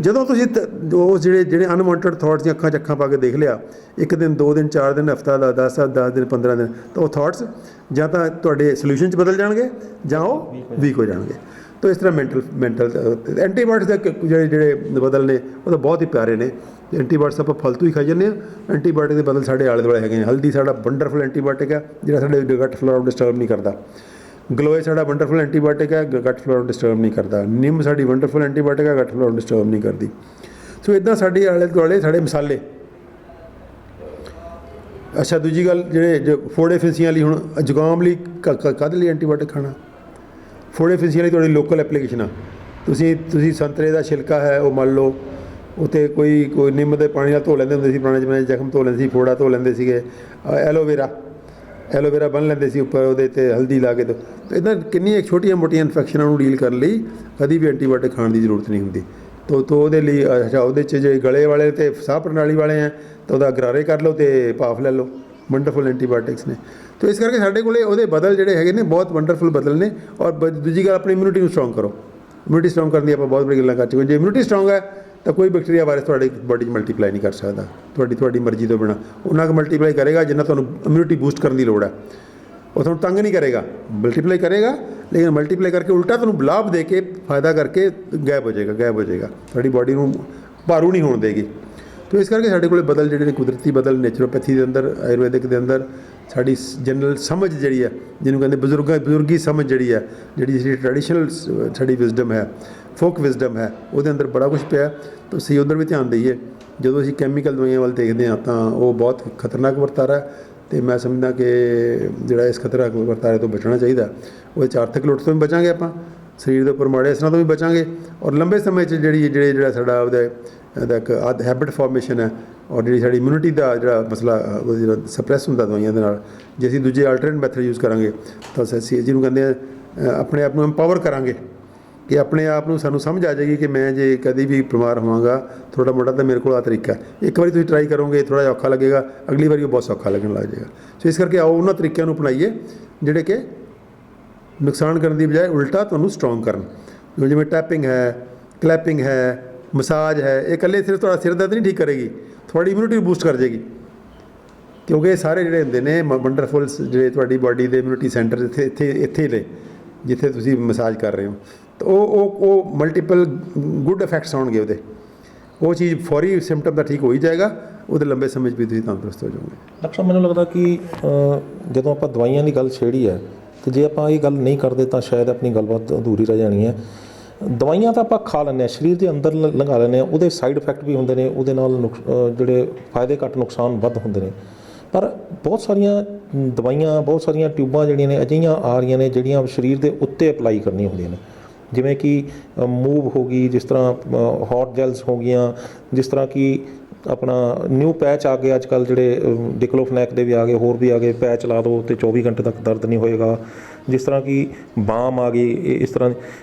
ਜਦੋਂ ਤੁਸੀਂ ਉਹ ਜਿਹੜੇ ਅਨਵਾਂਟਡ ਥਾਟਸ ਦੀਆਂ ਅੱਖਾਂ 'ਚ ਅੱਖਾਂ ਪਾ ਕੇ ਦੇਖ ਲਿਆ, 1 ਦਿਨ 2 ਦਿਨ 4 ਦਿਨ ਹਫ਼ਤਾ 10 ਦਿਨ 15 ਦਿਨ, ਤਾਂ ਉਹ ਥਾਟਸ ਜਾਂ ਤਾਂ ਤੁਹਾਡੇ ਸੋਲਿਊਸ਼ਨ 'ਚ ਬਦਲ ਜਾਣਗੇ ਜਾਂ ਉਹ ਵੀਕ ਹੋ ਜਾਣਗੇ। ਤਾਂ ਇਸ ਤਰ੍ਹਾਂ ਮੈਂਟਲ ਐਂਟੀਬਾਇਓਟਿਕਸ ਦੇ ਜਿਹੜੇ ਬਦਲ ਨੇ ਉਹ ਤਾਂ ਬਹੁਤ ਹੀ ਪਿਆਰੇ ਨੇ। ਐਂਟੀਬਾਇਓਟਿਕਸ ਆਪਾਂ ਫਾਲਤੂ ਹੀ ਖਾਈ ਜਾਂਦੇ ਹਾਂ। ਐਂਟੀਬਾਇਓਟਿਕ ਦੇ ਬਦਲ ਸਾਡੇ ਆਲੇ ਦੁਆਲੇ ਹੈਗੇ ਨੇ। ਹਲਦੀ ਸਾਡਾ ਵੰਡਰਫੁਲ ਐਂਟੀਬਾਇਓਟਿਕ ਹੈ ਜਿਹੜਾ ਸਾਡੇ ਗਟ ਫਲੋਰਾ ਨੂੰ ਡਿਸਟਰਬ ਨਹੀਂ ਕਰਦਾ। ਗਲੋਏ ਸਾਡਾ ਵੰਡਰਫੁਲ ਐਂਟੀਬਾਇਓਟਿਕ ਹੈ, ਗਟ ਫਲੋਰਾ ਨੂੰ ਡਿਸਟਰਬ ਨਹੀਂ ਕਰਦਾ। ਨਿੰਮ ਸਾਡੀ ਵੰਡਰਫੁਲ ਐਂਟੀਬਾਇਓਟਿਕ ਹੈ, ਗਟ ਫਲੋਰਾ ਨੂੰ ਡਿਸਟਰਬ ਨਹੀਂ ਕਰਦੀ। ਸੋ ਇੱਦਾਂ ਸਾਡੇ ਆਲੇ ਦੁਆਲੇ ਸਾਡੇ ਮਸਾਲੇ। ਅੱਛਾ, ਦੂਜੀ ਗੱਲ, ਜਿਹੜੇ ਫੋੜੇ ਫਿੰਸੀਆਂ ਲਈ, ਹੁਣ ਜ਼ੁਕਾਮ ਲਈ ਕਾਹਦੇ ਲਈ ਐਂਟੀਬਾਇਓਟਿਕ ਖਾਣਾ? ਫੋੜੇ ਫਿੰਸੀਆਂ ਲਈ ਤੁਹਾਡੀ ਲੋਕਲ ਐਪਲੀਕੇਸ਼ਨ ਆ। ਤੁਸੀਂ ਸੰਤਰੇ ਦਾ ਛਿਲਕਾ ਹੈ ਉਹ ਮੰਨ ਲਓ, ਉੱਤੇ ਕੋਈ ਨਿੰਮ ਦੇ ਪਾਣੀ ਨਾਲ ਧੋ ਲੈਂਦੇ ਹੁੰਦੇ ਸੀ ਪੁਰਾਣੇ ਜ਼ਮਾਨੇ 'ਚ, ਜ਼ਖਮ ਧੋ ਲੈਂਦੇ ਸੀ, ਫੋੜਾ ਧੋ ਲੈਂਦੇ ਸੀਗੇ। ਐਲੋਵੇਰਾ ਬੰਨ੍ਹ ਲੈਂਦੇ ਸੀ ਉੱਪਰ ਉਹਦੇ 'ਤੇ ਹਲਦੀ ਲਾ ਕੇ। ਤਾਂ ਇੱਦਾਂ ਕਿੰਨੀਆਂ ਛੋਟੀਆਂ ਮੋਟੀਆਂ ਇਨਫੈਕਸ਼ਨਾਂ ਨੂੰ ਡੀਲ ਕਰਨ ਲਈ ਕਦੀ ਵੀ ਐਂਟੀਬਾਇਓਟਿਕ ਖਾਣ ਦੀ ਜ਼ਰੂਰਤ ਨਹੀਂ ਹੁੰਦੀ। ਤਾਂ ਉਹਦੇ ਲਈ ਅੱਛਾ, ਉਹਦੇ 'ਚ ਜੇ ਗਲੇ ਵਾਲੇ ਅਤੇ ਸਾਹ ਪ੍ਰਣਾਲੀ ਵਾਲੇ ਹੈ ਤਾਂ ਉਹਦਾ ਗਰਾਰੇ ਕਰ ਲਓ ਅਤੇ ਭਾਫ਼ ਲੈ ਲਓ। ਵੰਡਰਫੁਲ ਐਂਟੀਬਾਇਓਟਿਕਸ ਨੇ। ਤਾਂ ਇਸ ਕਰਕੇ ਸਾਡੇ ਕੋਲ ਉਹਦੇ ਬਦਲ ਜਿਹੜੇ ਹੈਗੇ ਨੇ ਬਹੁਤ ਵੰਡਰਫੁਲ ਬਦਲ ਨੇ। ਔਰ ਦੂਜੀ ਗੱਲ, ਆਪਣੀ ਇਮਿਊਨਿਟੀ ਨੂੰ ਸਟਰੋਂਗ ਕਰੋ। ਇਮਿਊਨਿਟੀ ਸਟਰੋਂਗ ਕਰਨ ਦੀ ਆਪਾਂ ਬਹੁਤ ਬੜੀ ਗੱਲਾਂ ਕਰ ਚੁੱਕੇ। ਜੇ ਇਮਿਊਨਿਟੀ ਸਟਰੋਂਗ ਹੈ ਤਾਂ ਕੋਈ ਬੈਕਟੀਰੀਆ ਵਾਇਰਸ ਤੁਹਾਡੀ ਬਾਡੀ 'ਚ ਮਲਟੀਪਲਾਈ ਨਹੀਂ ਕਰ ਸਕਦਾ, ਤੁਹਾਡੀ ਮਰਜ਼ੀ ਤੋਂ ਬਿਨਾਂ। ਉਹਨਾਂ ਕੁ ਮਲਟੀਪਲਾਈ ਕਰੇਗਾ ਜਿੰਨਾ ਤੁਹਾਨੂੰ ਇਮਿਊਨਿਟੀ ਬੂਸਟ ਕਰਨ ਦੀ ਲੋੜ ਹੈ। ਉਹ ਤੁਹਾਨੂੰ ਤੰਗ ਨਹੀਂ ਕਰੇਗਾ, ਮਲਟੀਪਲਾਈ ਕਰੇਗਾ, ਲੇਕਿਨ ਮਲਟੀਪਲਾਈ ਕਰਕੇ ਉਲਟਾ ਤੁਹਾਨੂੰ ਲਾਭ ਦੇ ਕੇ, ਫਾਇਦਾ ਕਰਕੇ ਗਾਇਬ ਹੋ ਜਾਏਗਾ। ਤੁਹਾਡੀ ਬਾਡੀ ਨੂੰ ਭਾਰੂ ਨਹੀਂ ਹੋਣ ਦੇਗੀ। ਤੋ ਇਸ ਕਰਕੇ ਸਾਡੇ ਕੋਲ ਬਦਲ ਜਿਹੜੇ ਨੇ ਕੁਦਰਤੀ ਬਦਲ ਨੈਚੁਰੋਪੈਥੀ ਦੇ ਅੰਦਰ, ਆਯੁਰਵੈਦਿਕ ਦੇ ਅੰਦਰ ਸਾਡੀ ਜਨਰਲ ਸਮਝ ਜਿਹੜੀ ਹੈ, ਜਿਹਨੂੰ ਕਹਿੰਦੇ ਬਜ਼ੁਰਗੀ ਸਮਝ ਜਿਹੜੀ ਹੈ, ਜਿਹੜੀ ਟ੍ਰੈਡੀਸ਼ਨਲ ਸਾਡੀ ਵਿਜ਼ਡਮ ਹੈ, ਫੋਕ ਵਿਜ਼ਡਮ ਹੈ, ਉਹਦੇ ਅੰਦਰ ਬੜਾ ਕੁਝ ਪਿਆ। ਤਾਂ ਅਸੀਂ ਉੱਧਰ ਵੀ ਧਿਆਨ ਦਈਏ। ਜਦੋਂ ਅਸੀਂ ਕੈਮੀਕਲ ਦਵਾਈਆਂ ਵੱਲ ਦੇਖਦੇ ਹਾਂ ਤਾਂ ਉਹ ਬਹੁਤ ਖਤਰਨਾਕ ਵਰਤਾਰਾ ਹੈ, ਅਤੇ ਮੈਂ ਸਮਝਦਾ ਕਿ ਜਿਹੜਾ ਇਸ ਖਤਰਨਾਕ ਵਰਤਾਰੇ ਤੋਂ ਬਚਣਾ ਚਾਹੀਦਾ। ਉਹਦੇ 'ਚ ਆਰਥਿਕ ਲੁੱਟ ਤੋਂ ਵੀ ਬਚਾਂਗੇ, ਆਪਾਂ ਸਰੀਰ ਦੇ ਉੱਪਰ ਮਾੜੇ ਅਸਰਾਂ ਤੋਂ ਵੀ ਬਚਾਂਗੇ, ਔਰ ਲੰਬੇ ਸਮੇਂ 'ਚ ਜਿਹੜਾ ਸਾਡਾ ਉਹਦਾ ਇੱਕ ਹੈਬਿਟ ਫਾਰਮੇਸ਼ਨ ਹੈ, ਔਰ ਜਿਹੜੀ ਸਾਡੀ ਇਮਿਊਨਿਟੀ ਦਾ ਜਿਹੜਾ ਮਸਲਾ ਉਹ ਜਿਹੜਾ ਸਪਰੈਸ ਹੁੰਦਾ ਦਵਾਈਆਂ ਦੇ ਨਾਲ, ਜੇ ਅਸੀਂ ਦੂਜੇ ਆਲਟਰਨੇਟ ਮੈਥਡ ਯੂਜ਼ ਕਰਾਂਗੇ ਤਾਂ ਅਸੀਂ ਜਿਹਨੂੰ ਕਹਿੰਦੇ ਆ ਆਪਣੇ ਆਪ ਨੂੰ ਐਮਪਾਵਰ ਕਰਾਂਗੇ, ਕਿ ਆਪਣੇ ਆਪ ਨੂੰ ਸਾਨੂੰ ਸਮਝ ਆ ਜਾਏਗੀ ਕਿ ਮੈਂ ਜੇ ਕਦੀ ਵੀ ਬਿਮਾਰ ਹੋਵਾਂਗਾ ਥੋੜ੍ਹਾ ਮੋਟਾ ਤਾਂ ਮੇਰੇ ਕੋਲ ਆ ਤਰੀਕਾ। ਇੱਕ ਵਾਰੀ ਤੁਸੀਂ ਟਰਾਈ ਕਰੋਗੇ, ਥੋੜ੍ਹਾ ਜਿਹਾ ਔਖਾ ਲੱਗੇਗਾ, ਅਗਲੀ ਵਾਰੀ ਉਹ ਬਹੁਤ ਸੌਖਾ ਲੱਗਣ ਲੱਗ ਜਾਏਗਾ। ਸੋ ਇਸ ਕਰਕੇ ਆਓ ਉਹਨਾਂ ਤਰੀਕਿਆਂ ਨੂੰ ਅਪਣਾਈਏ ਜਿਹੜੇ ਕਿ ਨੁਕਸਾਨ ਕਰਨ ਦੀ ਬਜਾਏ ਉਲਟਾ ਤੁਹਾਨੂੰ ਸਟਰੋਂਗ ਕਰਨ। ਜਿਵੇਂ ਟੈਪਿੰਗ ਹੈ, ਕਲੈਪਿੰਗ ਹੈ, ਮਸਾਜ ਹੈ, ਇਹ ਇਕੱਲੇ ਸਿਰਫ ਤੁਹਾਡਾ ਸਿਰ ਦਰਦ ਨਹੀਂ ਠੀਕ ਕਰੇਗੀ, ਤੁਹਾਡੀ ਇਮਿਊਨਿਟੀ ਬੂਸਟ ਕਰ ਜਾਏਗੀ, ਕਿਉਂਕਿ ਇਹ ਸਾਰੇ ਜਿਹੜੇ ਹੁੰਦੇ ਨੇ ਵੰਡਰਫੁਲ ਜਿਹੜੇ ਤੁਹਾਡੀ ਬਾਡੀ ਦੇ ਇਮਿਊਨਿਟੀ ਸੈਂਟਰ ਇੱਥੇ ਨੇ ਜਿੱਥੇ ਤੁਸੀਂ ਮਸਾਜ ਕਰ ਰਹੇ ਹੋ, ਤਾਂ ਉਹ ਮਲਟੀਪਲ ਗੁੱਡ ਇਫੈਕਟਸ ਆਉਣਗੇ ਉਹਦੇ। ਉਹ ਚੀਜ਼ ਫੌਰੀ ਸਿੰਪਟਮ ਦਾ ਠੀਕ ਹੋ ਹੀ ਜਾਏਗਾ, ਉਹਦੇ ਲੰਬੇ ਸਮੇਂ 'ਚ ਵੀ ਤੁਸੀਂ ਤੰਦਰੁਸਤ ਹੋ ਜਾਓਗੇ। ਡਾਕਟਰ ਸਾਹਿਬ, ਮੈਨੂੰ ਲੱਗਦਾ ਕਿ ਜਦੋਂ ਆਪਾਂ ਦਵਾਈਆਂ ਦੀ ਗੱਲ ਛੇੜੀ ਹੈ, ਤੇ ਜੇ ਆਪਾਂ ਇਹ ਗੱਲ ਨਹੀਂ ਕਰਦੇ ਤਾਂ ਸ਼ਾਇਦ ਆਪਣੀ ਗੱਲਬਾਤ ਅਧੂਰੀ ਰਹਿ ਜਾਣੀ ਹੈ। ਦਵਾਈਆਂ ਤਾਂ ਆਪਾਂ ਖਾ ਲੈਂਦੇ ਹਾਂ, ਸਰੀਰ ਦੇ ਅੰਦਰ ਲੰਘਾ ਲੈਂਦੇ ਹਾਂ, ਉਹਦੇ ਸਾਈਡ ਇਫੈਕਟ ਵੀ ਹੁੰਦੇ ਨੇ, ਉਹਦੇ ਨਾਲ ਜਿਹੜੇ ਫਾਇਦੇ ਘੱਟ ਨੁਕਸਾਨ ਵੱਧ ਹੁੰਦੇ ਨੇ। ਪਰ ਬਹੁਤ ਸਾਰੀਆਂ ਦਵਾਈਆਂ, ਬਹੁਤ ਸਾਰੀਆਂ ਟਿਊਬਾਂ ਜਿਹੜੀਆਂ ਨੇ ਅਜਿਹੀਆਂ ਆ ਰਹੀਆਂ ਨੇ ਜਿਹੜੀਆਂ ਸਰੀਰ ਦੇ ਉੱਤੇ ਅਪਲਾਈ ਕਰਨੀਆਂ ਹੁੰਦੀਆਂ ਨੇ, ਜਿਵੇਂ ਕਿ ਮੂਵ ਹੋ ਗਈ, ਜਿਸ ਤਰ੍ਹਾਂ ਹੌਟ ਜੈਲਸ ਹੋ ਗਈਆਂ, ਜਿਸ ਤਰ੍ਹਾਂ ਕਿ ਆਪਣਾ ਨਿਊ ਪੈਚ ਆ ਗਏ ਅੱਜ ਕੱਲ੍ਹ, ਜਿਹੜੇ ਡਿਕਲੋਫਨੈਕ ਦੇ ਵੀ ਆ ਗਏ, ਹੋਰ ਵੀ ਆ ਗਏ, ਪੈਚ ਲਾ ਦਿਓ ਅਤੇ 24 ਘੰਟੇ ਤੱਕ ਦਰਦ ਨਹੀਂ ਹੋਏਗਾ। ਜਿਸ ਤਰ੍ਹਾਂ ਕਿ ਬਾਮ ਆ ਗਈ, ਇਸ ਤਰ੍ਹਾਂ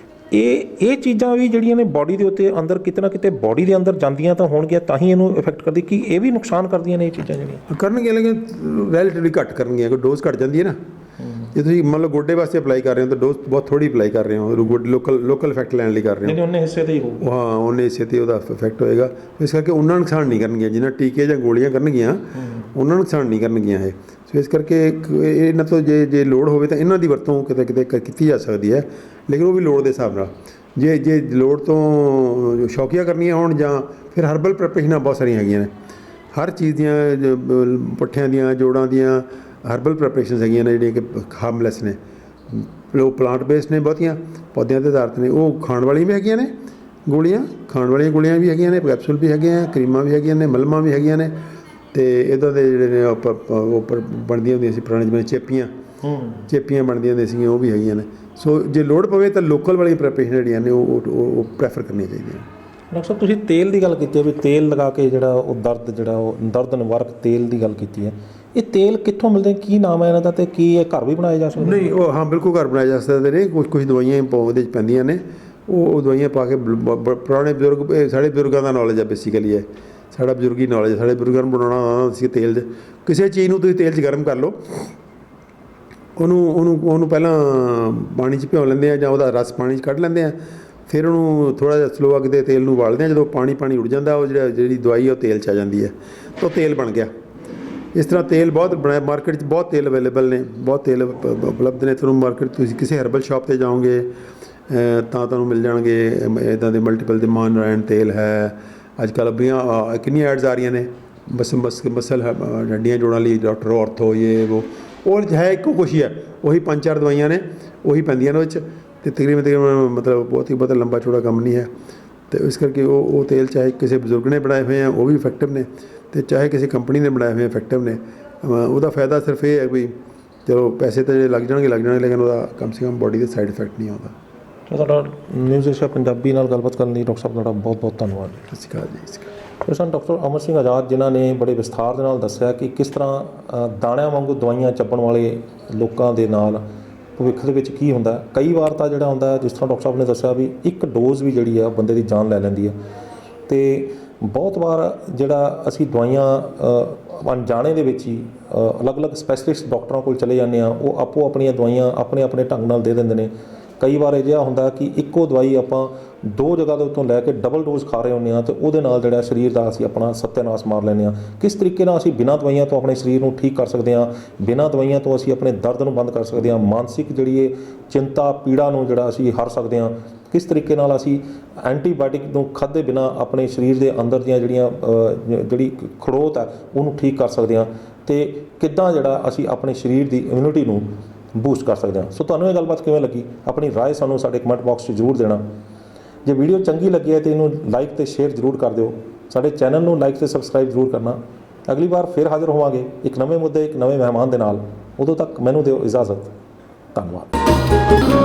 ਇਹ ਚੀਜ਼ਾਂ ਵੀ ਜਿਹੜੀਆਂ ਨੇ ਬਾਡੀ ਦੇ ਉੱਤੇ ਅੰਦਰ ਕਿਤੇ ਨਾ ਕਿਤੇ ਬਾਡੀ ਦੇ ਅੰਦਰ ਜਾਂਦੀਆਂ ਤਾਂ ਹੋਣਗੀਆਂ, ਤਾਂ ਹੀ ਇਹਨੂੰ ਇਫੈਕਟ ਕਰਦੀ। ਕਿ ਇਹ ਵੀ ਨੁਕਸਾਨ ਕਰਦੀਆਂ ਨੇ ਇਹ ਚੀਜ਼ਾਂ ਜਿਹੜੀਆਂ? ਕਰਨਗੀਆਂ, ਲੇਕਿਨ ਰੈਲੇਟਿਵਲੀ ਘੱਟ ਕਰਨਗੀਆਂ। ਕੋਈ ਡੋਜ਼ ਘੱਟ ਜਾਂਦੀ ਹੈ ਨਾ, ਜੇ ਤੁਸੀਂ ਮੰਨ ਲਓ ਗੋਡੇ ਵਾਸਤੇ ਅਪਲਾਈ ਕਰ ਰਹੇ ਹੋ ਤਾਂ ਡੋਜ਼ ਬਹੁਤ ਥੋੜ੍ਹੀ ਅਪਲਾਈ ਕਰ ਰਹੇ ਹੋ, ਲੋਕਲ ਇਫੈਕਟ ਲੈਣ ਲਈ ਕਰ ਰਹੇ ਹੋ, ਉਹਨੇ ਹਿੱਸੇ 'ਤੇ ਹੀ ਹੋਊ। ਹਾਂ, ਉਹਨੇ ਹਿੱਸੇ 'ਤੇ ਉਹਦਾ ਇਫੈਕਟ ਹੋਏਗਾ। ਇਸ ਕਰਕੇ ਉਹਨਾਂ ਨੁਕਸਾਨ ਨਹੀਂ ਕਰਨਗੀਆਂ, ਜਿੰਨਾ ਟੀਕੇ ਜਾਂ ਗੋਲੀਆਂ ਕਰਨਗੀਆਂ ਉਹਨਾਂ ਨੁਕਸਾਨ ਨਹੀਂ ਕਰਨਗੀਆਂ ਇਹ। ਸੋ ਇਸ ਕਰਕੇ ਇਹਨਾਂ ਤੋਂ ਜੇ ਲੋੜ ਹੋਵੇ ਤਾਂ ਇਹਨਾਂ ਦੀ ਵਰਤੋਂ ਕਿਤੇ ਕੀਤੀ ਜਾ ਸਕਦੀ ਹੈ, ਲੇਕਿਨ ਉਹ ਵੀ ਲੋੜ ਦੇ ਹਿਸਾਬ ਨਾਲ। ਜੇ ਲੋੜ ਤੋਂ ਸ਼ੌਕੀਆ ਕਰਨੀਆਂ ਹੋਣ, ਜਾਂ ਫਿਰ ਹਰਬਲ ਪ੍ਰੈਪਰੇਸ਼ਨਾਂ ਬਹੁਤ ਸਾਰੀਆਂ ਹੈਗੀਆਂ ਨੇ, ਹਰ ਚੀਜ਼ ਦੀਆਂ, ਪੱਠਿਆਂ ਦੀਆਂ, ਜੋੜਾਂ ਦੀਆਂ ਹਰਬਲ ਪ੍ਰੈਪਰੇਸ਼ਨਸ ਹੈਗੀਆਂ ਨੇ ਜਿਹੜੀਆਂ ਕਿ ਹਾਰਮਲੈਸ ਨੇ। ਉਹ ਪਲਾਂਟ ਬੇਸਡ ਨੇ, ਬਹੁਤੀਆਂ ਪੌਦਿਆਂ ਦੇ ਆਧਾਰਿਤ ਨੇ। ਉਹ ਖਾਣ ਵਾਲੀਆਂ ਵੀ ਹੈਗੀਆਂ ਨੇ ਗੋਲੀਆਂ, ਖਾਣ ਵਾਲੀਆਂ ਗੋਲੀਆਂ ਵੀ ਹੈਗੀਆਂ ਨੇ, ਕੈਪਸੂਲ ਵੀ ਹੈਗੇ ਆ, ਕਰੀਮਾਂ ਵੀ ਹੈਗੀਆਂ ਨੇ, ਮਲਮਾਂ ਵੀ ਹੈਗੀਆਂ ਨੇ, ਅਤੇ ਇੱਦਾਂ ਦੇ ਜਿਹੜੇ ਨੇ ਉੱਪਰ ਬਣਦੀਆਂ ਹੁੰਦੀਆਂ ਸੀ ਪੁਰਾਣੇ ਜਿਵੇਂ ਚੇਪੀਆਂ ਬਣਦੀਆਂ ਹੁੰਦੀਆਂ ਸੀਗੀਆਂ, ਉਹ ਵੀ ਹੈਗੀਆਂ ਨੇ। ਸੋ ਜੇ ਲੋੜ ਪਵੇ ਤਾਂ ਲੋਕਲ ਵਾਲੀਆਂ ਪ੍ਰੈਪਰੇਸ਼ਨ ਜਿਹੜੀਆਂ ਨੇ ਉਹ ਪ੍ਰੈਫਰ ਕਰਨੀਆਂ ਚਾਹੀਦੀਆਂ। ਡਾਕਟਰ ਸਾਹਿਬ, ਤੁਸੀਂ ਤੇਲ ਦੀ ਗੱਲ ਕੀਤੀ ਹੈ ਵੀ ਤੇਲ ਲਗਾ ਕੇ ਜਿਹੜਾ ਉਹ ਦਰਦ ਨਿਵਾਰਕ ਤੇਲ ਦੀ ਗੱਲ ਕੀਤੀ ਹੈ। ਇਹ ਤੇਲ ਕਿੱਥੋਂ ਮਿਲਦੇ, ਕੀ ਨਾਮ ਹੈ ਇਹਨਾਂ ਦਾ, ਅਤੇ ਕੀ ਇਹ ਘਰ ਵੀ ਬਣਾਏ ਜਾ ਸਕਦੇ? ਨਹੀਂ, ਉਹ ਹਾਂ ਬਿਲਕੁਲ ਘਰ ਬਣਾਏ ਜਾ ਸਕਦੇ ਨੇ। ਕੁਝ ਦਵਾਈਆਂ ਉਹਦੇ 'ਚ ਪੈਂਦੀਆਂ ਨੇ, ਉਹ ਦਵਾਈਆਂ ਪਾ ਕੇ ਪੁਰਾਣੇ ਬਜ਼ੁਰਗ, ਸਾਡੇ ਬਜ਼ੁਰਗਾਂ ਦਾ ਨੌਲੇਜ ਹੈ ਬੇਸਿਕਲੀ, ਹੈ ਸਾਡਾ ਬਜ਼ੁਰਗੀ ਨੌਲੇਜ ਹੈ। ਸਾਡੇ ਬਜ਼ੁਰਗਾਂ ਨੂੰ ਬਣਾਉਣਾ ਆਉਂਦਾ ਸੀ ਤੇਲ 'ਚ। ਕਿਸੇ ਚੀਜ਼ ਨੂੰ ਤੁਸੀਂ ਤੇਲ 'ਚ ਗਰਮ ਕਰ ਲਓ, ਉਹਨੂੰ ਪਹਿਲਾਂ ਪਾਣੀ 'ਚ ਭਿਓ ਲੈਂਦੇ ਆ, ਜਾਂ ਉਹਦਾ ਰਸ ਪਾਣੀ 'ਚ ਕੱਢ ਲੈਂਦੇ ਆ, ਫਿਰ ਉਹਨੂੰ ਥੋੜ੍ਹਾ ਜਿਹਾ ਸਲੋ ਅੱਗ 'ਤੇ ਤੇਲ ਨੂੰ ਉਬਾਲਦੇ ਆ। ਜਦੋਂ ਪਾਣੀ ਉੱਡ ਜਾਂਦਾ, ਉਹ ਜਿਹੜੀ ਦਵਾਈ ਹੈ ਉਹ ਤੇਲ 'ਚ ਆ ਜਾਂਦੀ ਹੈ, ਤਾਂ ਉਹ ਤੇਲ ਬਣ ਗਿਆ। ਇਸ ਤਰ੍ਹਾਂ ਤੇਲ ਬਹੁਤ ਬਣਾਇਆ, ਮਾਰਕੀਟ 'ਚ ਬਹੁਤ ਤੇਲ ਅਵੇਲੇਬਲ ਨੇ, ਬਹੁਤ ਤੇਲ ਉਪਲਬਧ ਨੇ। ਤੁਹਾਨੂੰ ਮਾਰਕੀਟ, ਤੁਸੀਂ ਕਿਸੇ ਹਰਬਲ ਸ਼ਾਪ 'ਤੇ ਜਾਓਗੇ ਤਾਂ ਤੁਹਾਨੂੰ ਮਿਲ ਜਾਣਗੇ ਇੱਦਾਂ ਦੇ ਮਲਟੀਪਲ। ਦੇ ਮਾਨ ਨਾਰਾਇਣ ਤੇਲ ਹੈ, ਅੱਜ ਕੱਲ੍ਹ ਬੜੀਆਂ ਕਿੰਨੀਆਂ ਐਡਸ ਆ ਰਹੀਆਂ ਨੇ, ਮਸਲ ਹੱਡੀਆਂ ਜੋੜਾਂ ਲਈ, ਡਾਕਟਰ ਔਰਥੋ, ਉਹ ਹੈ ਇੱਕੋ ਕੁਛ ਹੀ ਹੈ, ਉਹੀ 5-4 ਦਵਾਈਆਂ ਨੇ, ਉਹੀ ਪੈਂਦੀਆਂ ਨੇ ਉਹ 'ਚ, ਅਤੇ ਤਕਰੀਬਨ ਮਤਲਬ ਬਹੁਤ ਲੰਬਾ ਚੌੜਾ ਕੰਮ ਨਹੀਂ ਹੈ। ਅਤੇ ਇਸ ਕਰਕੇ ਉਹ ਤੇਲ ਚਾਹੇ ਕਿਸੇ ਬਜ਼ੁਰਗ ਨੇ ਬਣਾਏ ਹੋਏ ਆ ਉਹ ਵੀ ਇਫੈਕਟਿਵ ਨੇ, ਅਤੇ ਚਾਹੇ ਕਿਸੇ ਕੰਪਨੀ ਨੇ ਬਣਾਏ ਹੋਏ ਇਫੈਕਟਿਵ ਨੇ। ਉਹਦਾ ਫਾਇਦਾ ਸਿਰਫ ਇਹ ਹੈ ਵੀ ਚਲੋ ਪੈਸੇ ਤਾਂ ਲੱਗ ਜਾਣਗੇ, ਲੇਕਿਨ ਉਹਦਾ ਕਮ ਸੇ ਕਮ ਬਾਡੀ ਦੇ ਸਾਈਡ ਇਫੈਕਟ ਨਹੀਂ ਆਉਂਦਾ। ਤੁਹਾਡਾ ਨਿਊਜ਼ ਏਸ਼ੀਆ ਪੰਜਾਬੀ ਨਾਲ ਗੱਲਬਾਤ ਕਰਨ ਲਈ ਡਾਕਟਰ ਸਾਹਿਬ ਤੁਹਾਡਾ ਬਹੁਤ ਬਹੁਤ ਧੰਨਵਾਦ। ਸਤਿ ਸ਼੍ਰੀ ਅਕਾਲ ਜੀ। ਸਤਿ ਸ਼੍ਰੀ ਅਕਾਲ। ਸਨ ਡਾਕਟਰ ਅਮਰ ਸਿੰਘ ਆਜ਼ਾਦ, ਜਿਨ੍ਹਾਂ ਨੇ ਬੜੇ ਵਿਸਥਾਰ ਦੇ ਨਾਲ ਦੱਸਿਆ ਕਿ ਕਿਸ ਤਰ੍ਹਾਂ ਦਾਣਿਆਂ ਵਾਂਗੂ ਦਵਾਈਆਂ ਚੱਬਣ ਵਾਲੇ ਲੋਕਾਂ ਦੇ ਨਾਲ ਭਵਿੱਖ ਦੇ ਵਿੱਚ ਕੀ ਹੁੰਦਾ। ਕਈ ਵਾਰ ਤਾਂ ਜਿਹੜਾ ਹੁੰਦਾ, ਜਿਸ ਤਰ੍ਹਾਂ ਡਾਕਟਰ ਸਾਹਿਬ ਨੇ ਦੱਸਿਆ ਵੀ ਇੱਕ ਡੋਜ਼ ਵੀ ਜਿਹੜੀ ਆ ਬੰਦੇ ਦੀ ਜਾਨ ਲੈ ਲੈਂਦੀ ਹੈ, ਅਤੇ ਬਹੁਤ ਵਾਰ ਜਿਹੜਾ ਅਸੀਂ ਦਵਾਈਆਂ ਅਣਜਾਣੇ ਦੇ ਵਿੱਚ ਹੀ ਅਲੱਗ-ਅਲੱਗ ਸਪੈਸ਼ਲਿਸਟ ਡਾਕਟਰਾਂ ਕੋਲ ਚਲੇ ਜਾਂਦੇ ਹਾਂ, ਉਹ ਆਪੋ ਆਪਣੀਆਂ ਦਵਾਈਆਂ ਆਪਣੇ ਢੰਗ ਨਾਲ ਦੇ ਦਿੰਦੇ ਨੇ। ਕਈ ਵਾਰ ਅਜਿਹਾ ਹੁੰਦਾ ਕਿ ਇੱਕੋ ਦਵਾਈ ਆਪਾਂ 2 ਜਗ੍ਹਾ ਦੇ ਉੱਤੋਂ ਲੈ ਕੇ ਡਬਲ ਡੋਜ਼ ਖਾ ਰਹੇ ਹੁੰਦੇ ਹਾਂ, ਅਤੇ ਉਹਦੇ ਨਾਲ ਜਿਹੜਾ ਸਰੀਰ ਦਾ ਅਸੀਂ ਆਪਣਾ ਸੱਤਿਆਨਾਸ਼ ਮਾਰ ਲੈਂਦੇ ਹਾਂ। ਕਿਸ ਤਰੀਕੇ ਨਾਲ ਅਸੀਂ ਬਿਨਾਂ ਦਵਾਈਆਂ ਤੋਂ ਆਪਣੇ ਸਰੀਰ ਨੂੰ ਠੀਕ ਕਰ ਸਕਦੇ ਹਾਂ, ਬਿਨਾਂ ਦਵਾਈਆਂ ਤੋਂ ਅਸੀਂ ਆਪਣੇ ਦਰਦ ਨੂੰ ਬੰਦ ਕਰ ਸਕਦੇ ਹਾਂ, ਮਾਨਸਿਕ ਜਿਹੜੀ ਇਹ ਚਿੰਤਾ ਪੀੜਾ ਨੂੰ ਜਿਹੜਾ ਅਸੀਂ ਹਰ ਸਕਦੇ ਹਾਂ, ਕਿਸ ਤਰੀਕੇ ਨਾਲ ਅਸੀਂ ਐਂਟੀਬਾਇਓਟਿਕ ਨੂੰ ਖਾਧੇ ਬਿਨਾ ਆਪਣੇ ਸਰੀਰ ਦੇ ਅੰਦਰ ਦੀਆਂ ਜਿਹੜੀ ਖੜੋਤ ਹੈ ਉਹਨੂੰ ਠੀਕ ਕਰ ਸਕਦੇ ਹਾਂ, ਤੇ ਕਿੱਦਾਂ ਜਿਹੜਾ ਅਸੀਂ ਆਪਣੇ ਸਰੀਰ ਦੀ ਇਮਿਊਨਿਟੀ ਨੂੰ ਬੂਸਟ ਕਰ ਸਕਦੇ ਹਾਂ। ਸੋ ਤੁਹਾਨੂੰ ਇਹ ਗੱਲਬਾਤ ਕਿਵੇਂ ਲੱਗੀ, ਆਪਣੀ ਰਾਏ ਸਾਨੂੰ ਸਾਡੇ ਕਮੈਂਟ ਬਾਕਸ 'ਚ ਜ਼ਰੂਰ ਦੇਣਾ। ਜੇ ਵੀਡੀਓ ਚੰਗੀ ਲੱਗੀ ਹੈ ਤਾਂ ਇਹਨੂੰ ਲਾਈਕ ਤੇ ਸ਼ੇਅਰ ਜ਼ਰੂਰ ਕਰ ਦਿਓ। ਸਾਡੇ ਚੈਨਲ ਨੂੰ ਲਾਈਕ ਤੇ ਸਬਸਕ੍ਰਾਈਬ ਜ਼ਰੂਰ ਕਰਨਾ। ਅਗਲੀ ਵਾਰ ਫਿਰ ਹਾਜ਼ਰ ਹੋਵਾਂਗੇ ਇੱਕ ਨਵੇਂ ਮੁੱਦੇ, ਇੱਕ ਨਵੇਂ ਮਹਿਮਾਨ ਦੇ ਨਾਲ। ਉਦੋਂ ਤੱਕ ਮੈਨੂੰ ਦਿਓ ਇਜਾਜ਼ਤ। ਧੰਨਵਾਦ।